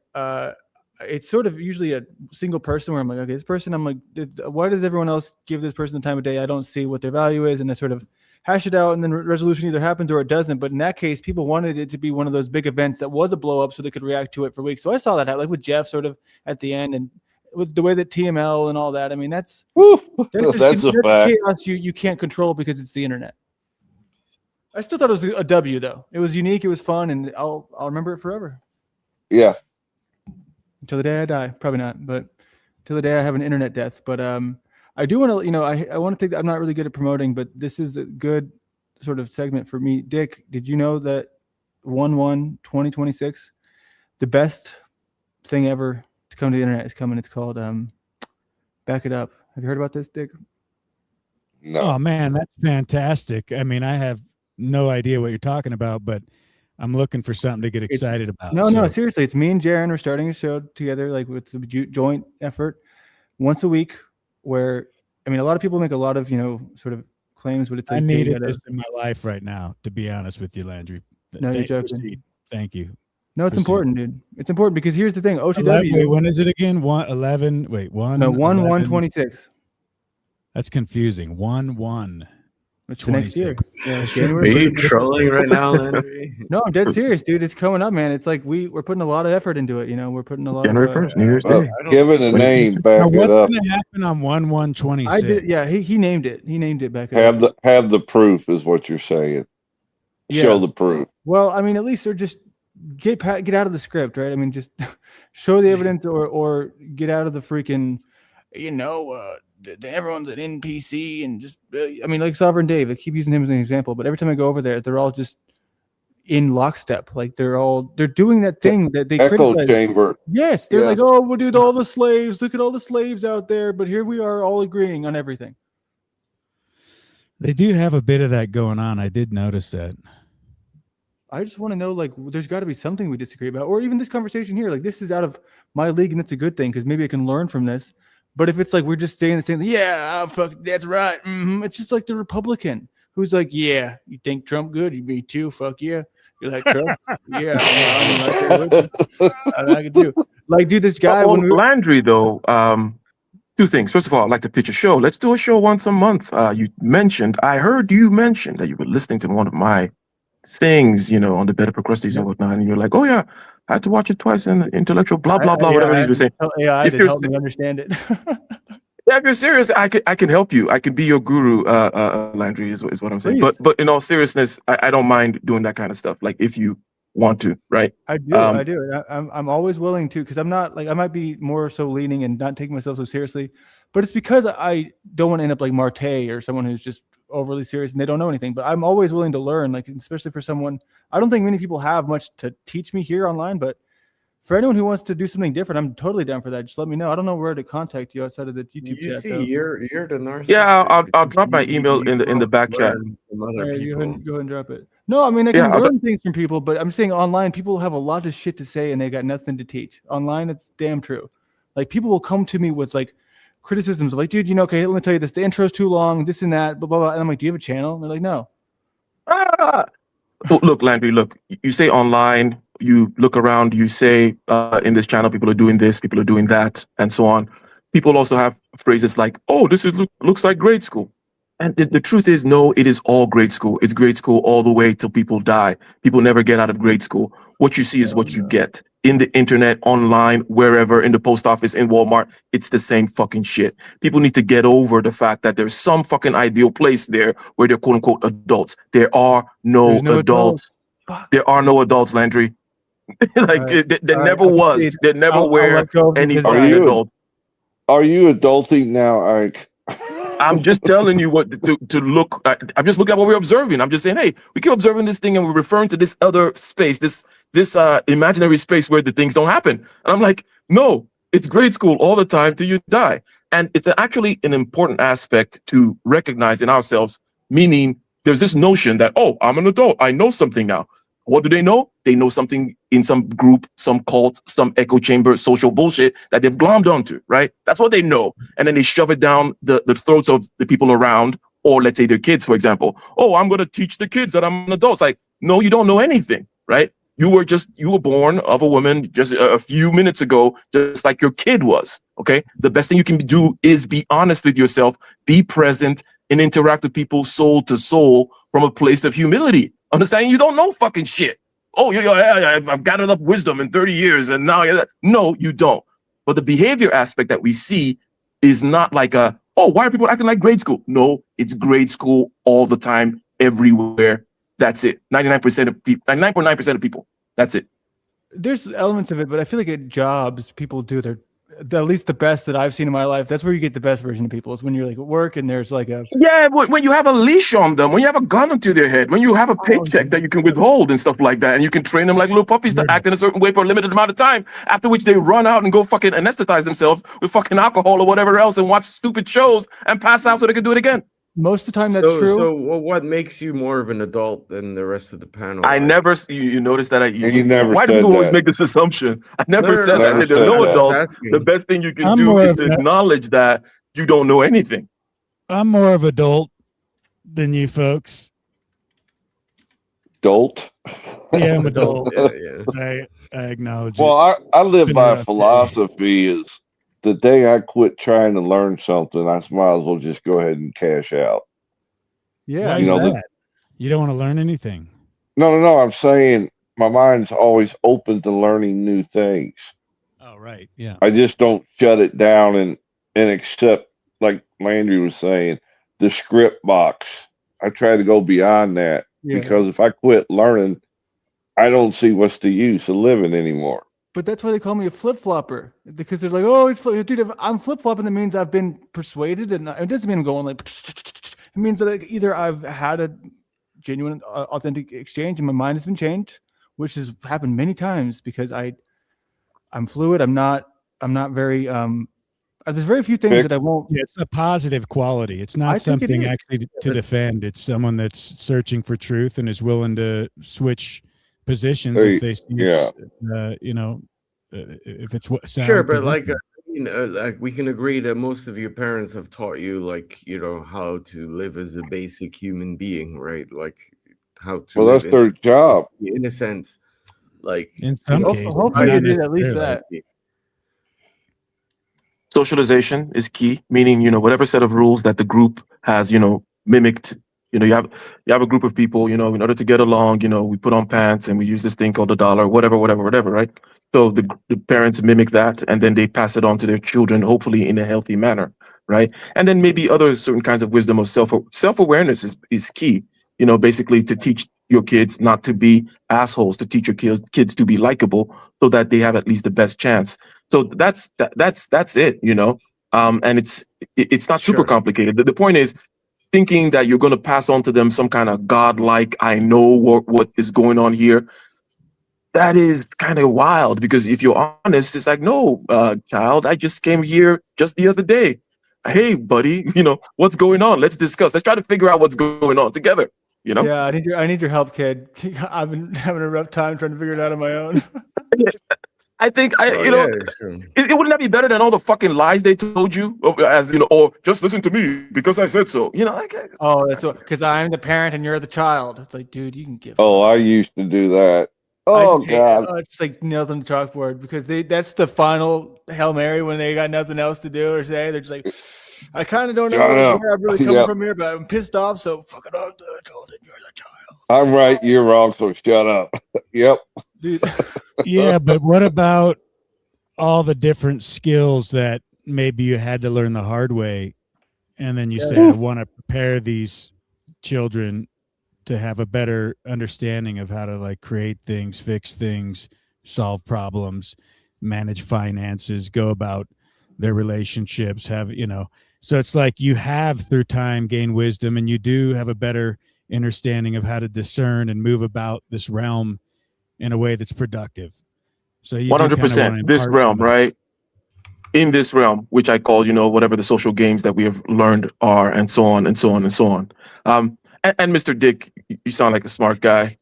it's sort of usually a single person where I'm like, okay, this person, I'm like, why does everyone else give this person the time of day? I don't see what their value is. And I sort of hash it out, and then resolution either happens or it doesn't. But in that case, people wanted it to be one of those big events that was a blow up so they could react to it for weeks. So I saw that like with Jeff sort of at the end, and with the way that TML and all that. I mean, that's That's a fact. chaos you can't control because it's the internet. I still thought it was a W though. It was unique, it was fun, and I'll remember it forever. Yeah. Until the day I die. Probably not, but until the day I have an internet death. But I do want to, I want to think that I'm not really good at promoting, but this is a good sort of segment for me. Dick, did you know that 1/1/2026, the best thing ever to come to the internet is coming? It's called Back It Up. Have you heard about this, Dick? No. Oh man, that's fantastic. I mean, I have no idea what you're talking about, but I'm looking for something to get excited about. No, seriously. It's me and Jaron. We're starting a show together. Like, it's a joint effort once a week where, I mean, a lot of people make a lot of, sort of claims, but it's like, I needed this in my life right now, to be honest with you, Landry. No, you're joking. Thank you. No, it's important, dude. It's important because here's the thing. OTW. Wait, when is it again? 1/11. Wait, 1. No, 1/1/26. That's confusing. 1/1. It's the next year. Yeah, Are you trolling right now, Landry? No, I'm dead serious, dude. It's coming up, man. It's like we're putting a lot of effort into it. We're putting a lot January of 1st, New Year's Day. Give it a name, Now, back what's it up. going to happen on 1/1/26? I did. Yeah, he named it. He named it Back It Up. Have the proof is what you're saying. Yeah. Show the proof. Well, I mean, at least they're just get out of the script, right? I mean, just show the evidence or get out of the freaking, everyone's an NPC and just, I mean, like Sovereign Dave, I keep using him as an example, but every time I go over there, they're all just in lockstep. Like they're doing that thing that they Echo criticize. chamber. Yes. They're like, oh, we'll do all the slaves. Look at all the slaves out there. But here we are all agreeing on everything. They do have a bit of that going on. I did notice that. I just want to know, like, there's got to be something we disagree about, or even this conversation here. Like, this is out of my league, and that's a good thing because maybe I can learn from this. But if it's like we're just saying the same thing, yeah, fuck, that's right. It's just like the Republican who's like, yeah, you think Trump good? You me too. Fuck yeah. You're like Trump? Yeah, I like it too. Like, dude, this guy. Well, Landry, though, two things. First of all, I'd like to pitch a show. Let's do a show once a month. I heard you mention that you were listening to one of my things, on the bed of procrastination and whatnot, and you're like, oh yeah, I had to watch it twice in intellectual blah blah blah, whatever you were saying. Tell AI to help me understand it. Yeah, if you're serious, I can help you. I can be your guru, Landry, is what I'm saying. Please. But in all seriousness, I don't mind doing that kind of stuff. Like if you want to, right? I do. I'm always willing to, because I'm not like, I might be more so leaning and not taking myself so seriously, but it's because I don't want to end up like Marte or someone who's just overly serious and they don't know anything. But I'm always willing to learn, like especially for someone. I don't think many people have much to teach me here online, but for anyone who wants to do something different, I'm totally down for that. Just let me know. I don't know where to contact you outside of the YouTube chat. You see, you're the narcissist. Yeah, I'll drop my email in the back chat. From other people. Go ahead and drop it. No, I mean, I can learn things from people, but I'm saying online, people have a lot of shit to say and they got nothing to teach. Online, it's damn true. Like people will come to me with like criticisms of like, dude, okay, let me tell you this, the intro's too long, this and that, blah, blah, blah. And I'm like, do you have a channel? And they're like, no. Look, Landry, you say online, you look around, you say in this channel, people are doing this, people are doing that, and so on. People also have phrases like, oh, this looks like grade school. And the truth is, no, it is all grade school. It's grade school all the way till people die. People never get out of grade school. What you see is what you get. In the internet, online, wherever, in the post office, in Walmart, it's the same fucking shit. People need to get over the fact that there's some fucking ideal place there where they're quote unquote adults. There are no adults. There are no adults, Landry. There never was. There never were any fucking adult. Are you adulting now, Ike? I'm just telling you what to look at. I'm just looking at what we're observing. I'm just saying, hey, we keep observing this thing and we're referring to this other space, this imaginary space where the things don't happen. And I'm like, no, it's grade school all the time till you die. And it's actually an important aspect to recognize in ourselves, meaning there's this notion that, oh, I'm an adult. I know something now. What do they know? They know something in some group, some cult, some echo chamber, social bullshit that they've glommed onto, right? That's what they know. And then they shove it down the throats of the people around, or let's say their kids, for example. Oh, I'm going to teach the kids that I'm an adult. It's like, no, you don't know anything, right? You were born of a woman just a few minutes ago, just like your kid was, okay? The best thing you can do is be honest with yourself, be present, and interact with people soul to soul from a place of humility. Understanding you don't know fucking shit. Oh, I've got enough wisdom in 30 years and now, no, you don't. But the behavior aspect that we see is not like why are people acting like grade school? No, it's grade school all the time, everywhere. That's it. 99.9% of people. That's it. There's elements of it, but I feel like at jobs, people do at least the best that I've seen in my life. That's where you get the best version of people, is when you're like at work and there's like when you have a leash on them, when you have a gun to their head, when you have a paycheck that you can withhold and stuff like that, and you can train them like little puppies to act in a certain way for a limited amount of time, after which they run out and go fucking anesthetize themselves with fucking alcohol or whatever else and watch stupid shows and pass out so they can do it again. Most of the time that's true. So what makes you more of an adult than the rest of the panel? I never, you notice that you never why do people always make this assumption? I never said that. I said there's no adult. The best thing you can do is to acknowledge that you don't know anything. I'm more of adult than you folks. Adult? Yeah, I'm adult. I acknowledge well, it. I live by a philosophy is the day I quit trying to learn something, I might as well just go ahead and cash out. Yeah, you know that. You don't want to learn anything. No. I'm saying my mind's always open to learning new things. Oh, right. Yeah. I just don't shut it down and accept, like Landry was saying, the script box. I try to go beyond that because if I quit learning, I don't see what's the use of living anymore. But that's why they call me a flip-flopper, because they're like, oh, dude, if I'm flip-flopping, that means I've been persuaded, and it doesn't mean I'm going like, it means that either I've had a genuine, authentic exchange and my mind has been changed, which has happened many times because I'm fluid. I'm not very, there's very few things that I won't. Yeah, it's a positive quality. It's not something actually to defend. It's someone that's searching for truth and is willing to switch positions if they see it's, if it's what sure, but like like we can agree that most of your parents have taught you, like, how to live as a basic human being, right? Like how to Well, live that's their job. in a sense, like in some cases, hopefully not they did at least necessarily. that. Socialization is key, meaning, whatever set of rules that the group has, mimicked. You have a group of people, in order to get along, we put on pants and we use this thing called the dollar, whatever, right? So the parents mimic that and then they pass it on to their children, hopefully in a healthy manner, right? And then maybe other certain kinds of wisdom of self-awareness is key, basically to teach your kids not to be assholes, to teach your kids to be likable so that they have at least the best chance. So that's it, and it's not super complicated. The point is thinking that you're going to pass on to them some kind of godlike, I know what is going on here. That is kind of wild, because if you're honest, it's like, no, child, I just came here just the other day. Hey, buddy, what's going on? Let's discuss. Let's try to figure out what's going on together. Yeah, I need your help, kid. I've been having a rough time trying to figure it out on my own. I think it wouldn't that be better than all the fucking lies they told you, or just listen to me because I said so. Oh, that's because I'm the parent and you're the child. It's like, dude, you can give. Oh, I used to do that. Oh God, it's like nails on the chalkboard, because that's the final Hail Mary when they got nothing else to do or say. They're just like, I kind of don't know where I'm really coming from here, but I'm pissed off. So fuck it up. You're the child. I'm right, you're wrong, so shut up. Yep. Dude. Yeah, but what about all the different skills that maybe you had to learn the hard way, and then you say, I want to prepare these children to have a better understanding of how to like create things, fix things, solve problems, manage finances, go about their relationships, so it's like you have through time gained wisdom, and you do have a better understanding of how to discern and move about this realm in a way that's productive. So you 100% this realm, right? In this realm, which I call, whatever the social games that we have learned are, and so on and so on and so on. And Mr. Dick, you sound like a smart guy.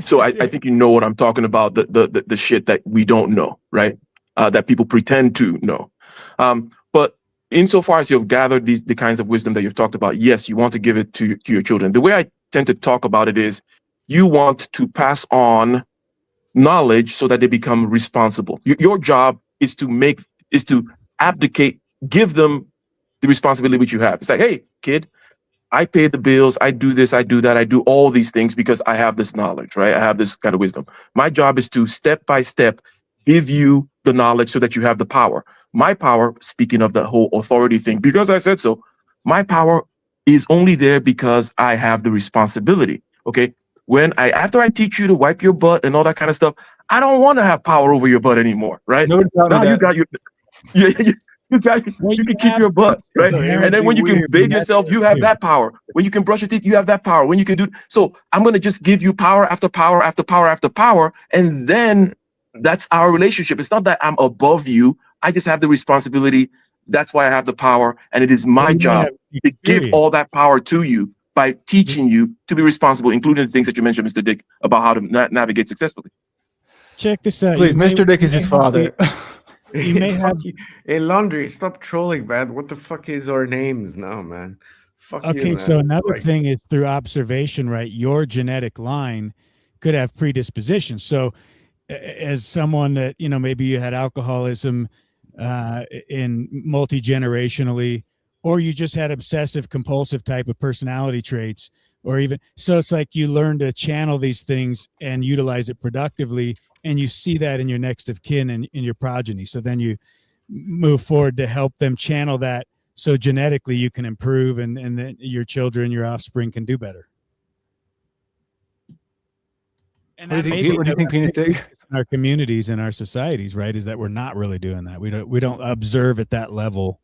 So I think you know what I'm talking about, the shit that we don't know, right? That people pretend to know. But insofar as you've gathered the kinds of wisdom that you've talked about, yes, you want to give it to your children. The way I tend to talk about it is you want to pass on knowledge so that they become responsible. Your job is to abdicate, give them the responsibility which you have. It's like, hey, kid, I pay the bills, I do this, I do that, I do all these things because I have this knowledge, right? I have this kind of wisdom. My job is to step by step give you the knowledge so that you have the power. My power, speaking of the whole authority thing, because I said so, my power is only there because I have the responsibility. Okay. After I teach you to wipe your butt and all that kind of stuff, I don't want to have power over your butt anymore, right? Now you got your, you can keep your butt, right? And then when you can bathe yourself, you have that power. When you can brush your teeth, you have that power. When you can do so, I'm going to just give you power after power after power after power, and then that's our relationship. It's not that I'm above you. I just have the responsibility. That's why I have the power, and it is my job to give all that power to you by teaching you to be responsible, including the things that you mentioned, Mr. Dick, about how to navigate successfully. Check this out. Please, Mr. Dick is his father. You may have a laundry. Stop trolling, man. What the fuck is our names now, man? Fuck okay, you, man. so another thing is through observation, right? Your genetic line could have predispositions. So as someone that, maybe you had alcoholism in multi-generationally, or you just had obsessive compulsive type of personality traits, or even, so it's like you learn to channel these things and utilize it productively. And you see that in your next of kin and in your progeny. So then you move forward to help them channel that. So genetically you can improve, and then your children, your offspring can do better. And what do you think, Penis Dick? In our communities and our societies, right, is that we're not really doing that. We don't observe at that level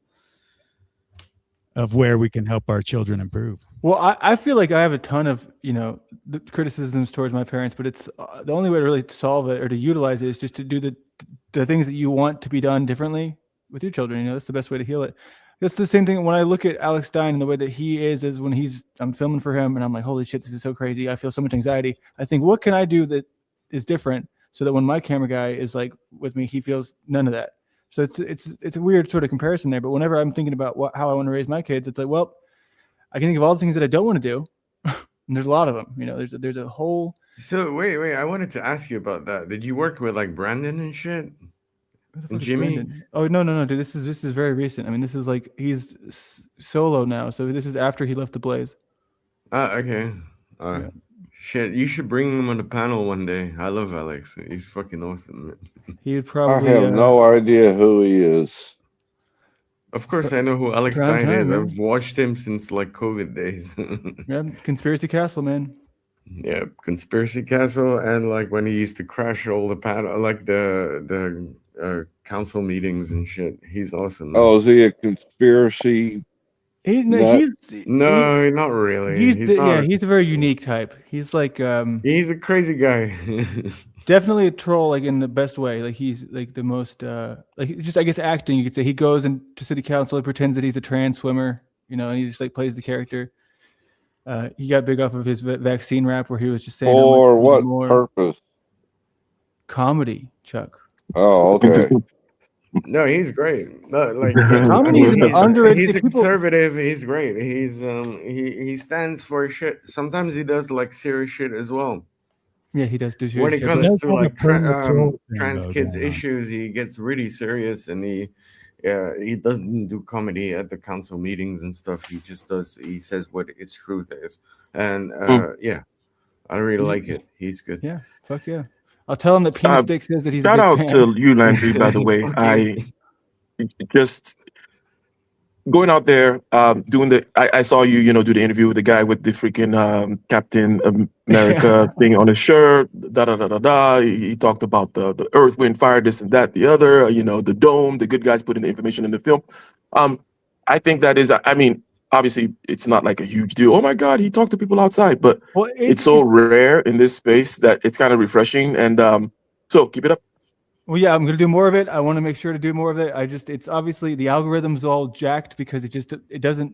of where we can help our children improve. Well, I feel like I have a ton of, the criticisms towards my parents, but it's the only way to really solve it or to utilize it is just to do the things that you want to be done differently with your children. That's the best way to heal it. That's the same thing when I look at Alex Stein and the way that he is when I'm filming for him and I'm like, holy shit, this is so crazy. I feel so much anxiety. I think, what can I do that is different so that when my camera guy is like with me, he feels none of that. So it's a weird sort of comparison there. But whenever I'm thinking about how I want to raise my kids, it's like, well, I can think of all the things that I don't want to do. And there's a lot of them. You know, there's a whole. So wait, I wanted to ask you about that. Did you work with like Brandon and shit? Who the fuck And is Jimmy? Brandon? Oh no, dude. This is very recent. I mean, this is like he's solo now. So this is after he left the Blaze. Okay. Yeah. Shit, you should bring him on the panel one day. I love Alex. He's fucking awesome. He would probably. I have no idea who he is. Of course, I know who Alex Prime Stein time, is. man. I've watched him since like COVID days. Yeah, Conspiracy Castle, man. Yeah, Conspiracy Castle, and like when he used to crash all the panel, like the council meetings and shit. He's awesome. Man. Oh, is he a conspiracy? No, not really. He's a very unique type. He's like he's a crazy guy. Definitely a troll, like in the best way. Like he's like the most like just I guess acting. You could say he goes into city council, he pretends that he's a trans swimmer, you know, and he just like plays the character. He got big off of his vaccine rap where he was just saying for what purpose? Comedy, Chuck. Oh, okay. No, he's great. No, like Comedy's an underrated. He's a conservative. He's great. He's he stands for shit. Sometimes he does like serious shit as well. Yeah, he does do serious when it shit. comes to like trans though, kids going on. issues. He gets really serious, and he doesn't do comedy at the council meetings and stuff. He just does. He says what its truth is, and yeah, I really like it. He's good. Yeah, fuck yeah. I'll tell him that Penis Dick says that he's Shout a big out fan. to you, Landry, by the way. I just going out there doing the. I saw you, do the interview with the guy with the freaking Captain America thing on his shirt. Da da da da da. He talked about the earth, wind, fire, this and that, the other. The dome. The good guys putting the information in the film. I think that is. I mean, obviously, it's not like a huge deal. Oh my God, he talked to people outside, but it's so rare in this space that it's kind of refreshing. And so keep it up. Well, yeah, I'm going to do more of it. I want to make sure to do more of it. It's obviously the algorithm's all jacked because it doesn't,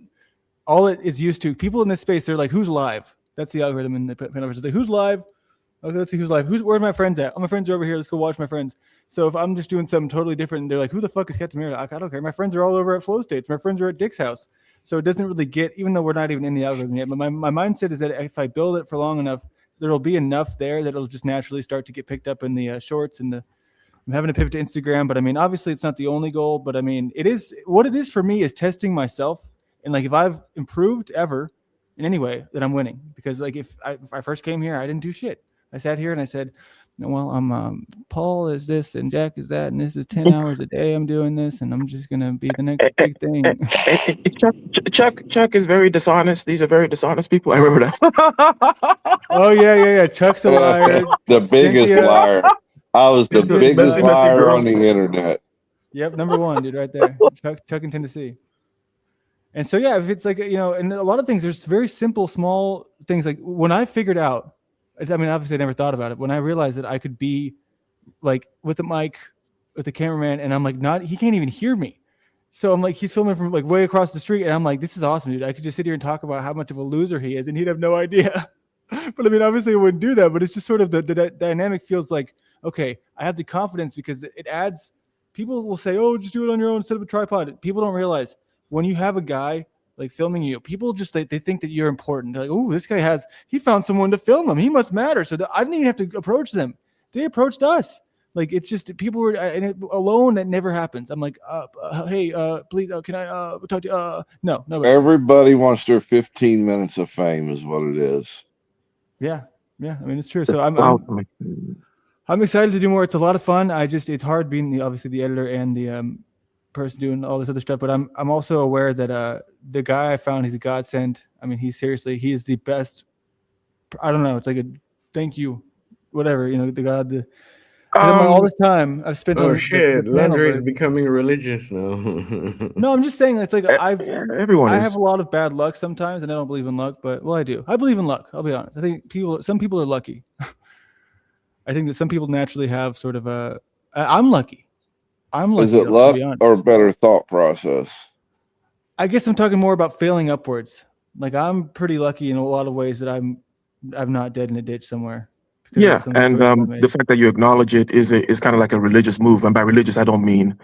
all it is used to. People in this space, they're like, who's live? That's the algorithm in the panel. It's like, who's live? Okay, let's see who's live. Where's my friends at? Oh, my friends are over here. Let's go watch my friends. So if I'm just doing something totally different, they're like, who the fuck is Captain America? I don't care. My friends are all over at Flow States. My friends are at Dick's house. So it doesn't really get, even though we're not even in the algorithm yet, but my mindset is that if I build it for long enough, there'll be enough there that it'll just naturally start to get picked up in the shorts and I'm having to pivot to Instagram, but I mean, obviously it's not the only goal, but I mean, what it is for me is testing myself. And like, if I've improved ever in any way, then I'm winning. Because like, if I first came here, I didn't do shit. I sat here and I said, well, I'm Paul is this and Jack is that, and this is 10 hours a day I'm doing this, and I'm just going to be the next big thing. Chuck is very dishonest. These are very dishonest people. I remember that. Oh, yeah. Chuck's a liar. The biggest liar. I was the biggest liar on the internet. Yep, number one, dude, right there. Chuck in Tennessee. And so, yeah, if it's like, and a lot of things, there's very simple, small things. Like when I figured out, I mean, obviously I never thought about it. When I realized that I could be like with the mic, with the cameraman, and I'm like, he can't even hear me. So I'm like, he's filming from like way across the street. And I'm like, this is awesome, dude. I could just sit here and talk about how much of a loser he is. And he'd have no idea. But I mean, obviously I wouldn't do that. But it's just sort of the dynamic feels like, okay, I have the confidence because it adds, people will say, oh, just do it on your own instead of a tripod. People don't realize when you have a guy like filming you, people just, they think that you're important. They're like, oh, this guy he found someone to film him. He must matter. So I didn't even have to approach them. They approached us. Like, it's just, people were, and alone, that never happens. I'm like, hey, please, can I talk to you? No. Everybody wants their 15 minutes of fame is what it is. Yeah. I mean, it's true. So I'm excited to do more. It's a lot of fun. It's hard being obviously the editor and the person doing all this other stuff, but I'm also aware that the guy I found, he's a godsend. I mean, he is the best. I don't know. It's like a thank you, whatever, the God, all this time I've spent. Oh shit! Landry is becoming religious now. No, I'm just saying it's like I have is. a lot of bad luck sometimes, and I don't believe in luck. But I do. I believe in luck. I'll be honest. I think some people are lucky. I think that some people naturally have sort of I'm lucky. Is it luck or better thought process? I guess I'm talking more about failing upwards. Like, I'm pretty lucky in a lot of ways that I'm not dead in a ditch somewhere. Yeah, and the fact that you acknowledge it is kind of like a religious move. And by religious, I don't mean,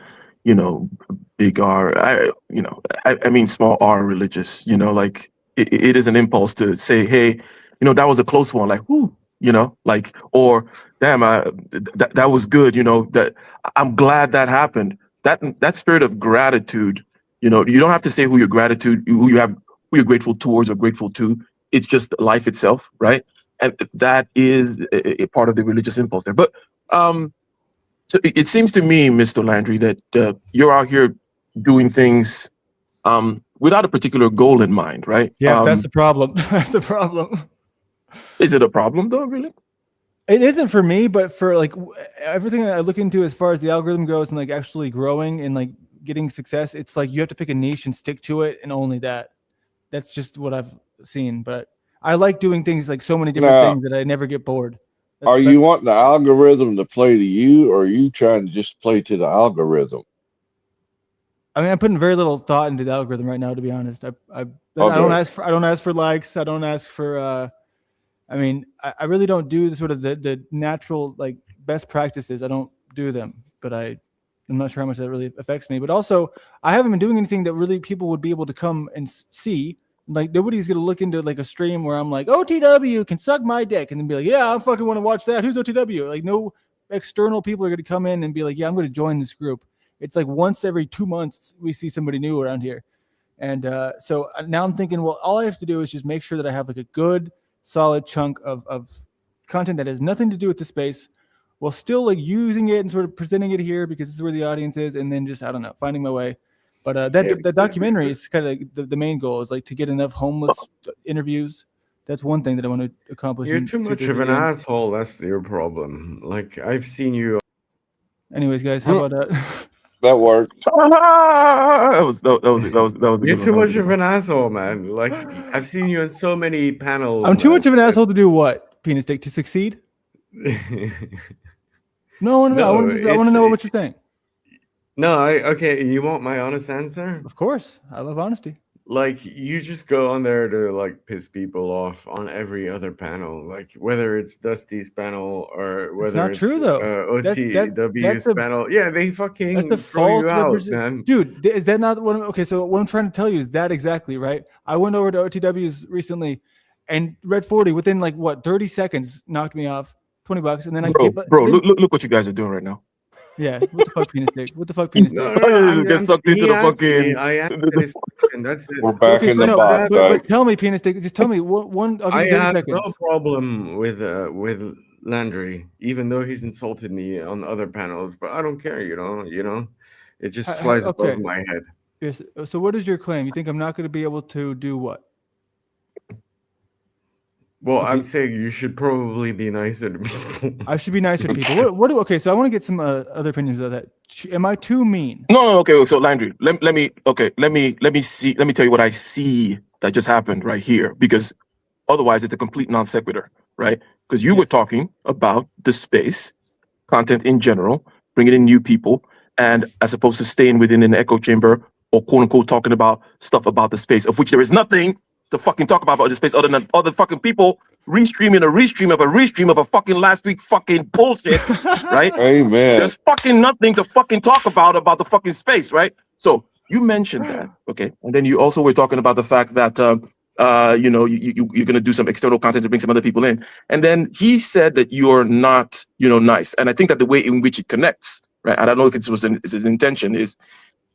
you know, big R. I mean small R religious. You know, like it is an impulse to say, hey, you know, that was a close one. Like, whoo, you know, like, or damn, that was good. You know, that I'm glad that happened. That spirit of gratitude. You know, you don't have to say who you're grateful towards or grateful to. It's just life itself, right? And that is a part of the religious impulse there. But so it seems to me, Mr. Landry, that you're out here doing things without a particular goal in mind, right? Yeah, that's the problem. That's the problem. Is it a problem though, really? It isn't for me, but for like everything I look into as far as the algorithm goes and like actually growing and like getting success, it's like you have to pick a niche and stick to it, and only that. That's just what I've seen. But I like doing things like so many different things that I never get bored. Are you wanting the algorithm to play to you, or are you trying to just play to the algorithm? I mean, I'm putting very little thought into the algorithm right now, to be honest. I don't ask for likes. I don't ask for. I mean, I really don't do the sort of the natural like best practices. I don't do them, but I'm not sure how much that really affects me. But also, I haven't been doing anything that really people would be able to come and see. Like nobody's gonna look into like a stream where I'm like, OTW can suck my dick, and then be like, yeah, I fucking want to watch that. Who's OTW? Like no external people are gonna come in and be like, yeah, I'm gonna join this group. It's like once every 2 months we see somebody new around here, and so now I'm thinking, well, all I have to do is just make sure that I have like a good, solid chunk of content that has nothing to do with the space, while still like using it and sort of presenting it here because this is where the audience is, and then just I don't know, finding my way. But that documentary is kind of the main goal is like to get enough homeless interviews. That's one thing that I want to accomplish. You're too much of an asshole. That's your problem. Like I've seen you. Anyways, guys, how about that? That worked. That was. You're too much of an asshole, man. Like I've seen you in so many panels. I'm too much of an asshole to do what? Penis dick to succeed? No, I want to know what you think. No, okay. You want my honest answer? Of course, I love honesty. Like you just go on there to like piss people off on every other panel, like whether it's Dusty's panel or whether it's not true though. OTW's panel. Yeah, they fucking that's the throw you out, man. Dude, is that not what? Okay, so what I'm trying to tell you is that exactly right. I went over to OTW's recently, and Red 40 within like what 30 seconds knocked me off $20, and then look what you guys are doing right now. Yeah, what the fuck, penis dick? What the fuck, penis dick? Get sucked into the fucking. I answered his question. That's it. We're back in the box. But tell me, penis dick. Just tell me one. I have no problem with Landry, even though he's insulted me on other panels. But I don't care. You know, it just flies above my head. Yes. So what is your claim? You think I'm not going to be able to do what? Well, I'm saying you should probably be nicer to people. I should be nicer to people. Okay, so I want to get some other opinions of that. Am I too mean? No. Okay, so Landry, let me tell you what I see that just happened right here, because otherwise it's a complete non sequitur, right? Because you were talking about the space, content in general, bringing in new people, and as opposed to staying within an echo chamber or quote unquote talking about stuff about the space, of which there is nothing to fucking talk about the space other than other fucking people restreaming a restream of a fucking last week fucking bullshit, right? Amen. There's fucking nothing to fucking talk about the fucking space, right? So you mentioned that, okay, and then you also were talking about the fact that you're gonna do some external content to bring some other people in, and then he said that you're not nice, and I think that the way in which it connects, right? I don't know if it was an intention, is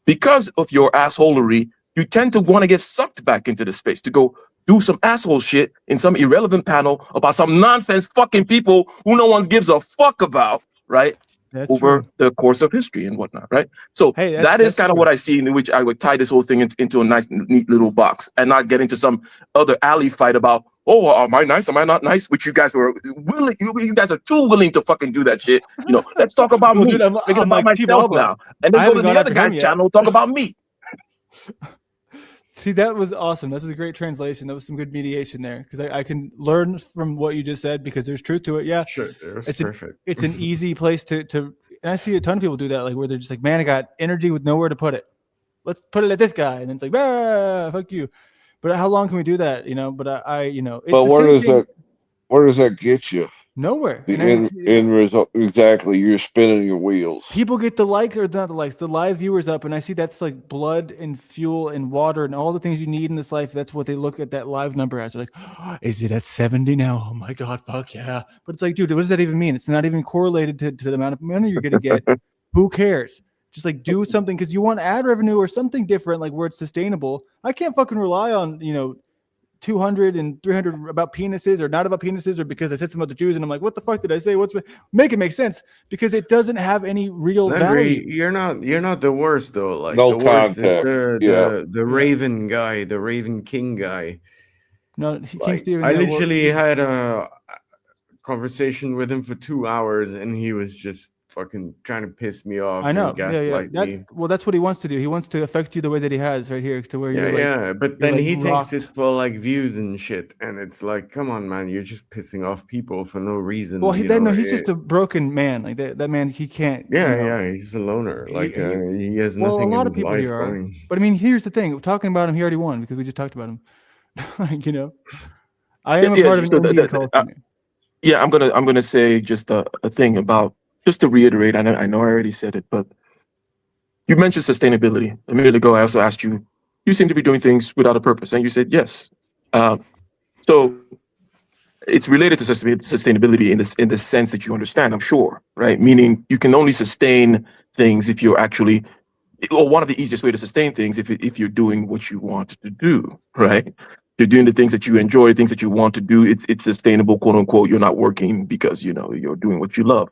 because of your assholery. You tend to want to get sucked back into the space to go do some asshole shit in some irrelevant panel about some nonsense fucking people who no one gives a fuck about, right? That's over true. the course of history and whatnot, right? So that is kind of what I see, in which I would tie this whole thing into a nice, neat little box and not get into some other alley fight about, oh, am I nice? Am I not nice? Which you guys were willing, you guys are too willing to fucking do that shit. Let's talk about me. Dude, I'm about like myself now. And then go to the other guy's channel, talk about me. See, that was awesome. That was a great translation. That was some good mediation there, because I can learn from what you just said, because there's truth to it. Yeah, sure, it's perfect. It's an easy place to. And I see a ton of people do that, like where they're just like, man, I got energy with nowhere to put it. Let's put it at this guy, and then it's like, fuck you. But how long can we do that? But But where does that get you? Nowhere. The And end result, exactly. You're spinning your wheels. people get the likes or not the likes, the live viewers up, and I see that's like blood and fuel and water and all the things you need in this life. That's what they look at that live number as. They're like, oh, is it at 70 now? Oh my God, fuck yeah. But it's like, dude, what does that even mean? It's not even correlated to the amount of money you're going to get. Who cares? Just like do something because you want ad revenue or something different, like where it's sustainable. I can't fucking rely on, 200 and 300 about penises or not about penises or because I said something about the Jews and I'm like, what the fuck did I say? Make it make sense because it doesn't have any real value. You're not the worst though. Like No the worst is contact. the Raven guy, the Raven King guy. No, King Steven. I literally had a conversation with him for 2 hours and he was just fucking trying to piss me off. I know. And gaslight me. Well, that's what he wants to do. He wants to affect you the way that he has right here to where you're like, but then he thinks it's for like views and shit, and it's like, come on, man, you're just pissing off people for no reason. Well, he's just a broken man. Like that man, he can't. He's a loner. Like he has nothing in his life going. But I mean, here's the thing: talking about him, he already won because we just talked about him. I am a part of an Indian culture. Yeah, I'm gonna say just a thing about. Just to reiterate, I know I already said it, but you mentioned sustainability. A minute ago, I also asked you, you seem to be doing things without a purpose, and you said yes. So it's related to sustainability in the sense that you understand, I'm sure, right? Meaning you can only sustain things if you're actually, or one of the easiest way to sustain things if you're doing what you want to do, right? You're doing the things that you enjoy, the things that you want to do. It's sustainable, quote unquote. You're not working because you're doing what you love.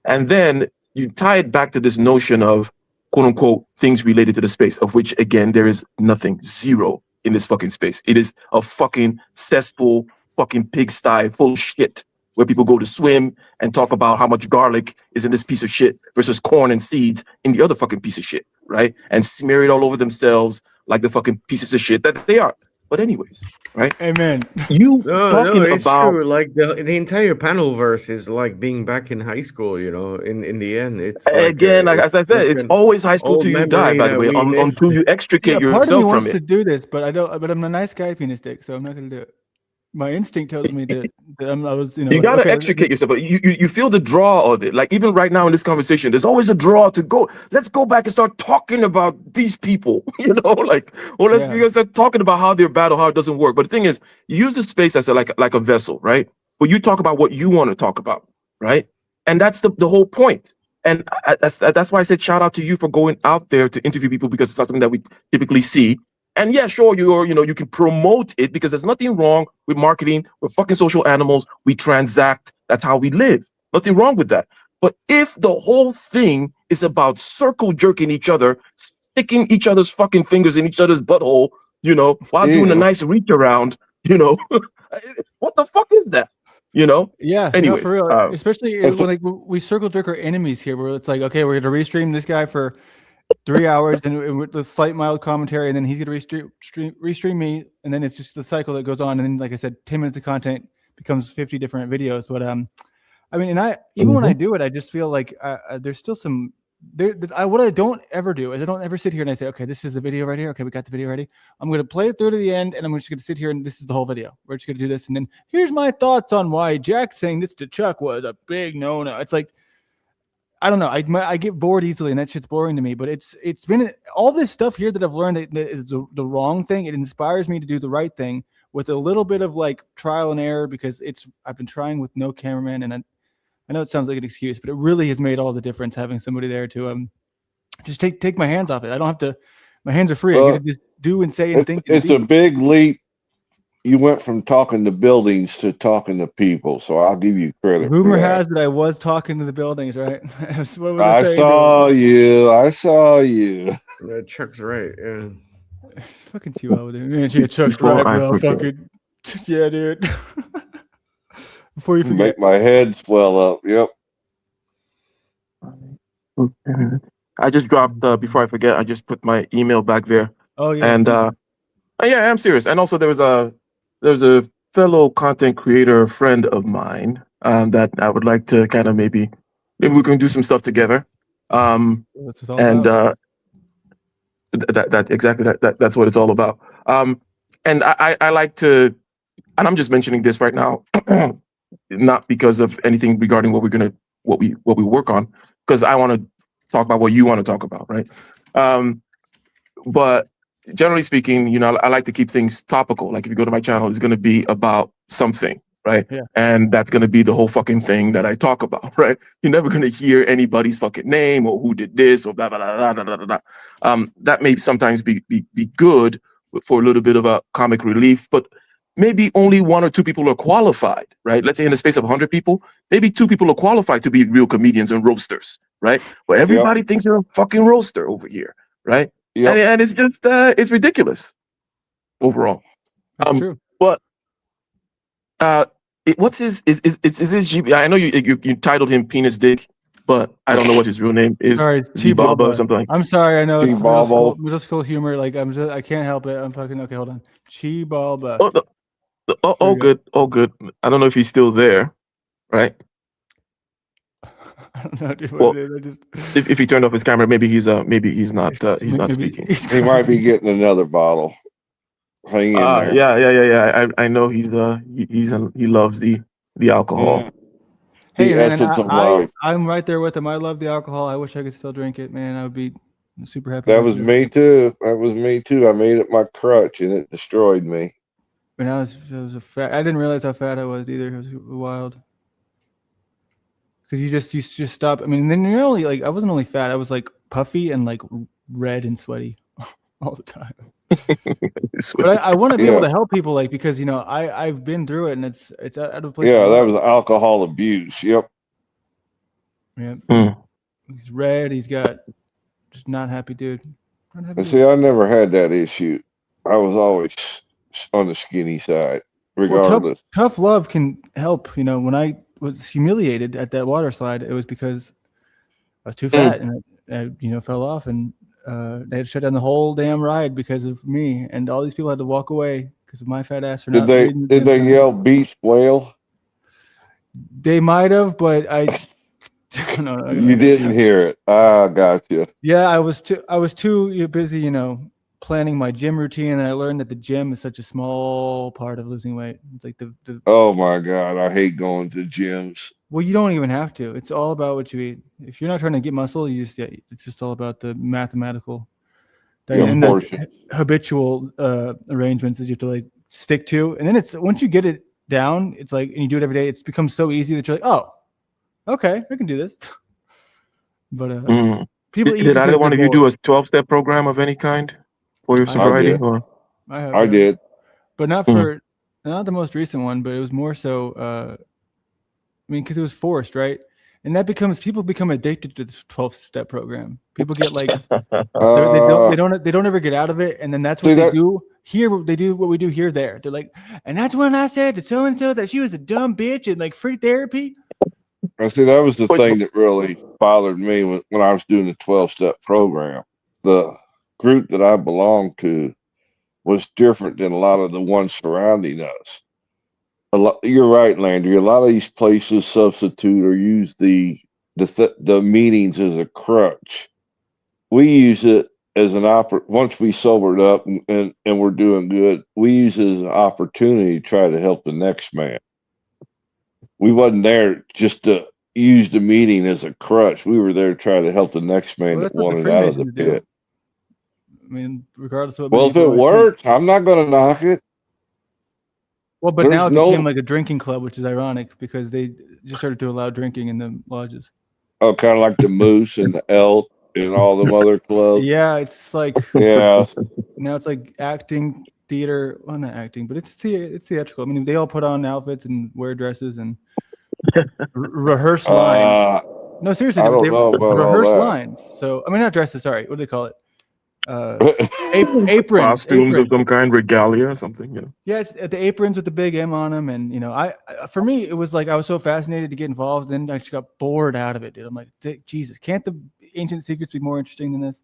And then you tie it back to this notion of quote unquote things related to the space, of which again, there is nothing, zero in this fucking space. It is a fucking cesspool, fucking pigsty full of shit where people go to swim and talk about how much garlic is in this piece of shit versus corn and seeds in the other fucking piece of shit, right? And smear it all over themselves like the fucking pieces of shit that they are. But anyways, right? Amen. No, it's true. Like the entire panel verse is like being back in high school. In the end, it's again, as I said, it's always high school till you die. By the way, until you extricate yourself part of me from wants it. to do this, but I don't. But I'm a nice guy, penis dick, so I'm not going to do it. My instinct tells me that I was, You gotta extricate yourself, but you feel the draw of it. Like even right now in this conversation, there's always a draw to go. Let's go back and start talking about these people, or let's start talking about how they're bad or how it doesn't work. But the thing is, you use the space as like a vessel, right? But you talk about what you want to talk about, right? And that's the whole point. And that's why I said shout out to you for going out there to interview people because it's not something that we typically see. And yeah, sure, you can promote it because there's nothing wrong with marketing. We're fucking social animals. We transact. That's how we live. Nothing wrong with that. But if the whole thing is about circle jerking each other, sticking each other's fucking fingers in each other's butthole, while doing a nice reach around, what the fuck is that? Yeah. Anyways, for real. Especially when we circle jerk our enemies here, where it's like, okay, we're gonna restream this guy for 3 hours and with the slight mild commentary, and then he's gonna restream me, and then it's just the cycle that goes on. And then, like I said, 10 minutes of content becomes 50 different videos. But I mean, and even when I do it, I just feel like there's still some. What I don't ever do is I don't ever sit here and I say, okay, this is the video right here. Okay, we got the video ready. I'm gonna play it through to the end, and I'm just gonna sit here and this is the whole video. We're just gonna do this, and then here's my thoughts on why Jack saying this to Chuck was a big no-no. It's like, I don't know. I get bored easily, and that shit's boring to me. But it's been all this stuff here that I've learned that is the wrong thing. It inspires me to do the right thing with a little bit of like trial and error because I've been trying with no cameraman, and I know it sounds like an excuse, but it really has made all the difference having somebody there to just take my hands off it. I don't have to. My hands are free. I get to just do and say and think. It's a big leap. You went from talking to buildings to talking to people, so I'll give you credit. Rumor has it I was talking to the buildings, right? I saw you. Yeah, Chuck's right. Yeah. Fucking Chihuahua, dude. Man, yeah, Chuck's right, bro. Fucking yeah, dude. Before you forget, make my head swell up. Yep. I just dropped before I forget. I just put my email back there. Oh yeah. And yeah, I'm serious. And also there was a fellow content creator friend of mine that I would like to kind of maybe we can do some stuff together. And that's what it's all about. And I like to, and I'm just mentioning this right now. not because of anything regarding what we work on, because I want to talk about what you want to talk about, right? But generally speaking, you know, I like to keep things topical. Like if you go to my channel, it's going to be about something, right? Yeah. And that's going to be the whole fucking thing that I talk about, right? You're never going to hear anybody's fucking name or who did this or blah, blah, blah, blah, blah, blah, blah. That may sometimes be good for a little bit of a comic relief, but maybe only 1 or 2 people are qualified, right? Let's say in the space of 100 people, maybe 2 people are qualified to be real comedians and roasters, right? But everybody thinks you're a fucking roaster over here, right? Yep. And it's just it's ridiculous overall. That's true. But what's his is his GB? I know you titled him Penis Dick, but I don't know what his real name is. Sorry, Chibalba or something. I'm sorry. I know it's Chibalba. middle school humor. Like I can't help it. I'm fucking okay. Hold on. Chibalba. Oh, good. Oh, good. I don't know if he's still there, right? I don't know, dude, well, what it is. I just if he turned off his camera, maybe he's not speaking. He might be getting another bottle. Hang in there. Yeah. I know he loves the alcohol. Yeah. Hey The man, essence of life. I'm right there with him. I love the alcohol. I wish I could still drink it, man. I would be super happy. That was me too. That was me too. I made it my crutch and it destroyed me. But now it was a fat. I didn't realize how fat I was either. It was wild. Because you just stop. I mean, then you're only like I wasn't only fat. I was like puffy and like red and sweaty all the time. But I want to be able to help people, like, because you know I've been through it and it's out of place. Yeah, that was alcohol abuse. Yep. Yeah. He's red. He's got just not happy dude. And see, I never had that issue. I was always on the skinny side, regardless. Well, tough love can help. You know, when I was humiliated at that water slide, it was because I was too fat and I fell off, and they had to shut down the whole damn ride because of me, and all these people had to walk away because of my fat ass. Did they yell beast whale? They might have, but I don't know. You didn't hear it. Ah, gotcha. Yeah, I was too busy, you know, planning my gym routine, and I learned that the gym is such a small part of losing weight. It's like the Oh my God, I hate going to gyms. Well, you don't even have to. It's all about what you eat. If you're not trying to get muscle, it's just all about the mathematical and the habitual arrangements that you have to like stick to. And then it's once you get it down, it's like, and you do it every day, it's become so easy that you're like, oh, okay, I can do this. But people did either one of you do a 12-step program of any kind for your sobriety? I did, but not for not the most recent one, but it was more so. I mean, because it was forced, right? And that people become addicted to the 12-step program. People get like they don't ever get out of it, and then that's what they do here. They do what we do here. They're like, and that's when I said to so and so that she was a dumb bitch and like free therapy. I see. That was the thing that really bothered me when I was doing the 12-step program. The group that I belonged to was different than a lot of the ones surrounding us. You're right, Landry. A lot of these places substitute or use the meetings as a crutch. We use it as an once we sobered up and we're doing good, we use it as an opportunity to try to help the next man. We wasn't there just to use the meeting as a crutch. We were there to try to help the next man that wanted out of the pit. I mean, regardless of if it works, I'm not going to knock it. Well, but now it became like a drinking club, which is ironic because they just started to allow drinking in the lodges. Oh, kind of like the Moose and the Elk and all them other clubs. Yeah, it's like now it's like acting, theater. Well, not acting, but it's theatrical. I mean, they all put on outfits and wear dresses and rehearse lines. No, seriously, they rehearse lines. So I mean, not dresses. Sorry, what do they call it? Aprons, costumes of some kind, regalia or something. You know. Yeah, it's the aprons with the big M on them, and you know, I for me it was like I was so fascinated to get involved, then I just got bored out of it, dude. I'm like, Jesus, can't the ancient secrets be more interesting than this?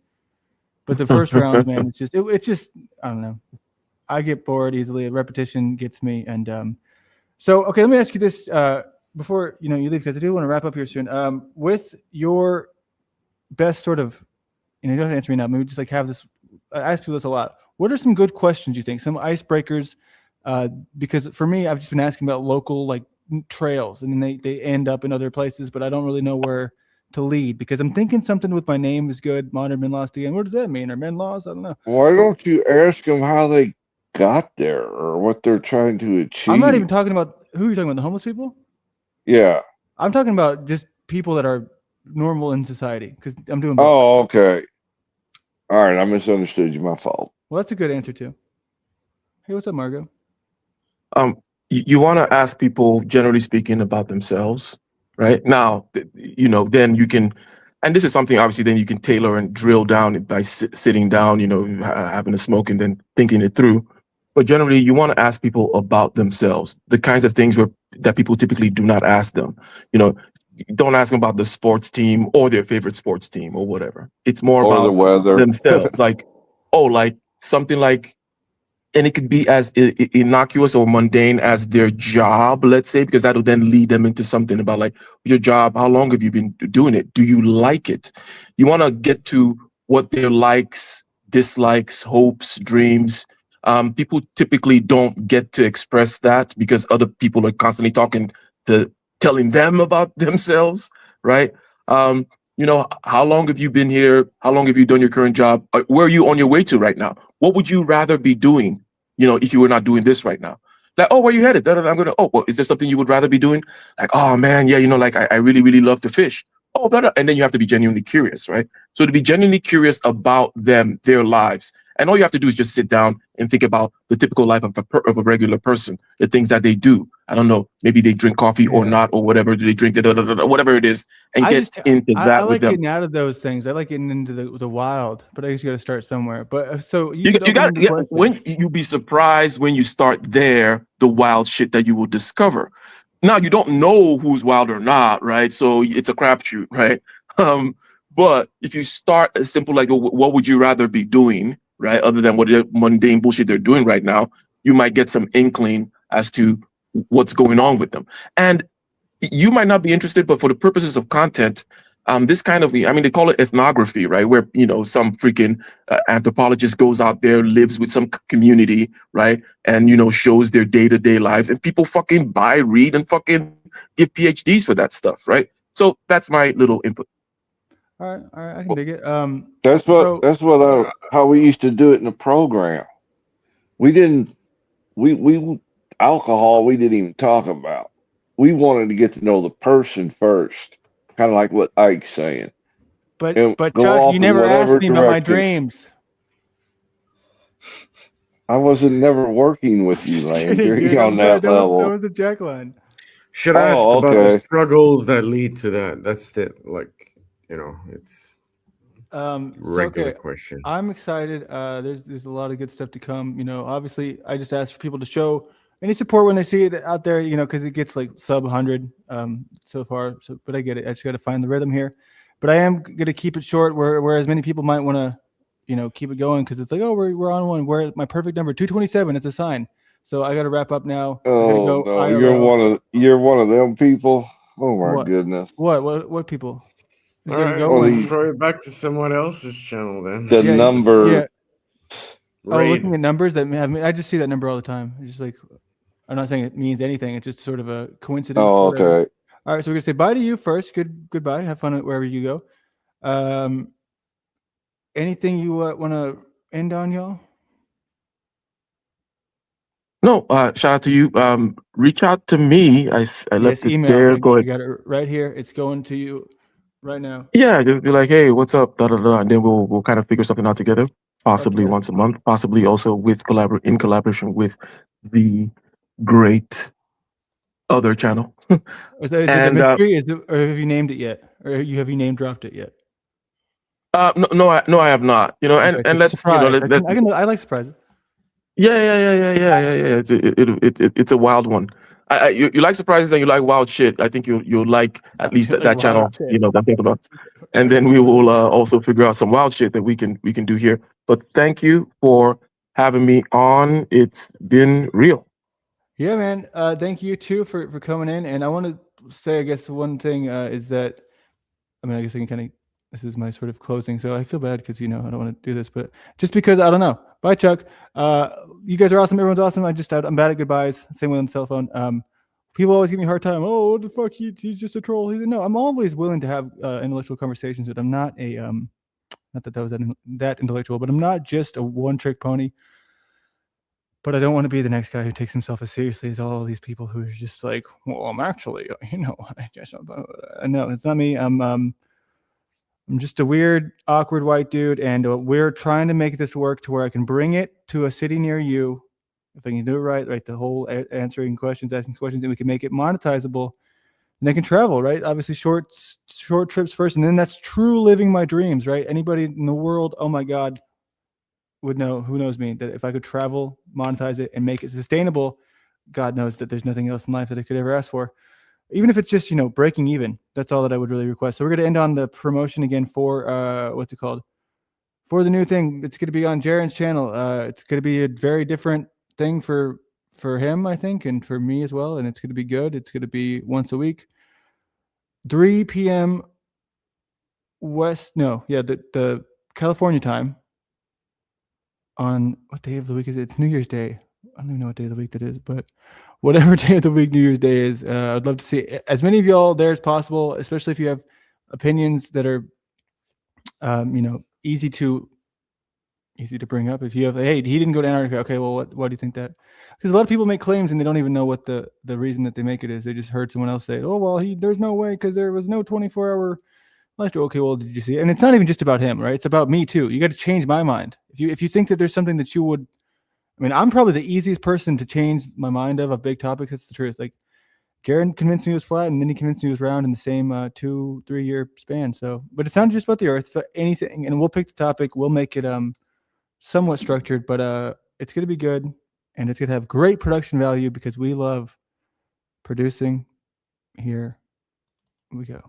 But the first rounds, man, it's just I don't know. I get bored easily. Repetition gets me, and so okay, let me ask you this before you leave, because I do want to wrap up here soon. With your best sort of. You don't have to answer me now. Maybe just like have this. I ask people this a lot. What are some good questions you think? Some icebreakers? Because for me, I've just been asking about local like trails, and then they end up in other places, but I don't really know where to lead because I'm thinking something with my name is good. Modern men lost again. What does that mean? Are men lost? I don't know. Why don't you ask them how they got there or what they're trying to achieve? I'm not even talking about who you're talking about. The homeless people? Yeah. I'm talking about just people that are normal in society because I'm doing both. Oh, okay. All right, I misunderstood you. My fault. Well, that's a good answer too. Hey, what's up, Margo? You want to ask people, generally speaking, about themselves, right? Now, then you can, and this is something obviously then you can tailor and drill down by sitting down, having a smoke and then thinking it through. But generally, you want to ask people about themselves, the kinds of things that people typically do not ask them. Don't ask them about the sports team or their favorite sports team or whatever. It's more or about the weather themselves, like something like. And it could be as innocuous or mundane as their job, let's say, because that'll then lead them into something about like your job. How long have you been doing it? Do you like it? You want to get to what their likes, dislikes, hopes, dreams. People typically don't get to express that because other people are constantly telling them about themselves, right? How long have you been here? How long have you done your current job? Where are you on your way to right now? What would you rather be doing, if you were not doing this right now? Like, oh, where you headed? Well, is there something you would rather be doing? Like, oh man, yeah, like I really, really love to fish. Oh, and then you have to be genuinely curious, right? So to be genuinely curious about them, their lives. And all you have to do is just sit down and think about the typical life of a regular person, the things that they do. I don't know, maybe they drink coffee or not, or whatever. Do they drink whatever it is, and get into that I with like them. getting out of those things. I like getting into the wild, but I guess you got to start somewhere. But so You got when you be surprised when you start there, the wild shit that you will discover. Now you don't know who's wild or not, right? So it's a crapshoot, right? But if you start as simple like, what would you rather be doing, right? Other than what mundane bullshit they're doing right now, you might get some inkling as to what's going on with them. And you might not be interested, but for the purposes of content, this kind of, they call it ethnography, right? Where, some freaking anthropologist goes out there, lives with some community, right? And, shows their day-to-day lives, and people fucking buy, read, and fucking give PhDs for that stuff, right? So that's my little input. All right, I can dig it. How we used to do it in the program. We alcohol we didn't even talk about. We wanted to get to know the person first, kind of like what Ike's saying. But Chuck, you never asked me about my dreams. I wasn't never working with you, Landry, on that level. That was the Jack line. Should I ask about the struggles that lead to that? That's it's regular question. I'm excited. There's a lot of good stuff to come. Obviously, I just asked for people to show any support when they see it out there. Because it gets like sub 100 so far. So, but I get it. I just got to find the rhythm here. But I am gonna keep it short. Whereas many people might want to, keep it going because it's like, oh, we're on one. We're at my perfect number, 227. It's a sign. So I got to wrap up now. Oh no, you're one of them people. Oh my goodness. What people? All right, throw it back to someone else's channel then. The number. Yeah. Oh, looking at numbers I just see that number all the time. It's just like, I'm not saying it means anything. It's just sort of a coincidence. Oh, okay. All right, so we're gonna say bye to you first. Goodbye. Have fun wherever you go. Anything you want to end on, y'all? No, shout out to you. Reach out to me. I left it email. there. Go ahead. You got it right here. It's going to you right now. Yeah, just be like, hey, what's up? And then we'll kind of figure something out together. Possibly once a month. Possibly also in collaboration with the great other channel. Is it a mystery? Or have you named it yet? Or have you name dropped it yet? No, I have not. And let's surprise. I like surprises. Yeah. It's a wild one. You like surprises and you like wild shit. I think you'll like at least that channel. That I'm thinking about. And then we will also figure out some wild shit that we can do here. But thank you for having me on. It's been real. Yeah, man. Thank you too for coming in. And I want to say, I guess one thing is that, I guess I can kind of. This is my sort of closing, so I feel bad because I don't want to do this, but just because I don't know. Bye, Chuck. You guys are awesome. Everyone's awesome. I'm bad at goodbyes. Same way on the cell phone. People always give me a hard time. Oh, what the fuck? He's just a troll. No, I'm always willing to have intellectual conversations, but I'm not a not that was that intellectual, but I'm not just a one-trick pony. But I don't want to be the next guy who takes himself as seriously as all these people who are just like, well, I'm actually, I just, no, it's not me. I'm just a weird, awkward white dude, and we're trying to make this work to where I can bring it to a city near you. If I can do it right, the whole answering questions, asking questions, and we can make it monetizable, and they can travel, right? Obviously, short trips first, and then that's true living my dreams, right? Anybody in the world, oh my God, would know, who knows me, that if I could travel, monetize it, and make it sustainable, God knows that there's nothing else in life that I could ever ask for. Even if it's just, breaking even, that's all that I would really request. So we're going to end on the promotion again for, what's it called? For the new thing. It's going to be on Jaren's channel. It's going to be a very different thing for him, I think, and for me as well. And it's going to be good. It's going to be once a week, 3 p.m. the California time. On what day of the week is it? It's New Year's Day. I don't even know what day of the week that is, but whatever day of the week New Year's Day is, I'd love to see as many of y'all there as possible, especially if you have opinions that are, easy to bring up. If you have, hey, he didn't go to Antarctica. Okay, well, why do you think that? Because a lot of people make claims and they don't even know what the reason that they make it is. They just heard someone else say, oh, well, there's no way because there was no 24-hour life. Okay, well, did you see it? And it's not even just about him, right? It's about me too. You got to change my mind. If you think that there's something that you would, I'm probably the easiest person to change my mind of big topics. That's the truth. Like, Jaren convinced me it was flat, and then he convinced me it was round in the same 2-3 year span. So, but it's not just about the Earth, it's about anything. And we'll pick the topic. We'll make it somewhat structured, but it's going to be good, and it's going to have great production value because we love producing. Here we go.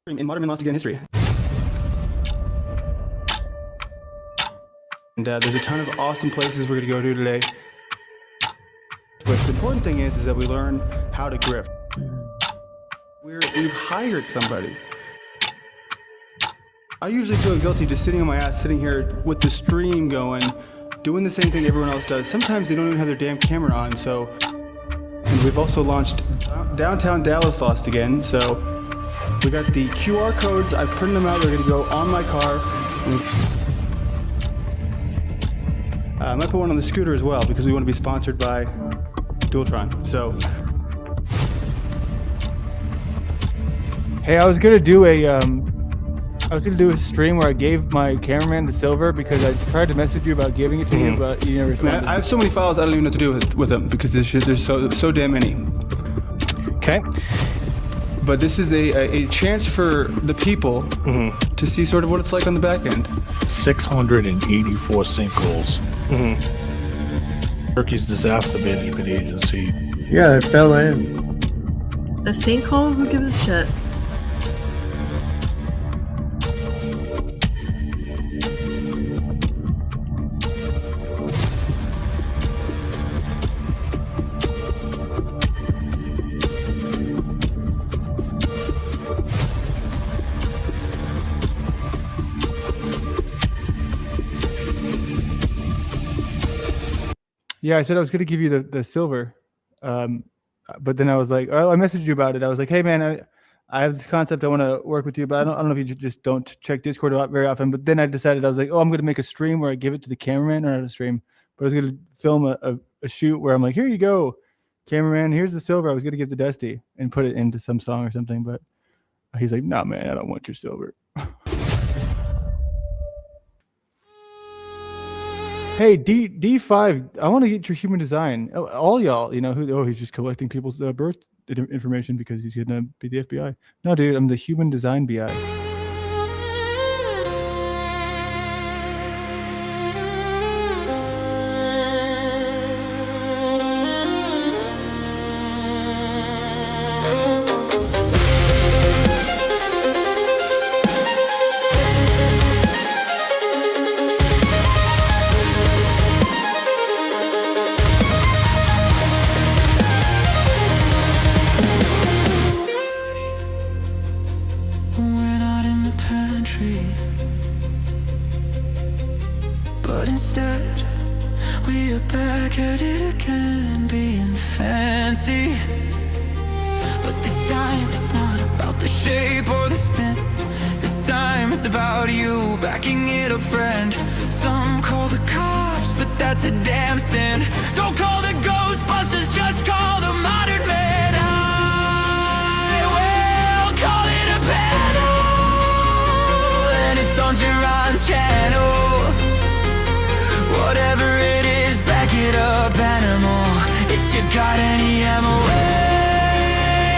In modern and lost again history. And there's a ton of awesome places we're going to go to today. But the important thing is that we learn how to grift. We've hired somebody. I usually feel guilty just sitting on my ass, sitting here with the stream going, doing the same thing everyone else does. Sometimes they don't even have their damn camera on. So, and we've also launched Downtown Dallas Lost again. So we got the QR codes. I've printed them out. They're going to go on my car. I might put one on the scooter as well because we want to be sponsored by Dualtron. So, hey, I was gonna do a stream where I gave my cameraman the silver because I tried to message you about giving it to you, but you never responded. I have so many files I don't even know what to do with them because there's so damn many. Okay. But this is a chance for the people to see sort of what it's like on the back end. 684 sinkholes. Turkey's disaster management agency. Yeah, it fell in. A sinkhole? Who gives a shit? Yeah, I said I was going to give you the silver, but then I was like, I messaged you about it. I was like, hey man, I have this concept. I want to work with you, but I don't know if you just don't check Discord very often. But then I decided I was like, I'm going to make a stream where I give it to the cameraman, or not a stream, but I was going to film a shoot where I'm like, here you go, cameraman, here's the silver. I was going to give to Dusty and put it into some song or something, but he's like, nah, man, I don't want your silver. Hey, D5, I want to get your human design. All y'all, he's just collecting people's birth information because he's going to be the FBI. No, dude, I'm the human design BI. But instead, we are back at it again, being fancy. But this time it's not about the shape or the spin. This time it's about you backing it up, friend. Some call the cops, but that's a damn sin. Don't call the Ghostbusters, just call the modern man. I will call it a panel, and it's on Duran's channel. Whatever it is, back it up, animal. If you got any ammo,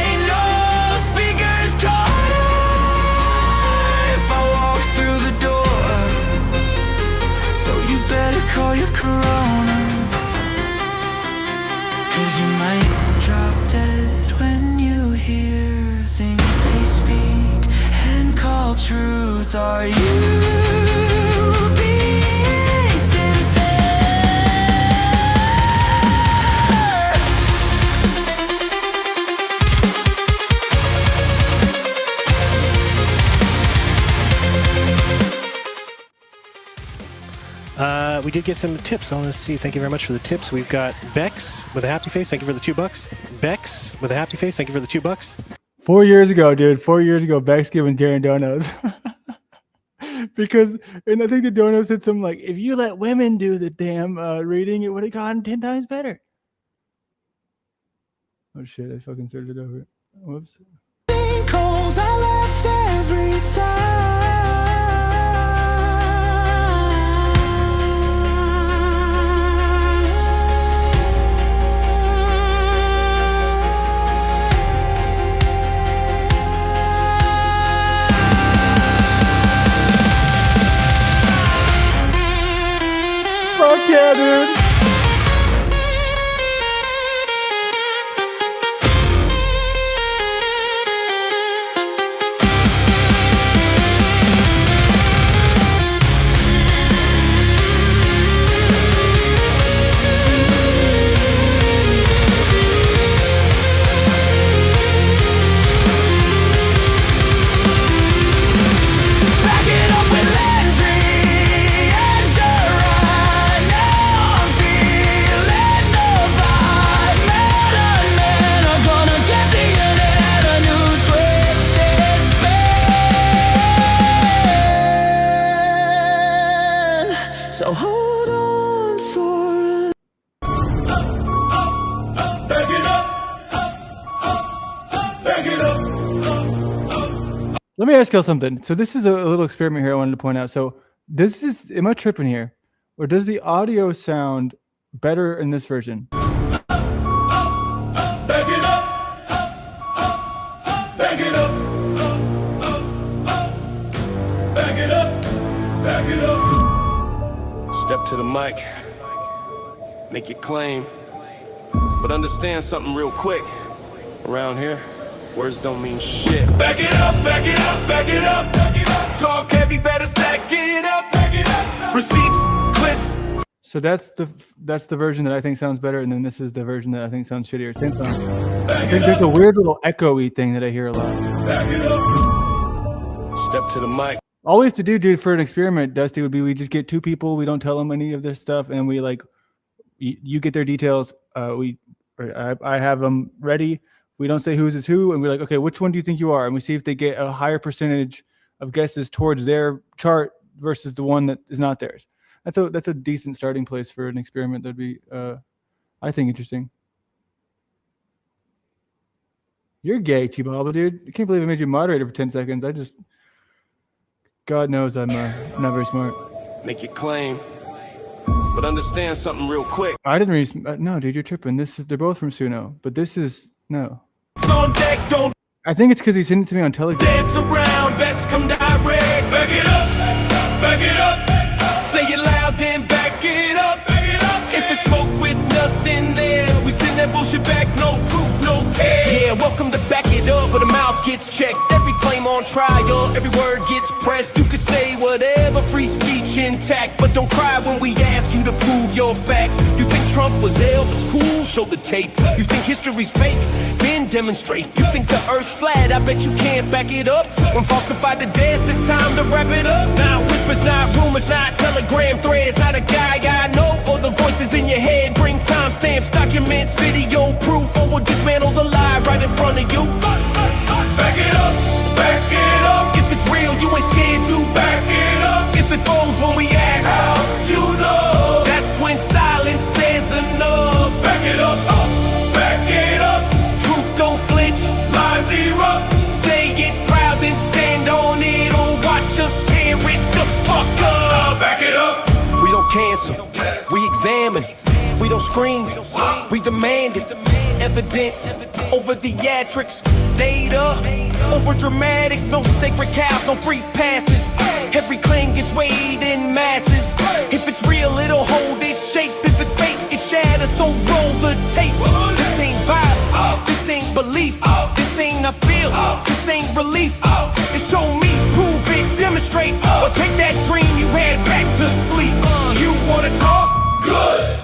ain't no speakers caught if I walk through the door. So you better call your Corona, 'cause you might drop dead when you hear things they speak and call truth. Are you being sincere? We did get some tips. I want to see. Thank you very much for the tips. We've got Bex with a happy face. Thank you for the $2. Bex with a happy face. Thank you for the $2. 4 years ago, dude. 4 years ago, Beck's giving Darren donos. Because, and I think the dono said something like, if you let women do the damn reading, it would have gone 10 times better. Oh shit, I fucking started it over. Whoops. Calls I laugh every time. Fuck yeah, dude. Back it up with Landry and Gerard. Now I'm feeling the vibe. Man are gonna get the internet a new twisted spin. So hold on for it. Back it up. Back it up. Let me ask y'all something. So this is a little experiment here I wanted to point out. So this is, am I tripping here? Or does the audio sound better in this version? Back it up. Back it up. Back it up. Back it up. Step to the mic, make your claim, but understand something real quick. Around here, words don't mean shit. Back it up, back it up, back it up, back it up. Talk heavy, better stack it up, back it up. Receipts, clips. So that's the version that I think sounds better, and then this is the version that I think sounds shittier. Same song. I think there's a weird little echoey thing that I hear a lot. Back it up. Step to the mic. All we have to do, dude, for an experiment, Dusty, would be we just get two people. We don't tell them any of this stuff, and we like you get their details. I have them ready. We don't say whose is who, and we're like, okay, which one do you think you are? And we see if they get a higher percentage of guesses towards their chart versus the one that is not theirs. That's a decent starting place for an experiment. That'd be, I think, interesting. You're gay, Chibaba, dude. I can't believe I made you moderator for 10 seconds. God knows I'm not very smart. Make your claim, but understand something real quick. I didn't really, no, dude, you're tripping. They're both from Suno, but this is, no. On deck, don't I think it's because he sent it to me on Telegram. dance around, best come direct. Back it up, back it up. Say it loud, then back it up. If it's smoke with nothing there, we send that bullshit back, no proof, no care. Yeah, welcome to Back It Up, where the mouth gets checked. Every claim on trial, every word gets pressed. You can say whatever, free speech intact, but don't cry when we ask you to prove your facts. You think Trump was Elvis cool? Show the tape. You think history's fake? Then demonstrate. You think the earth's flat? I bet you can't back it up. When falsified to death, it's time to wrap it up. Now whispers, not rumors, not telegram threads, not a guy I know, or the voices in your head. Bring timestamps, documents, video proof, or we'll dismantle the lie right in front of you. scream, we demand it. Evidence over theatrics, data over dramatics. No sacred cows, no free passes. Every claim gets weighed in masses. If it's real, it'll hold its shape. If it's fake, it shatters. So roll the tape. This ain't vibes, this ain't belief. This ain't a feel, this ain't relief. It's show me, prove it, demonstrate, or take that dream you had back to sleep. You wanna talk? Good.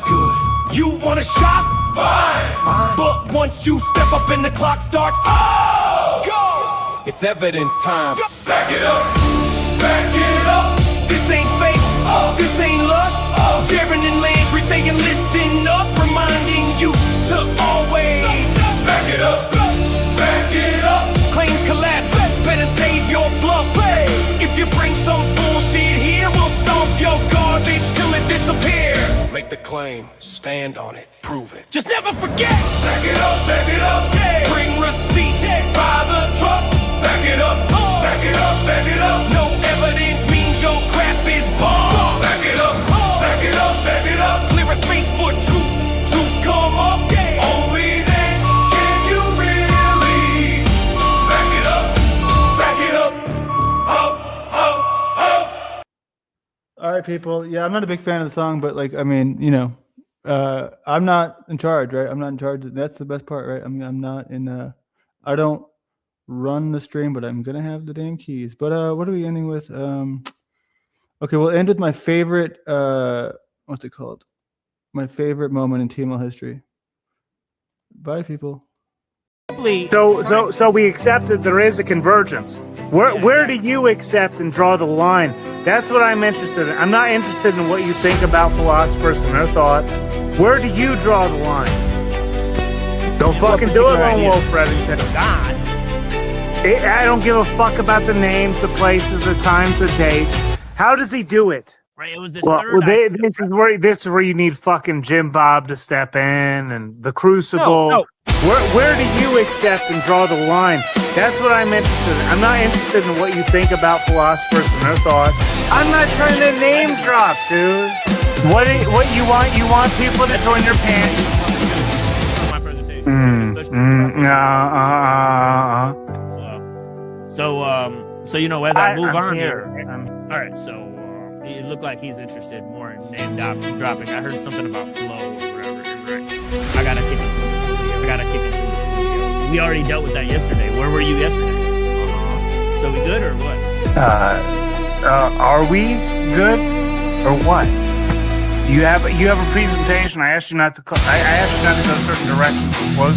You wanna shock? Fine. But once you step up and the clock starts, go! It's evidence time. Back it up, back it up. This ain't fake, this ain't luck. Jaron and Landry saying listen up, reminding you to always back it up, back it up. Claims collapse, better save your bluff. If you bring some bullshit here, we'll stomp your garbage till it disappears. Make the claim, stand on it, prove it. Just never forget. Back it up, yeah. Bring receipts, buy the truck. Back it up, back it up, back it up. No evidence means your crap is bomb. Back it up, back it up, back it up. Clear a space for truth to come up. Only then can you really back it up, back it up. All right, people. Yeah, I'm not a big fan of the song, but like, I mean, you know, I'm not in charge, right? I'm not in charge. That's the best part, right? I'm not in. I don't run the stream, but I'm gonna have the damn keys. But what are we ending with? Okay, we'll end with my favorite. What's it called? My favorite moment in TML history. Bye, people. So we accept that there is a convergence. Where do you accept and draw the line? That's what I'm interested in. I'm not interested in what you think about philosophers and their thoughts. Where do you draw the line? Don't fucking do it, Lone Wolf Reddington. God. I don't give a fuck about the names, the places, the times, the dates. How does he do it? Right, it was this This is where you need fucking Jim Bob to step in and the Crucible. No. Where do you accept and draw the line? That's what I'm interested in. I'm not interested in what you think about philosophers and their thoughts. I'm not trying to name drop, dude. What you want? You want people to join your panties? My presentation. So you know, as I move on here, all right. So it looked like he's interested more in name dropping. I heard something about flow or whatever. Right. I gotta kick it to the studio. We already dealt with that yesterday. Where were you yesterday? So we good or what? Are we good or what? You have a presentation. I asked you not to go certain directions. It was